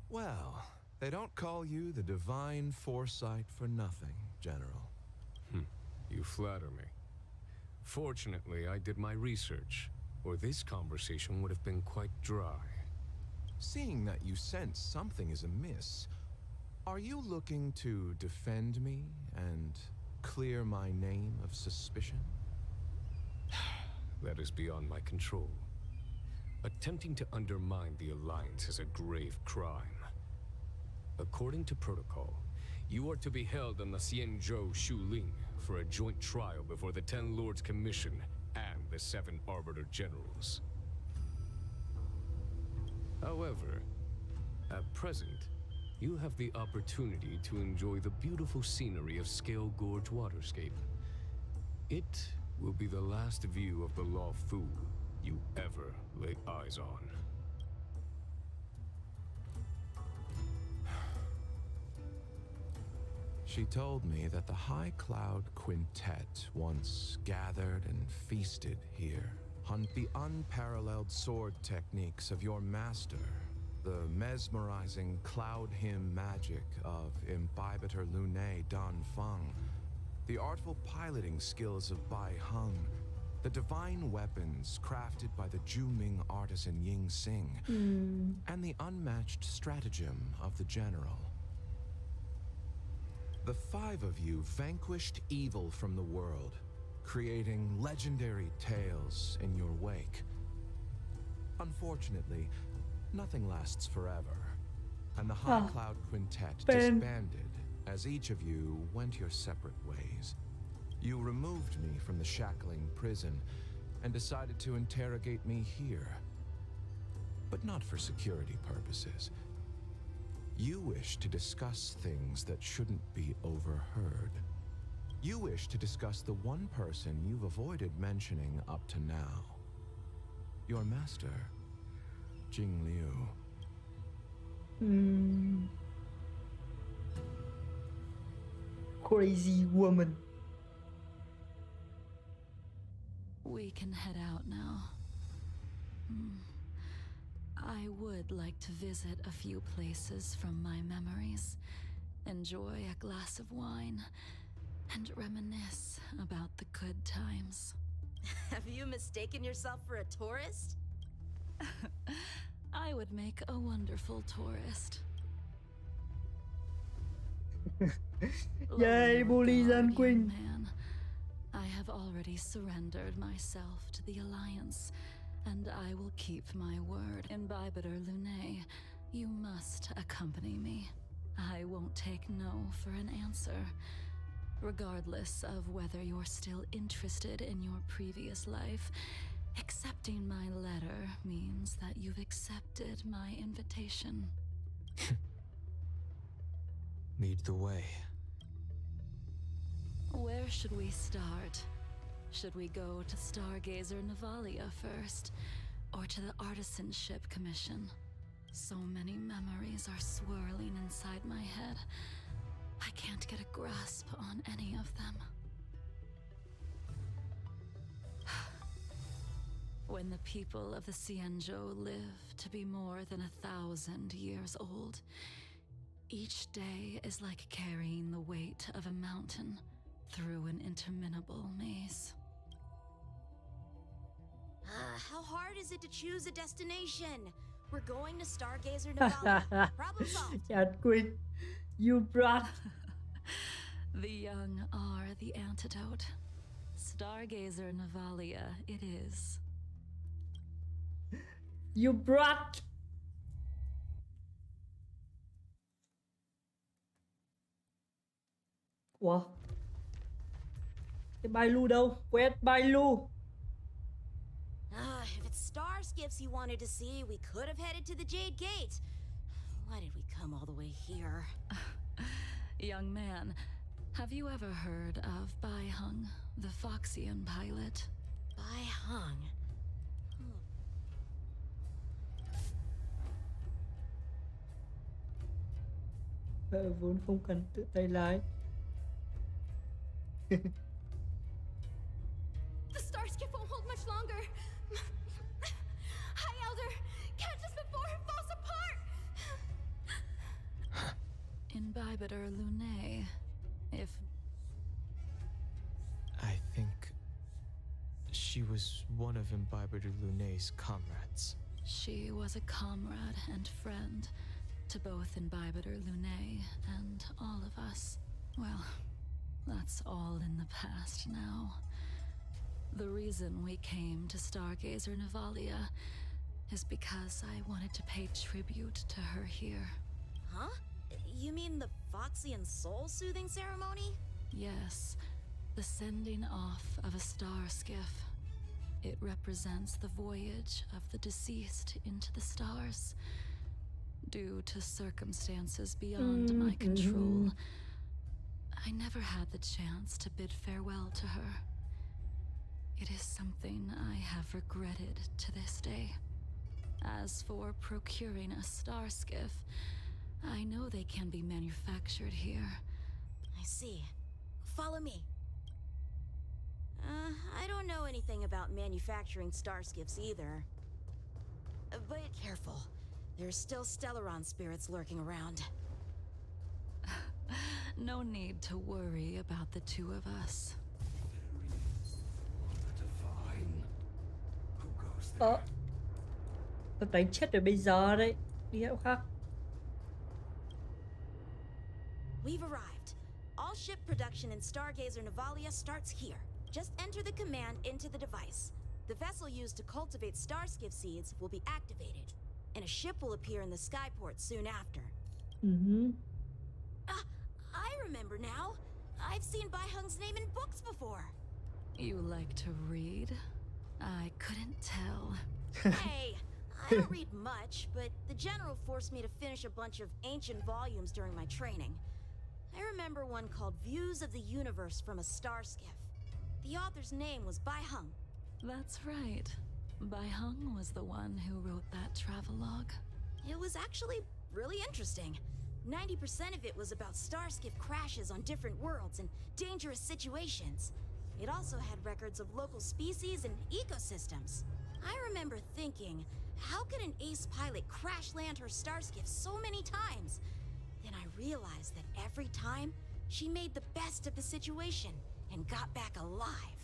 Well, They don't call you the divine foresight for nothing, General. You flatter me. Fortunately, I did my research, or this conversation would have been quite dry. Seeing that you sense something is amiss, are you looking to defend me and clear my name of suspicion? That is beyond my control. Attempting to undermine the Alliance is a grave crime. According to protocol, you are to be held on the Xianzhou Shuling for a joint trial before the 10 Lords Commission and the 7 Arbiter Generals. However, at present, you have the opportunity to enjoy the beautiful scenery of Scale Gorge Waterscape. It will be the last view of the Law Fu you ever lay eyes on. She told me that the High Cloud Quintet once gathered and feasted here. Hunt the unparalleled sword techniques of your master, the mesmerizing cloud hymn magic of Imbibitor Lunae Dan Feng, the artful piloting skills of Bai Heng, the divine weapons crafted by the Juming artisan Ying Xing, and the unmatched stratagem of the general. The 5 of you vanquished evil from the world, creating legendary tales in your wake. Unfortunately, nothing lasts forever, and the High Cloud Quintet disbanded as each of you went your separate ways. You removed me from the shackling prison and decided to interrogate me here. But not for security purposes. You wish to discuss things that shouldn't be overheard. You wish to discuss the one person you've avoided mentioning up to now. Your master, Jing Liu. Crazy woman. We can head out now. I would like to visit a few places from my memories, enjoy a glass of wine, and reminisce about the good times. Have you mistaken yourself for a tourist? I would make a wonderful tourist. Yay, bully Dân Quỳnh. Man, I have already surrendered myself to the Alliance, and I will keep my word. Imbibitor Lunae, you must accompany me. I won't take no for an answer, regardless of whether you're still interested in your previous life. Accepting my letter means that you've accepted my invitation. Lead the way. Where should we start? Should we go to Stargazer Navalia first, or to the Artisanship Commission? So many memories are swirling inside my head. I can't get a grasp on any of them. When the people of the Xianzhou live to be more than 1,000 years old, each day is like carrying the weight of a mountain through an interminable maze. How hard is it to choose a destination? We're going to Stargazer Navalia. Problem solved. Chad Quỳnh, you brought. The young are the antidote. Stargazer Navalia it is. You brought. Ủa? Cái bay lưu đâu? Quét bay lưu. If it's star skiffs you wanted to see, we could have headed to the Jade Gate. Why did we come all the way here? Young man, have you ever heard of Bai Heng, the Foxian pilot? Bai Heng? Vốn không cần tự tay lái. The star skiff won't hold much longer. Hi, Elder. Catch us before it falls apart. Imbibitor Lunae. If... I think she was one of Imbibitor Lunae's comrades. She was a comrade and friend to both Imbibitor Lunae and all of us. Well, that's all in the past now. The reason we came to Stargazer Navalia is because I wanted to pay tribute to her here. Huh? You mean the Foxian soul-soothing ceremony? Yes, the sending off of a star skiff. It represents the voyage of the deceased into the stars. Due to circumstances beyond my control, I never had the chance to bid farewell to her. It is something I have regretted to this day. As for procuring a star skiff, I know they can be manufactured here. I see. Follow me. I don't know anything about manufacturing star skiffs either. But careful. There's still Stellaron spirits lurking around. No need to worry about the two of us. Tôi đánh chết rồi bây giờ đấy. Đi đâu khác? We've arrived. All ship production in Stargazer Navalia starts here. Just enter the command into the device. The vessel used to cultivate starskiff seeds will be activated, and a ship will appear in the skyport soon after. I remember now. I've seen Bai Hung's name in books before. You like to read? I couldn't tell. Hey, I don't read much, but the general forced me to finish a bunch of ancient volumes during my training. I remember one called Views of the Universe from a Star Skiff. The author's name was Bai Hung. That's right. Bai Hung was the one who wrote that travelogue. It was actually really interesting. 90% of it was about starskiff crashes on different worlds and dangerous situations. It also had records of local species and ecosystems. I remember thinking, how could an ace pilot crash land her starskiff so many times? Then I realized that every time, she made the best of the situation and got back alive.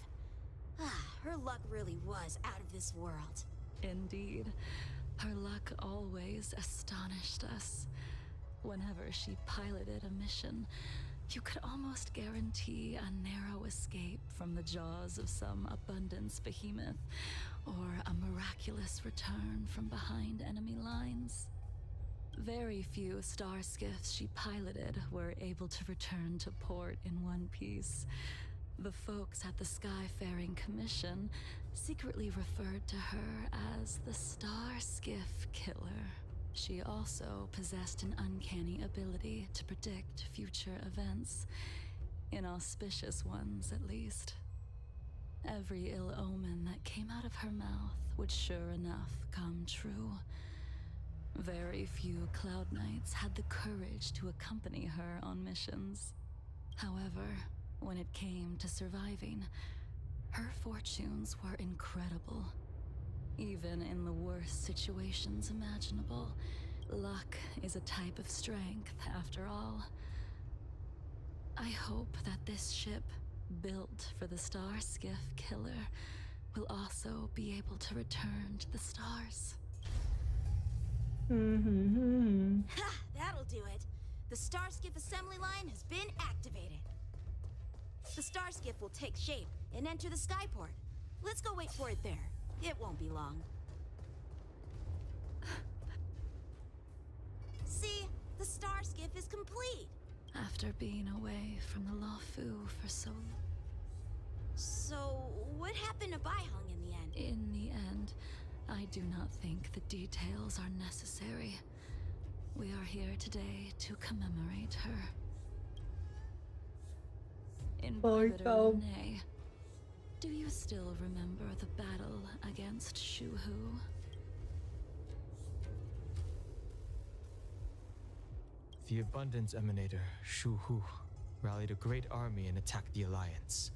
Her luck really was out of this world. Indeed. Her luck always astonished us. Whenever she piloted a mission, you could almost guarantee a narrow escape from the jaws of some abundance behemoth, or a miraculous return from behind enemy lines. Very few star skiffs she piloted were able to return to port in one piece. The folks at the Skyfaring Commission secretly referred to her as the Star Skiff Killer. She also possessed an uncanny ability to predict future events, inauspicious ones at least. Every ill omen that came out of her mouth would sure enough come true. Very few Cloud Knights had the courage to accompany her on missions. However, when it came to surviving, her fortunes were incredible. Even in the worst situations imaginable, luck is a type of strength after all. I hope that this ship, built for the Star Skiff Killer, will also be able to return to the stars. Ha! That'll do it. The Starskiff assembly line has been activated. The Starskiff will take shape and enter the skyport. Let's go wait for it there. It won't be long. See? The Starskiff is complete! After being away from the Luofu for so long. So, what happened to Bai Hung in the end? In the end, I do not think the details are necessary. We are here today to commemorate her. In Lunae, do you still remember the battle against Shuhu? The Abundance Emanator, Shuhu, rallied a great army and attacked the Alliance.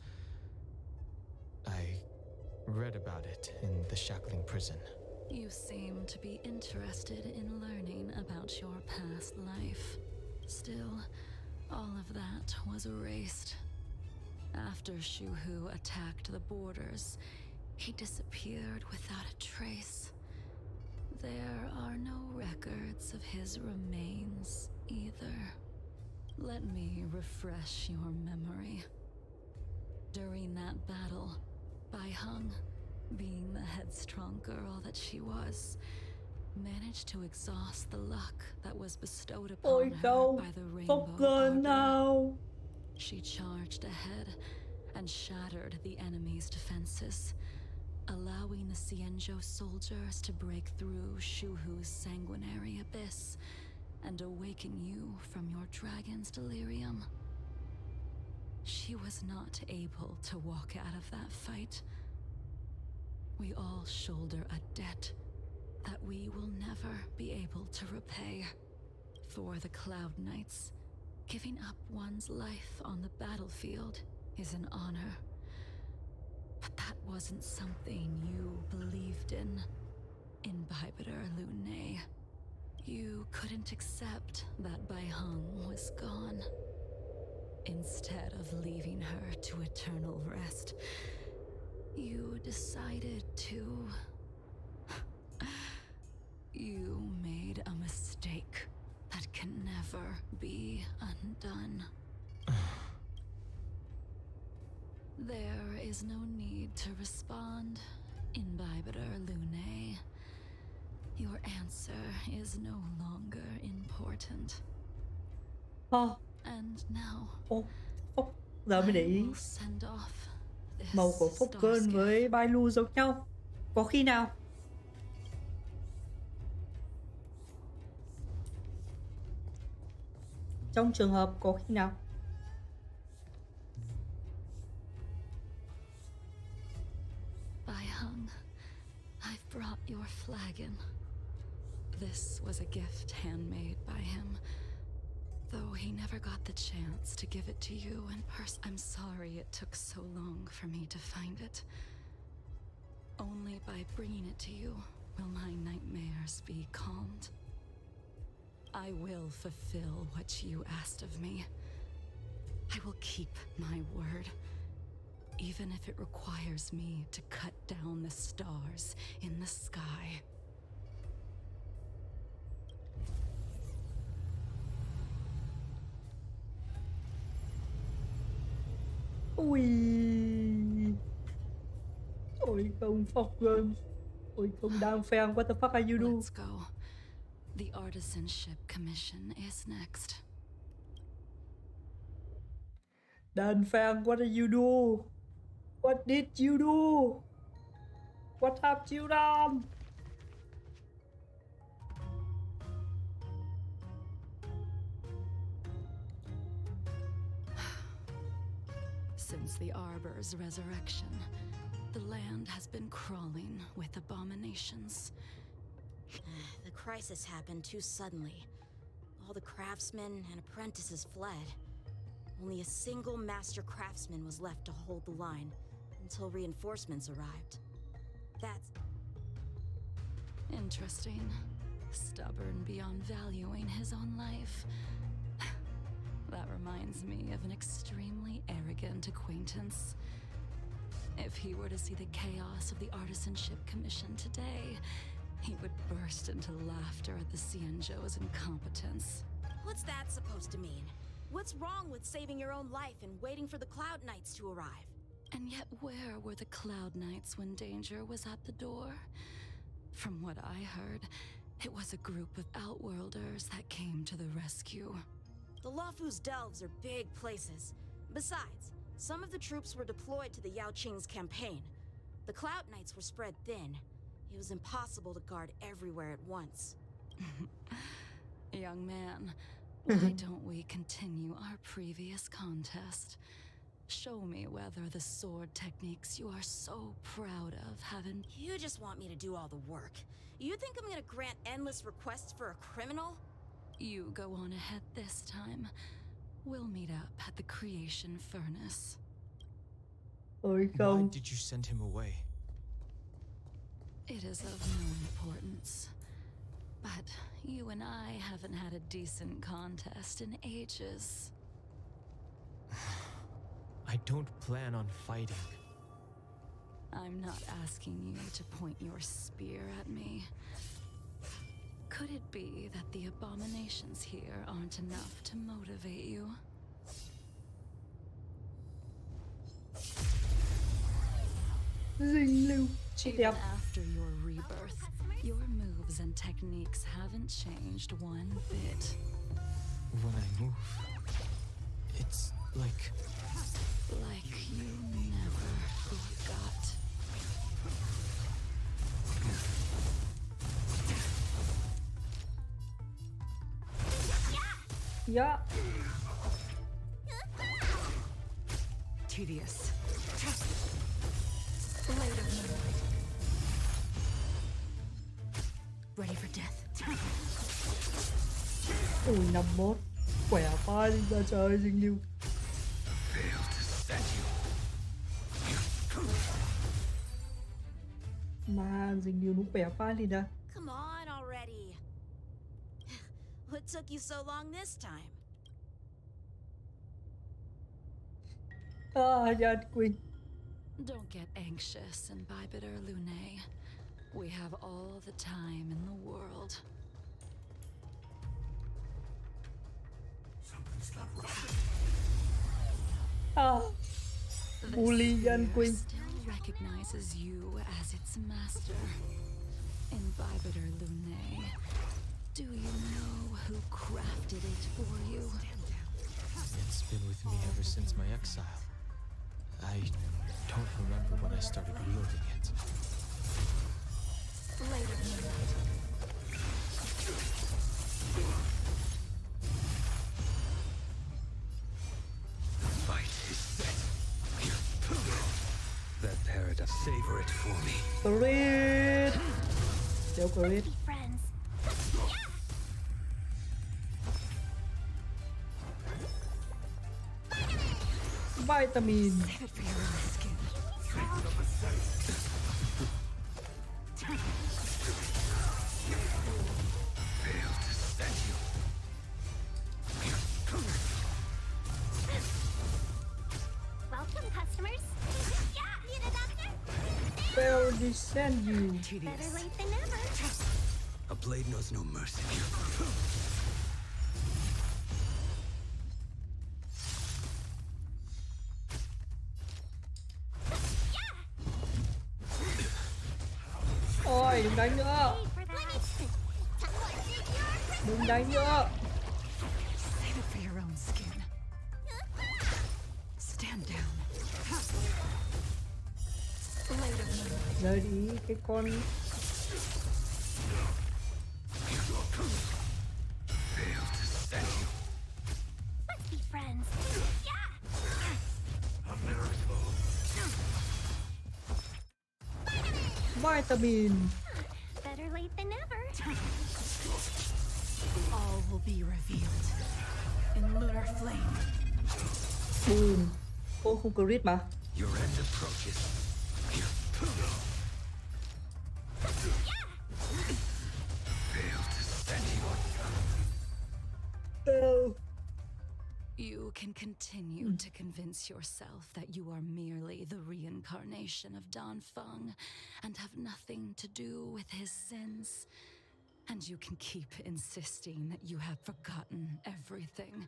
I read about it in the Shackling Prison. You seem to be interested in learning about your past life. Still, All of that was erased. After Shuhu attacked the borders, he disappeared without a trace. There are no records of his remains either. Let me refresh your memory. During that battle, Bai Heng, being the headstrong girl that she was, managed to exhaust the luck that was bestowed upon her by the Rainbow Arbor. She charged ahead and shattered the enemy's defenses, allowing the Xianzhou soldiers to break through Shuhu's sanguinary abyss and awaken you from your dragon's delirium. She was not able to walk out of that fight. We all shoulder a debt that we will never be able to repay. For the Cloud Knights, giving up one's life on the battlefield is an honor. But that wasn't something you believed in, Imbibitor Lunay. You couldn't accept that Bai Heng was gone. Instead of leaving her to eternal rest, you decided to... You made a mistake that can never be undone. There is no need to respond, Imbibitor Lunay. Your answer is no longer important. And now, giờ mới để ý màu của Phúc Cơn với Bailu giống nhau. Có khi nào? Trong trường hợp có khi nào? Bai Heng, I've brought your flagon. This was a gift handmade by him, though he never got the chance to give it to you in person. I'm sorry it took so long for me to find it. Only by bringing it to you will my nightmares be calmed. I will fulfill what you asked of me. I will keep my word, even if it requires me to cut down the stars in the sky. Ui, ôi không Phúc Cơn, ôi không đang fan. What the fuck are you doing? Let's go. The artisanship commission is next. Dan Fan, what did you do? What did you do? What have you done? Since the Arbor's resurrection, the land has been crawling with abominations. The crisis happened too suddenly. All the craftsmen and apprentices fled. Only a single master craftsman was left to hold the line until reinforcements arrived. That's interesting. Stubborn beyond valuing his own life. That reminds me of an extremely arrogant acquaintance. If he were to see the chaos of the Artisanship Commission today, he would burst into laughter at the Xianzhou's incompetence. What's that supposed to mean? What's wrong with saving your own life and waiting for the Cloud Knights to arrive? And yet where were the Cloud Knights when danger was at the door? From what I heard, it was a group of Outworlders that came to the rescue. The Luofu's delves are big places. Besides, some of the troops were deployed to the Yao Qing's campaign. The Cloud Knights were spread thin. It was impossible to guard everywhere at once. Young man, why don't we continue our previous contest? Show me whether the sword techniques you are so proud of haven't... You just want me to do all the work. You think I'm gonna grant endless requests for a criminal? You go on ahead this time. We'll meet up at the creation furnace. Why did you send him away? It is of no importance. But you and I haven't had a decent contest in ages. I don't plan on fighting. I'm not asking you to point your spear at me. Could it be that the abominations here aren't enough to motivate you? Even after your rebirth, your moves and techniques haven't changed one bit. When I move, it's like you never forgot. Yeah. Tedious. Blade of moonlight. Ready for death. Ui 51. Khỏe quá đi ra trời Dinh Lưu. Mà Dinh Lưu nó khỏe quá đi đã. Come on already. What took you so long this time? Yan Quỳnh. Don't get anxious and Bibiter Lunae. We have all the time in the world. Something's not right. Bully Yan Quỳnh. Still recognizes you as its master. In Bibiter Lunae, do you know who crafted it for you? It's been with me ever since my exile. I don't remember when I started wielding it. Blade of moonlight. The fight is set. That paradise, savor it for me. Crit. Đéo crit. Friends. Vitamin. Save it for your own skin. Fail to set you. Welcome, customers. Yeah, need a doctor? Fail to send you. Better late than never. A blade knows no mercy. Ôi, đừng đánh nữa. Đừng đánh nữa. Save it for your own skin. Stand down. Blade of moonlight. Rời đi cái con. Fail to set you. Let's be friends. Yeah. A miracle. Vitamin. Better late than never. All will be revealed in lunar flame. Boom. Ô không crit mà. Your end approaches. Fail to set you. You can continue to convince yourself that you are merely the reincarnation of Dan Feng and have nothing to do with his sins. And you can keep insisting that you have forgotten everything.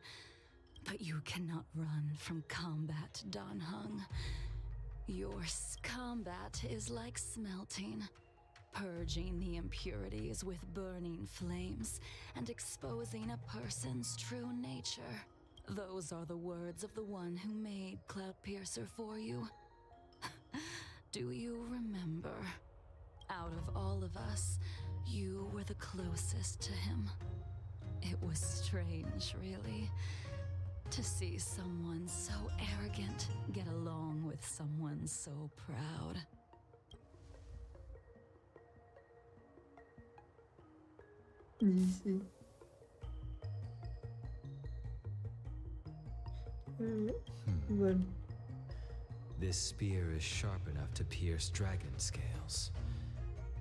But you cannot run from combat, Dan Heng. Your combat is like smelting, purging the impurities with burning flames and exposing a person's true nature. Those are the words of the one who made Cloudpiercer for you. Do you remember? Out of all of us, you were the closest to him. It was strange, really, to see someone so arrogant get along with someone so proud. Easy. Vâng. This spear is sharp enough to pierce dragon scales.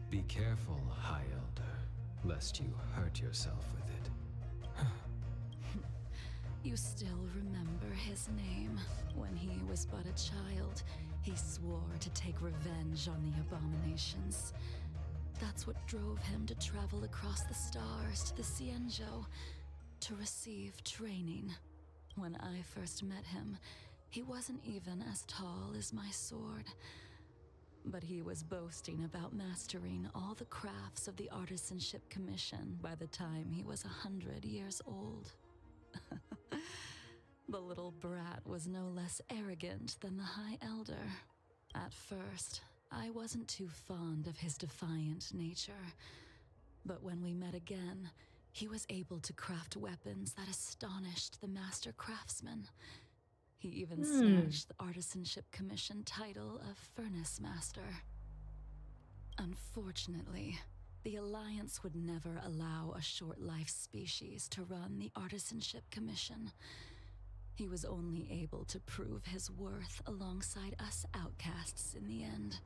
Be careful, High Elder, lest you hurt yourself with it. You still remember his name. When he was but a child, he swore to take revenge on the abominations. That's what drove him to travel across the stars to the Cienjo to receive training. When I first met him, he wasn't even as tall as my sword. But he was boasting about mastering all the crafts of the Artisanship Commission by the time he was 100 years old. The little brat was no less arrogant than the High Elder. At first, I wasn't too fond of his defiant nature. But when we met again, he was able to craft weapons that astonished the Master Craftsman. He even snatched the Artisanship Commission title of Furnace Master. Unfortunately, the Alliance would never allow a short-life species to run the Artisanship Commission. He was only able to prove his worth alongside us outcasts in the end.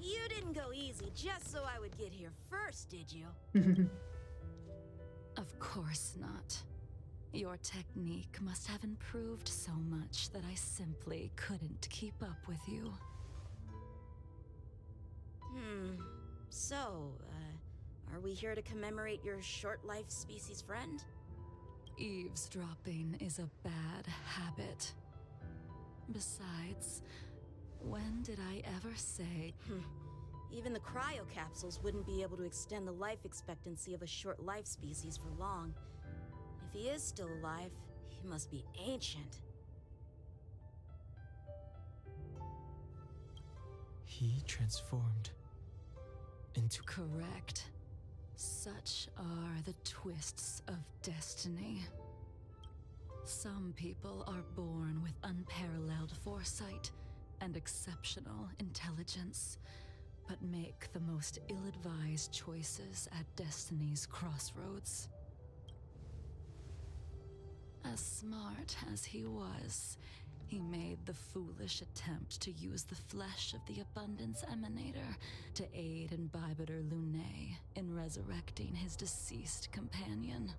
You didn't go easy just so I would get here first, did you? Of course not. Your technique must have improved so much that I simply couldn't keep up with you. So, are we here to commemorate your short-life species friend? Eavesdropping is a bad habit. Besides, when did I ever say... Even the cryocapsules wouldn't be able to extend the life expectancy of a short-life species for long. If he is still alive, he must be ancient. He transformed into... Correct. Such are the twists of destiny. Some people are born with unparalleled foresight and exceptional intelligence, but make the most ill-advised choices at destiny's crossroads. As smart as he was, he made the foolish attempt to use the flesh of the Abundance Emanator to aid Imbibitor Lunae in resurrecting his deceased companion.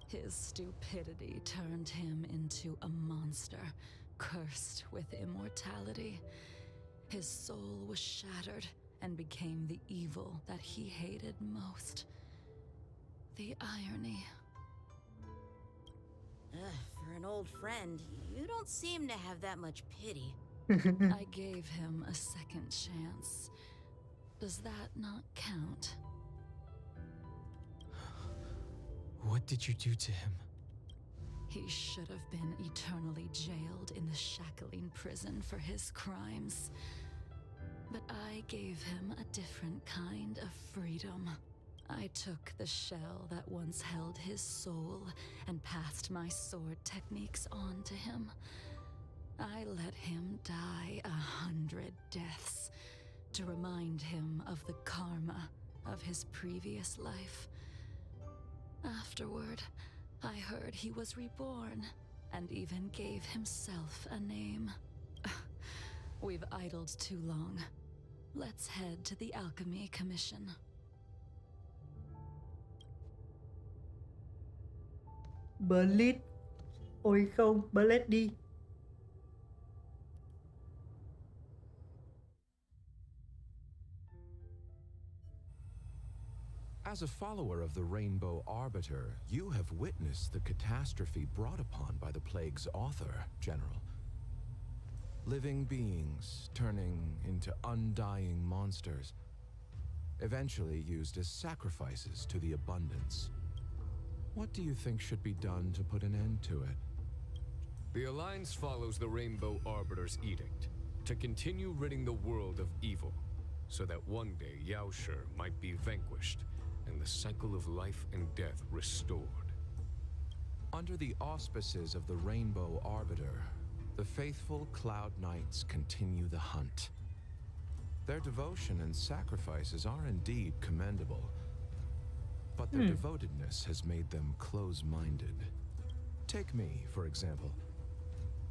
His stupidity turned him into a monster, cursed with immortality. His soul was shattered and became the evil that he hated most. The irony. For an old friend, you don't seem to have that much pity. I gave him a second chance. Does that not count? What did you do to him? He should have been eternally jailed in the shackling prison for his crimes. But I gave him a different kind of freedom. I took the shell that once held his soul and passed my sword techniques on to him. I let him die 100 deaths to remind him of the karma of his previous life. Afterward, I heard he was reborn and even gave himself a name. We've idled too long. Let's head to the Alchemy Commission. Blade. Ôi không, Blade đi. As a follower of the Rainbow Arbiter, you have witnessed the catastrophe brought upon by the plague's author, General. Living beings turning into undying monsters, eventually used as sacrifices to the Abundance. What do you think should be done to put an end to it? The Alliance follows the Rainbow Arbiter's edict to continue ridding the world of evil, so that one day Yaoshi might be vanquished and the cycle of life and death restored. Under the auspices of the Rainbow Arbiter, the faithful Cloud Knights continue the hunt. Their devotion and sacrifices are indeed commendable, but their devotedness has made them close-minded. Take me, for example.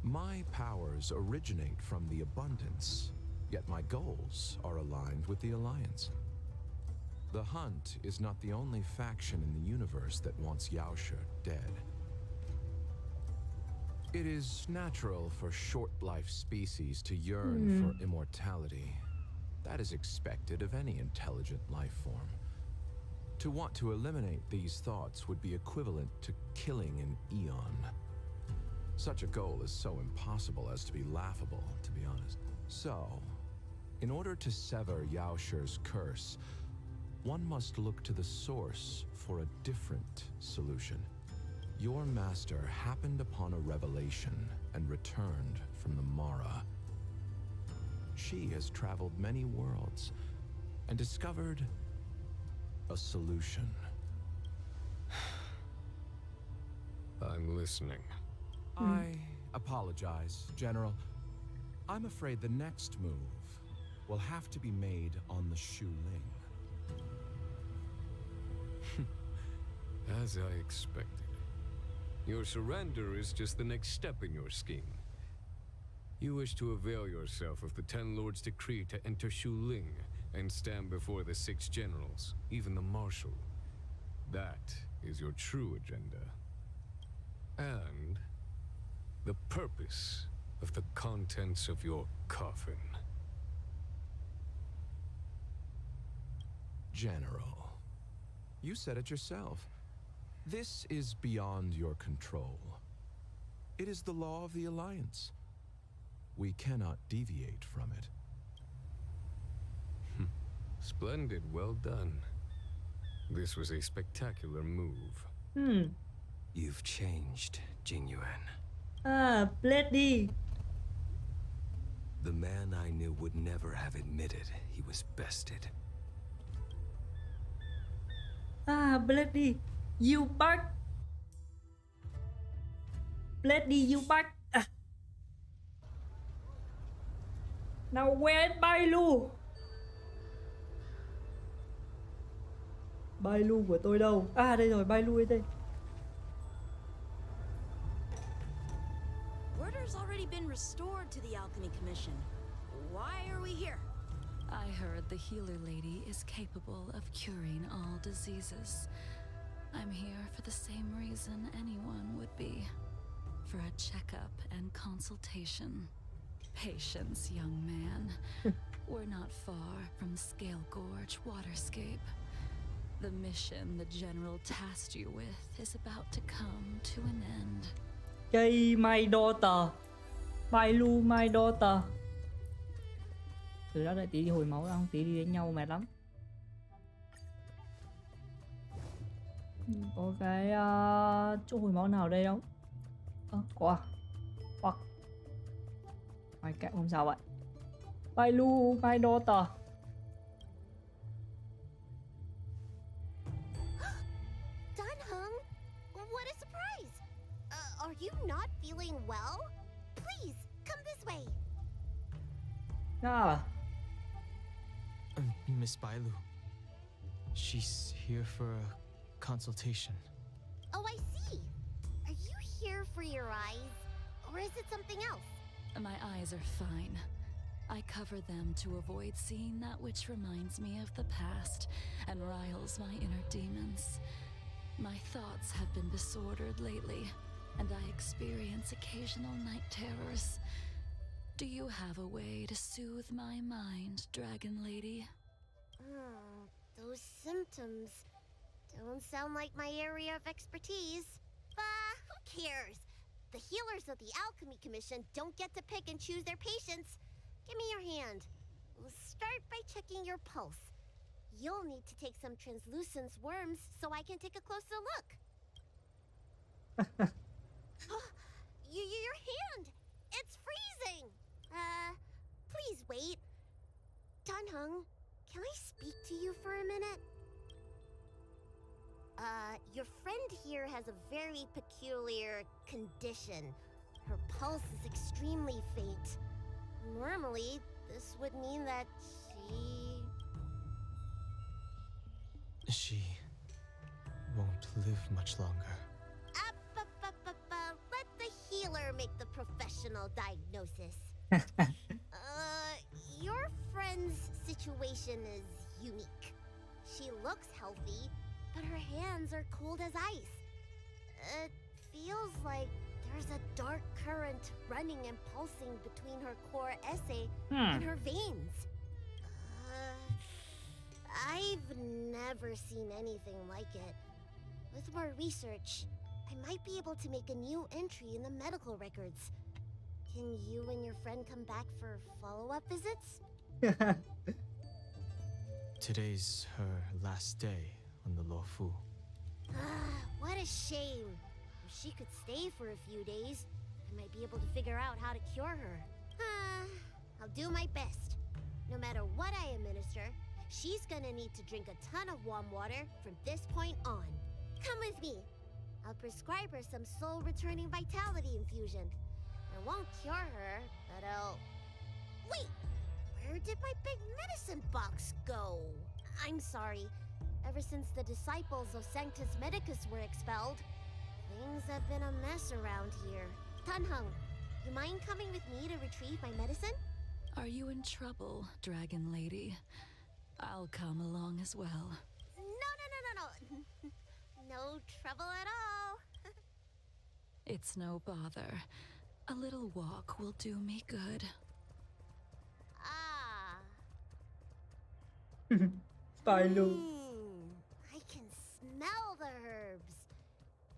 My powers originate from the Abundance, Yet my goals are aligned with the Alliance. The Hunt is not the only faction in the universe that wants Yaoshe dead. It is natural for short-life species to yearn for immortality. That is expected of any intelligent life form. To want to eliminate these thoughts would be equivalent to killing an eon. Such a goal is so impossible as to be laughable, to be honest. So, in order to sever Yaoshe's curse, one must look to the source for a different solution. Your master happened upon a revelation and returned from the Mara. She has traveled many worlds and discovered a solution. I'm listening. I apologize, General. I'm afraid the next move will have to be made on the Shu Ling. As I expected. Your surrender is just the next step in your scheme. You wish to avail yourself of the Ten Lords' decree to enter Shu Ling and stand before the 6 generals, even the Marshal. That is your true agenda. And the purpose of the contents of your coffin. General, you said it yourself. This is beyond your control. It is the law of the Alliance. We cannot deviate from it. Splendid, well done. This was a spectacular move. You've changed, Jingyuan. Bloody. The man I knew would never have admitted he was bested. Bloody. You back. Bloody, you back. Now where's Bailu? Bailu của tôi đâu? Đây rồi, Bailu đây. Order's already been restored to the Alchemy Commission. Why are we here? I heard the healer lady is capable of curing all diseases. I'm here for the same reason anyone would be. For a checkup and consultation. Patience, young man. We're not far from Scale Gorge Waterscape. The mission the General tasked you with is about to come to an end. Jay, my daughter. Bailu, my daughter. Từ đó đợi tí đi hồi máu không? Tí đi đánh nhau mệt lắm. Có cái chỗ hồi máu nào đây đâu? Có à? Hoặc ngoài kệ không sao vậy? Bailu, my daughter. Dunhung, what a surprise! Are you not feeling well? Please, come this way. Miss Bailu. She's here for a consultation. Oh, I see. Are you here for your eyes? Or is it something else? My eyes are fine. I cover them to avoid seeing that which reminds me of the past and riles my inner demons. My thoughts have been disordered lately, and I experience occasional night terrors. Do you have a way to soothe my mind, Dragon Lady? Those symptoms don't sound like my area of expertise. Who cares? The healers of the Alchemy Commission don't get to pick and choose their patients. Give me your hand. We'll start by checking your pulse. You'll need to take some translucence worms so I can take a closer look. Your hand! It's freezing! Please wait. Dunhung, can I speak to you for a minute? Your friend here has a very peculiar condition. Her pulse is extremely faint. Normally, this would mean that She won't live much longer. Let the healer make the professional diagnosis. Your situation is unique. She looks healthy, but her hands are cold as ice. It feels like there's a dark current running and pulsing between her core essay and her veins. I've never seen anything like it. With more research, I might be able to make a new entry in the medical records. Can you and your friend come back for follow-up visits? Today's her last day on the Luofu. What a shame. If she could stay for a few days, I might be able to figure out how to cure her. I'll do my best. No matter what I administer, she's gonna need to drink a ton of warm water from this point on. Come with me. I'll prescribe her some soul-returning vitality infusion. I won't cure her, but I'll... Wait! Where did my big medicine box go? I'm sorry. Ever since the disciples of Sanctus Medicus were expelled, things have been a mess around here. Tanhung, you mind coming with me to retrieve my medicine? Are you in trouble, Dragon Lady? I'll come along as well. No. No trouble at all. It's no bother. A little walk will do me good. Spylo. I can smell the herbs.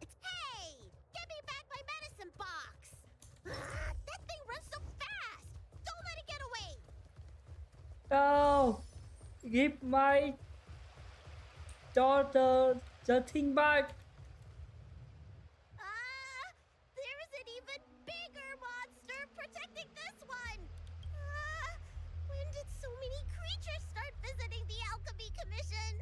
Hey! Give me back my medicine box! That thing runs so fast! Don't let it get away! No! Give my daughter the thing back! There's an even bigger monster protecting this one! When did so many creatures start visiting the Alchemy Commission?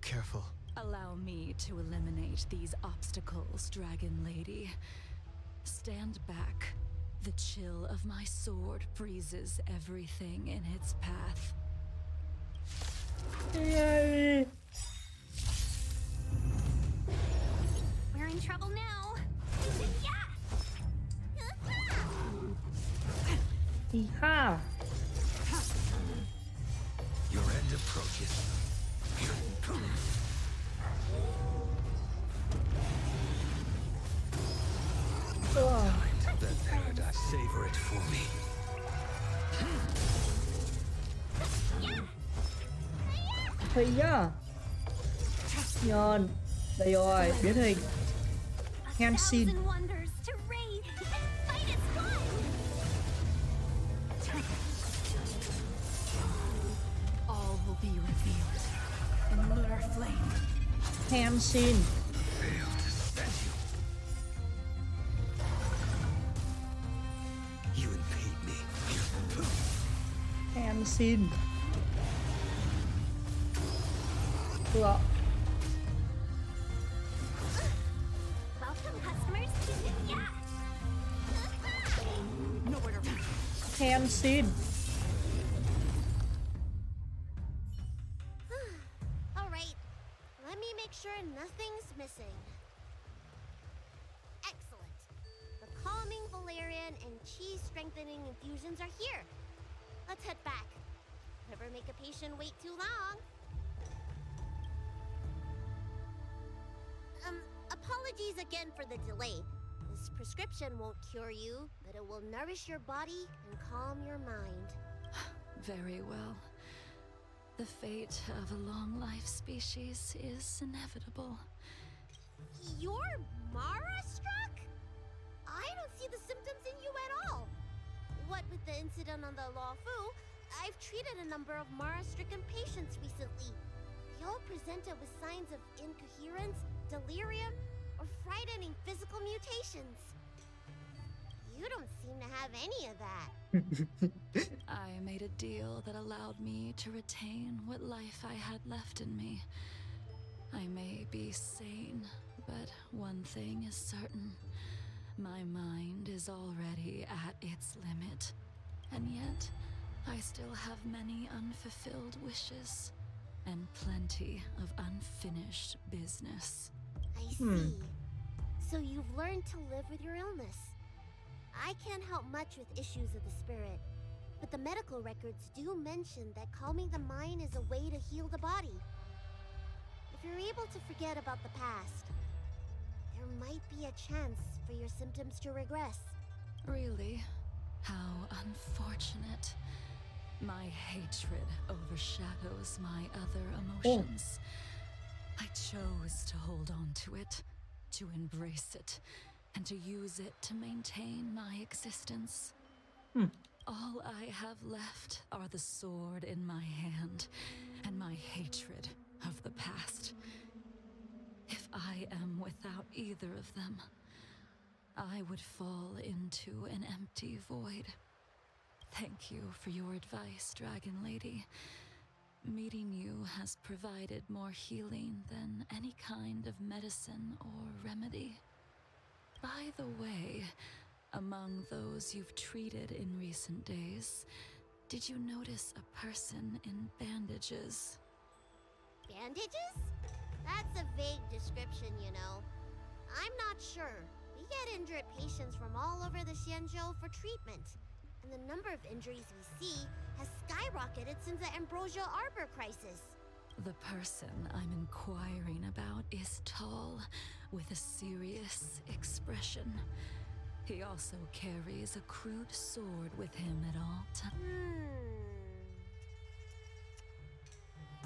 Careful. Allow me to eliminate these obstacles, Dragon Lady. Stand back. The chill of my sword freezes everything in its path. Yay! We're in trouble now. Yeehaw! Your end approaches. That paradise, savor it for me. Thì nhá. Nhon. Đây rồi, biến hình. Henshin. All will be revealed in lunar flame. Henshin. Fail to stand you. You impede me. Henshin. Welcome, customers. Nowhere to run. Henshin. All right, let me make sure nothing's missing. Excellent. The calming valerian and chi strengthening infusions are here. Let's head back. Never make a patient wait too long. Apologies again for the delay. This prescription won't cure you, but it will nourish your body and calm your mind. Very well. The fate of a long-life species is inevitable. You're Mara-struck? I don't see the symptoms in you at all. What with the incident on the Luofu, I've treated a number of Mara-stricken patients recently. They all presented with signs of incoherence, delirium, or frightening physical mutations. You don't seem to have any of that. I made a deal that allowed me to retain what life I had left in me. I may be sane, but one thing is certain. My mind is already at its limit. And yet, I still have many unfulfilled wishes. And plenty of unfinished business. I see. So you've learned to live with your illness. I can't help much with issues of the spirit. but the medical records do mention that calming the mind is a way to heal the body. If you're able to forget about the past, there might be a chance for your symptoms to regress. Really? How unfortunate. My hatred overshadows my other emotions. I chose to hold on to it, to embrace it, and to use it to maintain my existence. All I have left are the sword in my hand and my hatred of the past. If I am without either of them, I would fall into an empty void. Thank you for your advice, Dragon Lady. Meeting you has provided more healing than any kind of medicine or remedy. By the way, among those you've treated in recent days, did you notice a person in bandages? Bandages? That's a vague description, you know. I'm not sure. We get injured patients from all over the Xianzhou for treatment, and the number of injuries we see has skyrocketed since the Ambrosia Arbor crisis. The person I'm inquiring about is tall, with a serious expression. He also carries a crude sword with him at all times.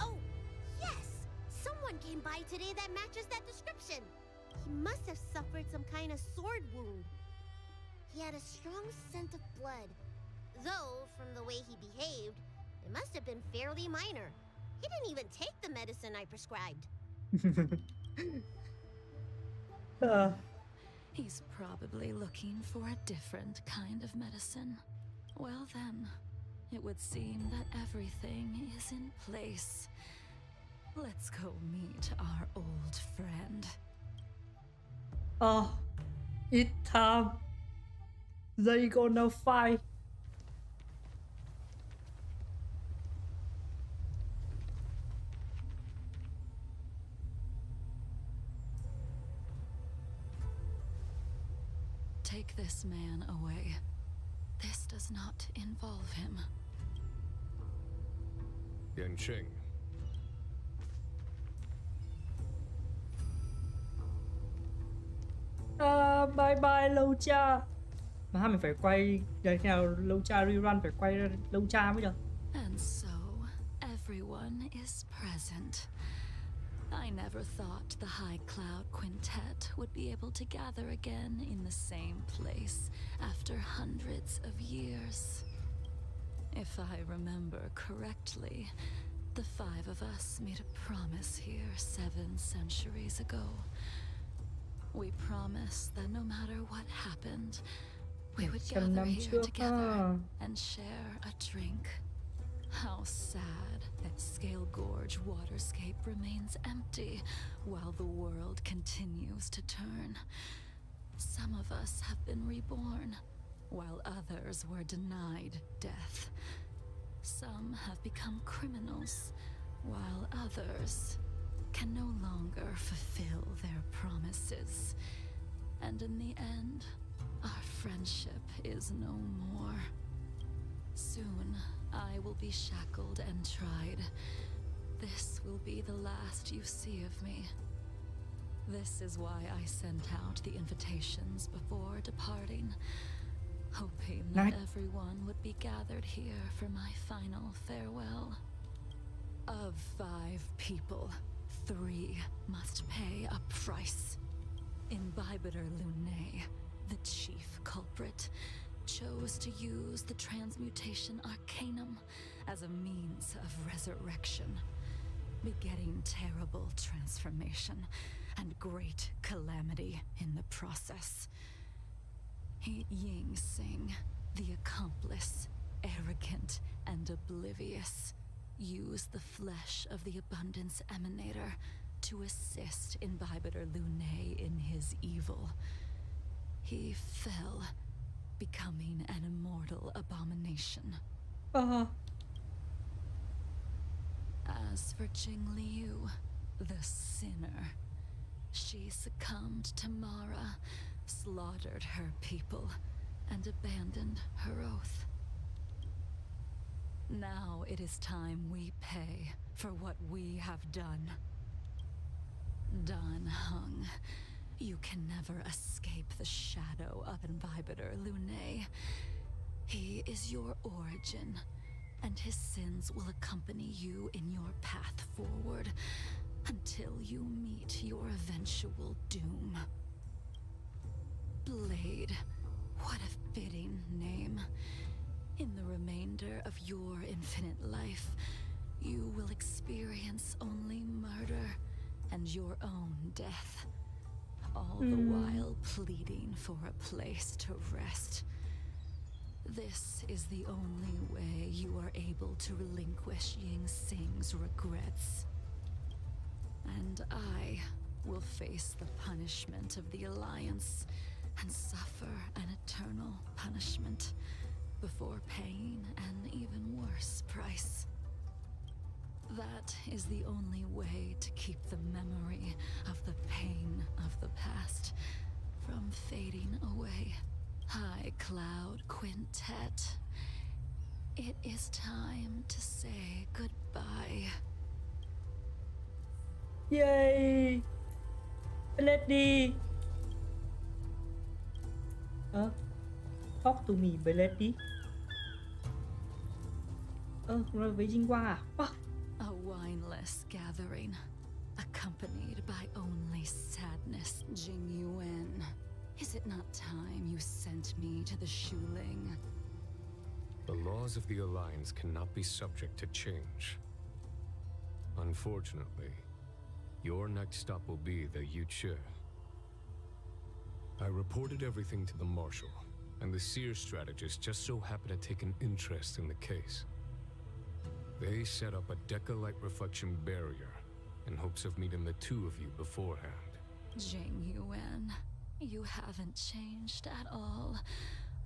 Oh, yes! Someone came by today that matches that description. He must have suffered some kind of sword wound. He had a strong scent of blood. Though, from the way he behaved, it must have been fairly minor. He didn't even take the medicine I prescribed. He's probably looking for a different kind of medicine. Well then, it would seem that everything is in place. Let's go meet our old friend. It's time. They gonna fight. Take this man away. This does not involve him. Yanqing. Bye bye Lâu Cha. Mà mình phải quay để khi nào Lâu Cha rerun phải quay ra Lâu Cha mới được. And so, everyone is present. I never thought the High Cloud Quintet would be able to gather again in the same place after hundreds of years. If I remember correctly, the five of us made a promise here 7 centuries ago. We promised that no matter what happened, we would gather here together and share a drink. How sad that Scale Gorge waterscape remains empty while the world continues to turn. Some of us have been reborn, while others were denied death. Some have become criminals, while others can no longer fulfill their promises. And in the end, our friendship is no more. Soon, I will be shackled and tried. This will be the last you see of me. This is why I sent out the invitations before departing, hoping that everyone would be gathered here for my final farewell. Of 5 people, 3 must pay a price. Imbibitor Lunae, the chief culprit, chose to use the transmutation arcanum as a means of resurrection, begetting terrible transformation and great calamity in the process. Ying Sing, the accomplice, arrogant and oblivious, used the flesh of the Abundance Emanator to assist Imbibitor Lunae in his evil. He fell, becoming an immortal abomination. As for Jing Liu, the sinner, she succumbed to Mara, slaughtered her people, and abandoned her oath. Now it is time we pay for what we have done. Don Hung, you can never escape the shadow of Imbibitor Lunae. He is your origin, and his sins will accompany you in your path forward until you meet your eventual doom. Blade, what a fitting name. In the remainder of your infinite life, you will experience only murder and your own death, all the while pleading for a place to rest. This is the only way you are able to relinquish Ying Sing's regrets. And I will face the punishment of the Alliance and suffer an eternal punishment before paying an even worse price. That is the only way to keep the memory of the pain of the past from fading away. High Cloud Quintet, it is time to say goodbye. Yay! Lady! Talk to me, Lady. Rồi với Jing Quang à? A wineless gathering, accompanied by only sadness. Jing Yuan, is it not time you sent me to the Shuling? The laws of the Alliance cannot be subject to change. Unfortunately, your next stop will be the Chưa. I reported everything to the Marshal, and the Seer strategist just so happened to take an interest in the case. They set up a Deca-light reflection barrier in hopes of meeting the two of you beforehand. Jing Yuan, you haven't changed at all.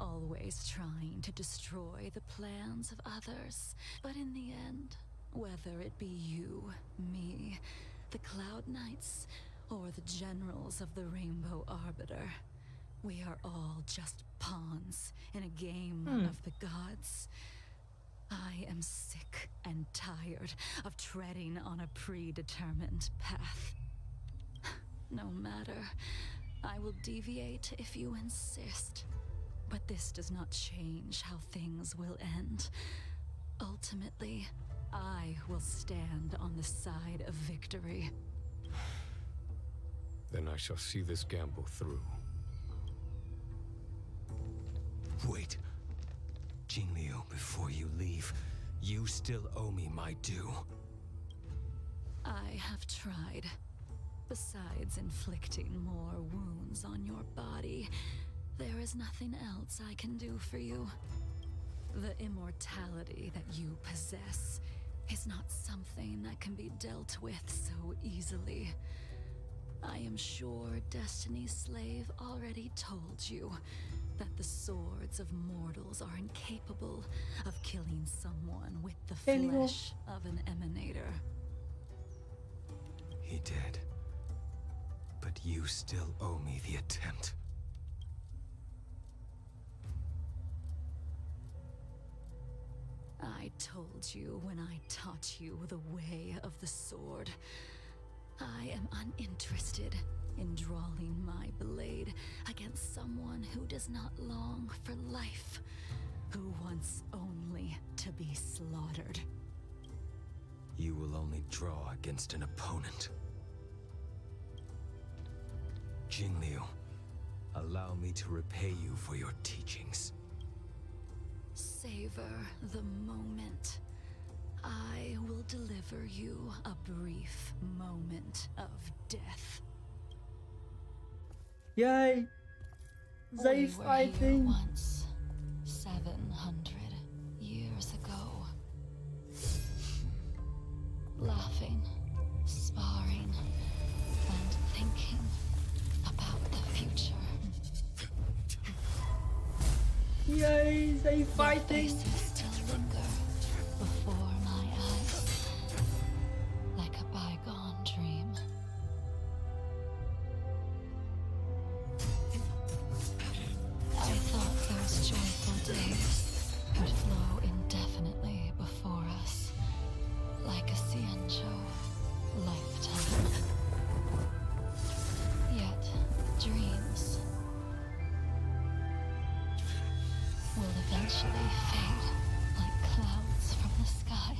Always trying to destroy the plans of others. But in the end, whether it be you, me, the Cloud Knights, or the generals of the Rainbow Arbiter, we are all just pawns in a game of the gods. I am sick and tired of treading on a predetermined path. No matter, I will deviate if you insist. But this does not change how things will end. Ultimately, I will stand on the side of victory. Then I shall see this gamble through. Wait. Jingliu, before you leave, you still owe me my due. I have tried. Besides inflicting more wounds on your body, there is nothing else I can do for you. The immortality that you possess is not something that can be dealt with so easily. I am sure Destiny's Slave already told you that the swords of mortals are incapable of killing someone with the flesh of an emanator. He did. But you still owe me the attempt. I told you when I taught you the way of the sword. I am uninterested in drawing my blade against someone who does not long for life, who wants only to be slaughtered. You will only draw against an opponent. Jingliu, allow me to repay you for your teachings. Savor the moment. I will deliver you a brief moment of death. Yay! They We were fighting. here once, 700 years ago. Laughing, sparring, and thinking about the future. Yay! They Your fighting. faces still linger before my eyes, like a bygone dream. I thought those joyful days would flow indefinitely before eventually fade like clouds from the sky.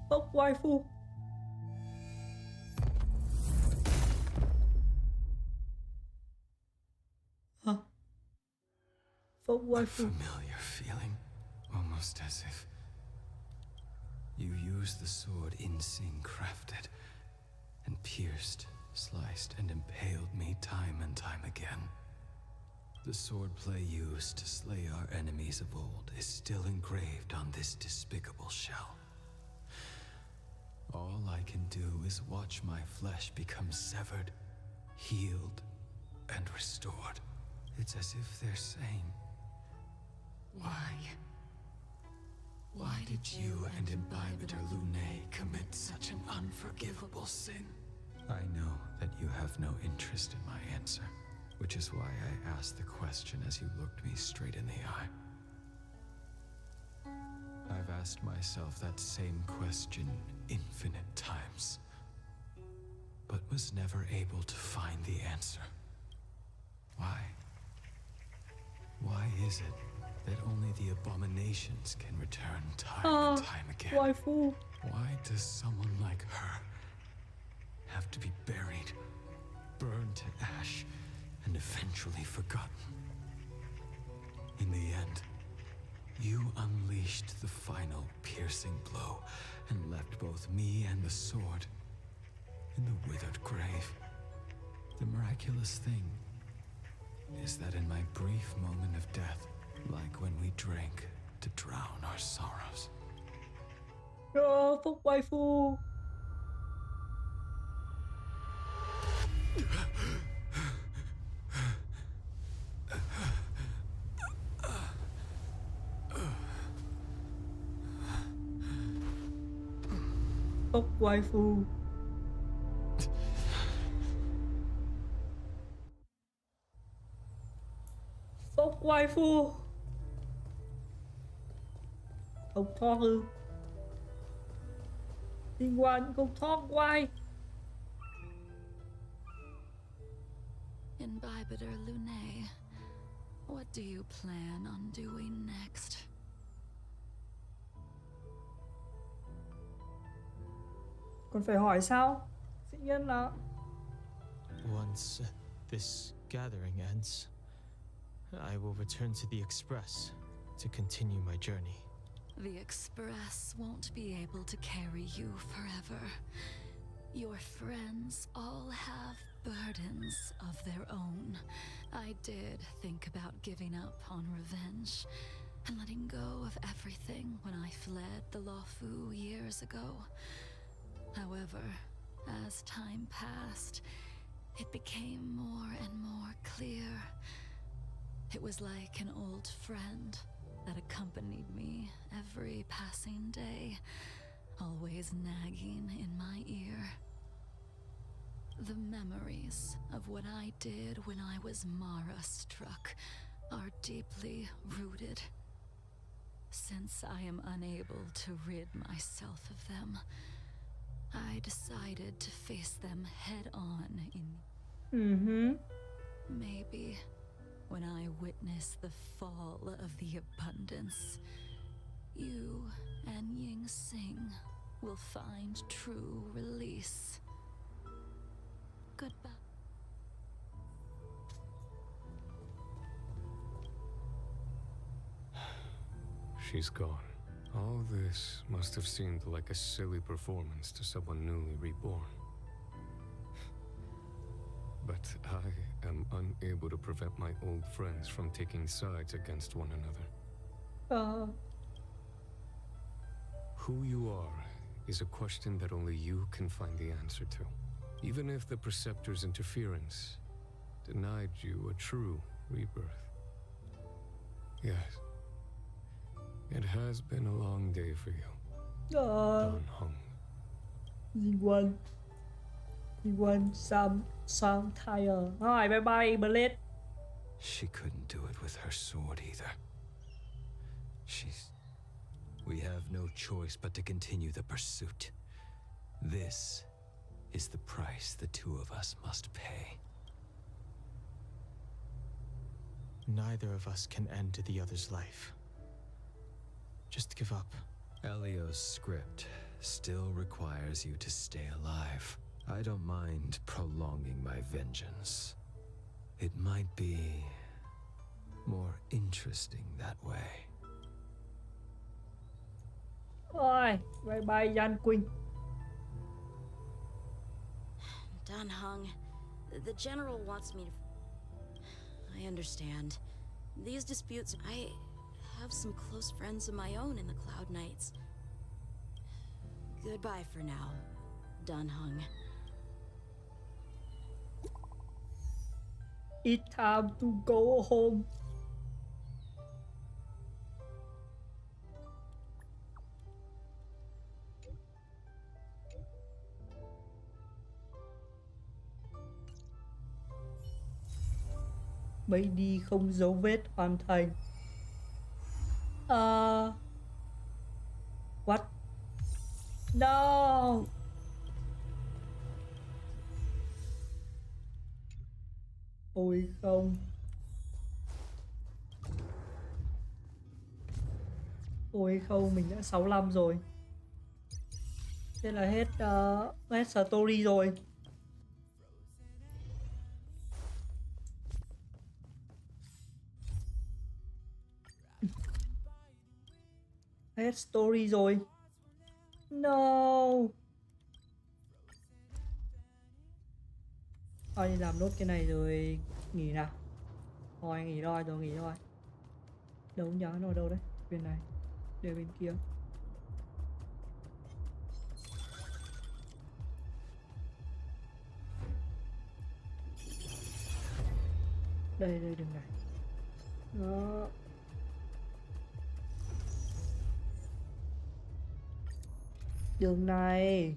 Tóc waifu. Tóc A waifu. familiar feeling, almost as if you used the sword Insing crafted and pierced, sliced, and impaled me time and time again. The swordplay used to slay our enemies of old is still engraved on this despicable shell. All I can do is watch my flesh become severed, healed, and restored. It's as if they're saying, why? Why did you and Imbibitor Lunae commit such an unforgivable sin? I know that you have no interest in my answer, which is why I asked the question as you looked me straight in the eye. I've asked myself that same question infinite times, but was never able to find the answer. Why? Why is it that only the abominations can return time and time again? Waifu. Why does someone like her have to be buried, burned to ash, and eventually forgotten? In the end, you unleashed the final piercing blow and left both me and the sword in the withered grave. The miraculous thing is that in my brief moment of death, like when we drank to drown our sorrows. Tóc waifu. Tóc waifu. Tóc waifu. Không thoát ư? Liên quan không thoát quay. Imbibitor Lunae, what do you plan on doing next? Còn phải hỏi sao? Dĩ nhiên là Once this gathering ends, I will return to the Express to continue my journey. The Express won't be able to carry you forever. Your friends all have burdens of their own. I did think about giving up on revenge and letting go of everything when I fled the Luofu years ago. However, as time passed, it became more and more clear. It was like an old friend that accompanied me every passing day, always nagging in my ear. The memories of what I did when I was Mara-struck are deeply rooted. Since I am unable to rid myself of them, I decided to face them head-on in... Maybe when I witness the fall of the abundance, you and Ying Sing will find true release. Goodbye. She's gone. All this must have seemed like a silly performance to someone newly reborn. But I am unable to prevent my old friends from taking sides against one another. Who you are is a question that only you can find the answer to. Even if the Preceptor's interference denied you a true rebirth. Yes. It has been a long day for you. Don Hung. G1 Sam Tire. Alright, bye bye, Blade. She couldn't do it with her sword either. We have no choice but to continue the pursuit. This is the price the two of us must pay. neither of us can end the other's life. Just give up. Elio's script still requires you to stay alive. I don't mind prolonging my vengeance. It might be more interesting that way. Ôi, bye bye Yan Quỳnh. Don Hung, the General wants me to... I understand. These disputes, I have some close friends of my own in the Cloud Knights. Goodbye for now, Don Hung. It's time to go home. Bay đi không dấu vết hoàn thành. What? No. Ôi không. Ôi không, mình đã 65 rồi. Thế là hết story rồi. Hết story rồi. No. Thôi đi làm nốt cái này rồi nghỉ nào. Thôi nghỉ rồi, nghỉ rồi. Đâu nhớ nó ở đâu đấy. Bên này. Để bên kia. Đây đường này. Đó. Đường này.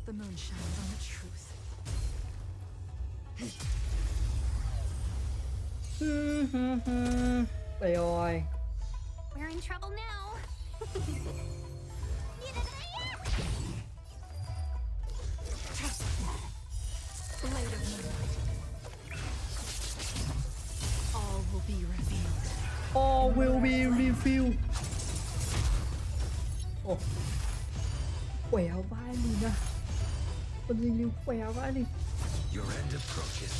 The moon shines on the truth. Đây rồi. We're in trouble now. Blade of moonlight. All will be revealed. All will be revealed. Ồ. Quẹo vai mình à. Con gì lưu quẹo vãi đi. Your end approaches.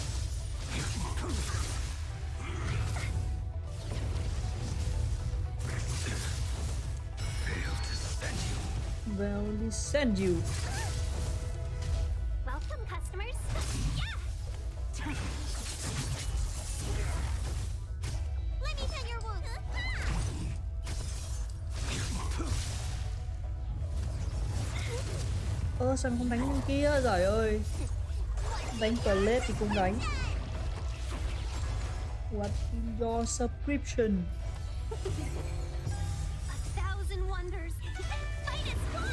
Well, send you. Welcome, customers. Yeah. Let me tend your wound. Sao không đánh bên kia, giời ơi. Đánh plate thì không đánh. What is your subscription? A thousand wonders. Fight is fun.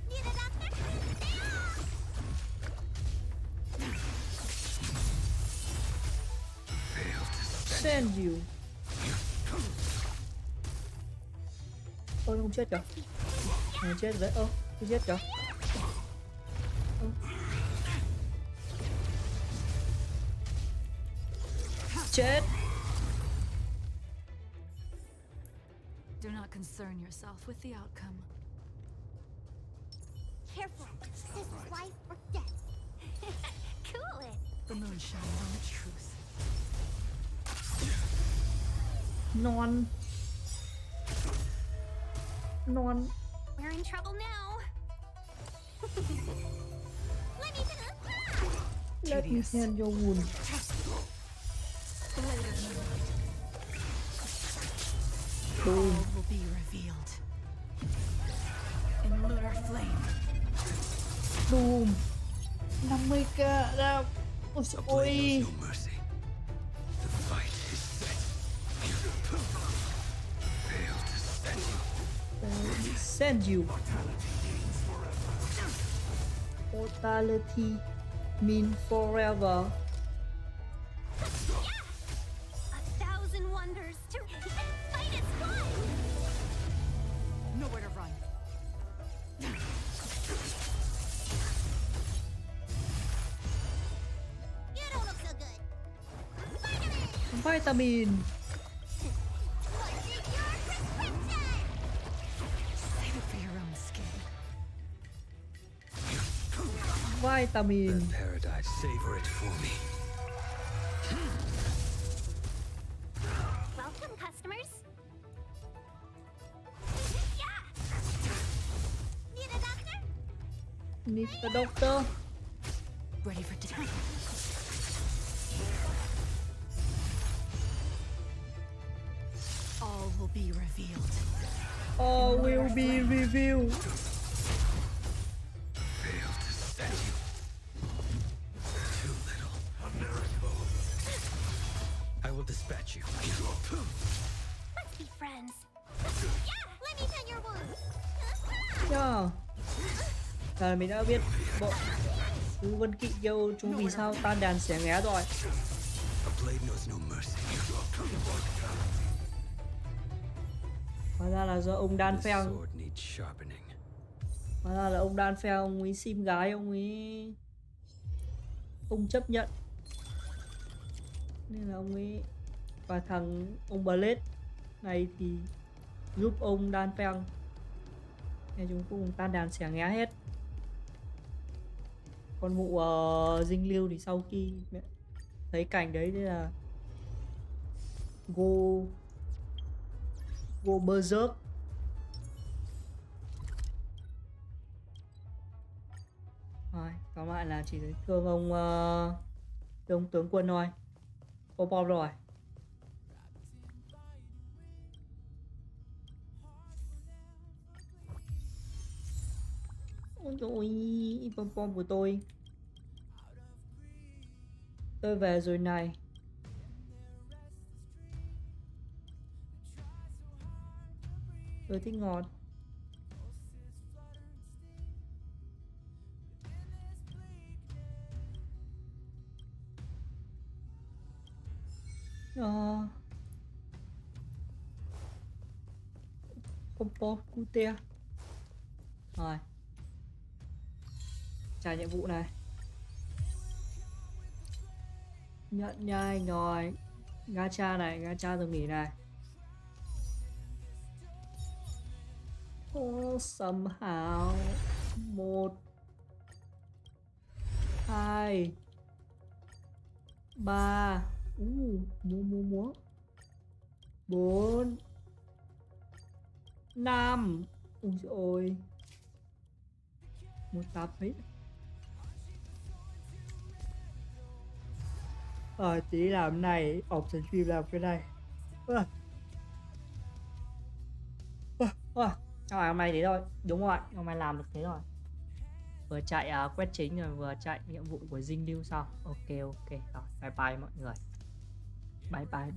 Need a doctor? Send you. Ôi không chết kìa. Này chết rồi đấy. Tôi chết kìa. Chết. Do not concern yourself with the outcome. Careful. This is life or death. Cool it. The moon shines on the truth. Non. We're in trouble now. Let me hand your wound. Blade of moonlight. Boom. All will be revealed. In lunar flame. Boom. 50k đam. Ôi trời ơi. Send you. Mortality mean forever. A thousand wonders to fight is fun. Nowhere to run. Vitamin. Save it for your own skin. Vitamin. The paradise, savor it for me. Welcome, customers. Need a doctor? Need a doctor. Ready for dinner. All will be revealed. All will be revealed. Failed to set you. Too little. I will dispatch you. Let's be friends. Yeah, let me tend your wound. Yeah. Mình đã biết bộ Chú Vân Kỵ kêu chúng vì sao tan đàn xẻ nghé rồi. Hóa ra là do ông đan phèn. Hóa ra là ông đan phèn, ông ấy sim gái, ông chấp nhận. Nên là ông ấy và thằng ông Blade này thì giúp ông đan phèn. Nên chúng cùng tan đàn xẻ nghé hết. Con mụ dinh lưu thì sau khi thấy cảnh đấy thì là go berserk. Rồi, tóm lại là chỉ thương ông tướng quân thôi. Pop rồi. Ôi trời ơi, pom của tôi. Tôi về rồi này. Tôi thích ngọt. Pom cute. Rồi. Trả nhiệm vụ này. Nhận nhanh rồi. Gacha này, gacha rồi nghỉ này. Somehow 1 2 3 múa 4 5. Ôi trời ơi, một tạp hết. Tí làm này, option stream làm cái này. Hôm nay thế thôi. Đúng rồi, hôm nay làm được thế rồi. Vừa chạy quét chính rồi vừa chạy nhiệm vụ của dinh lưu xong. Ok. Rồi, bye bye mọi người. Bye bye.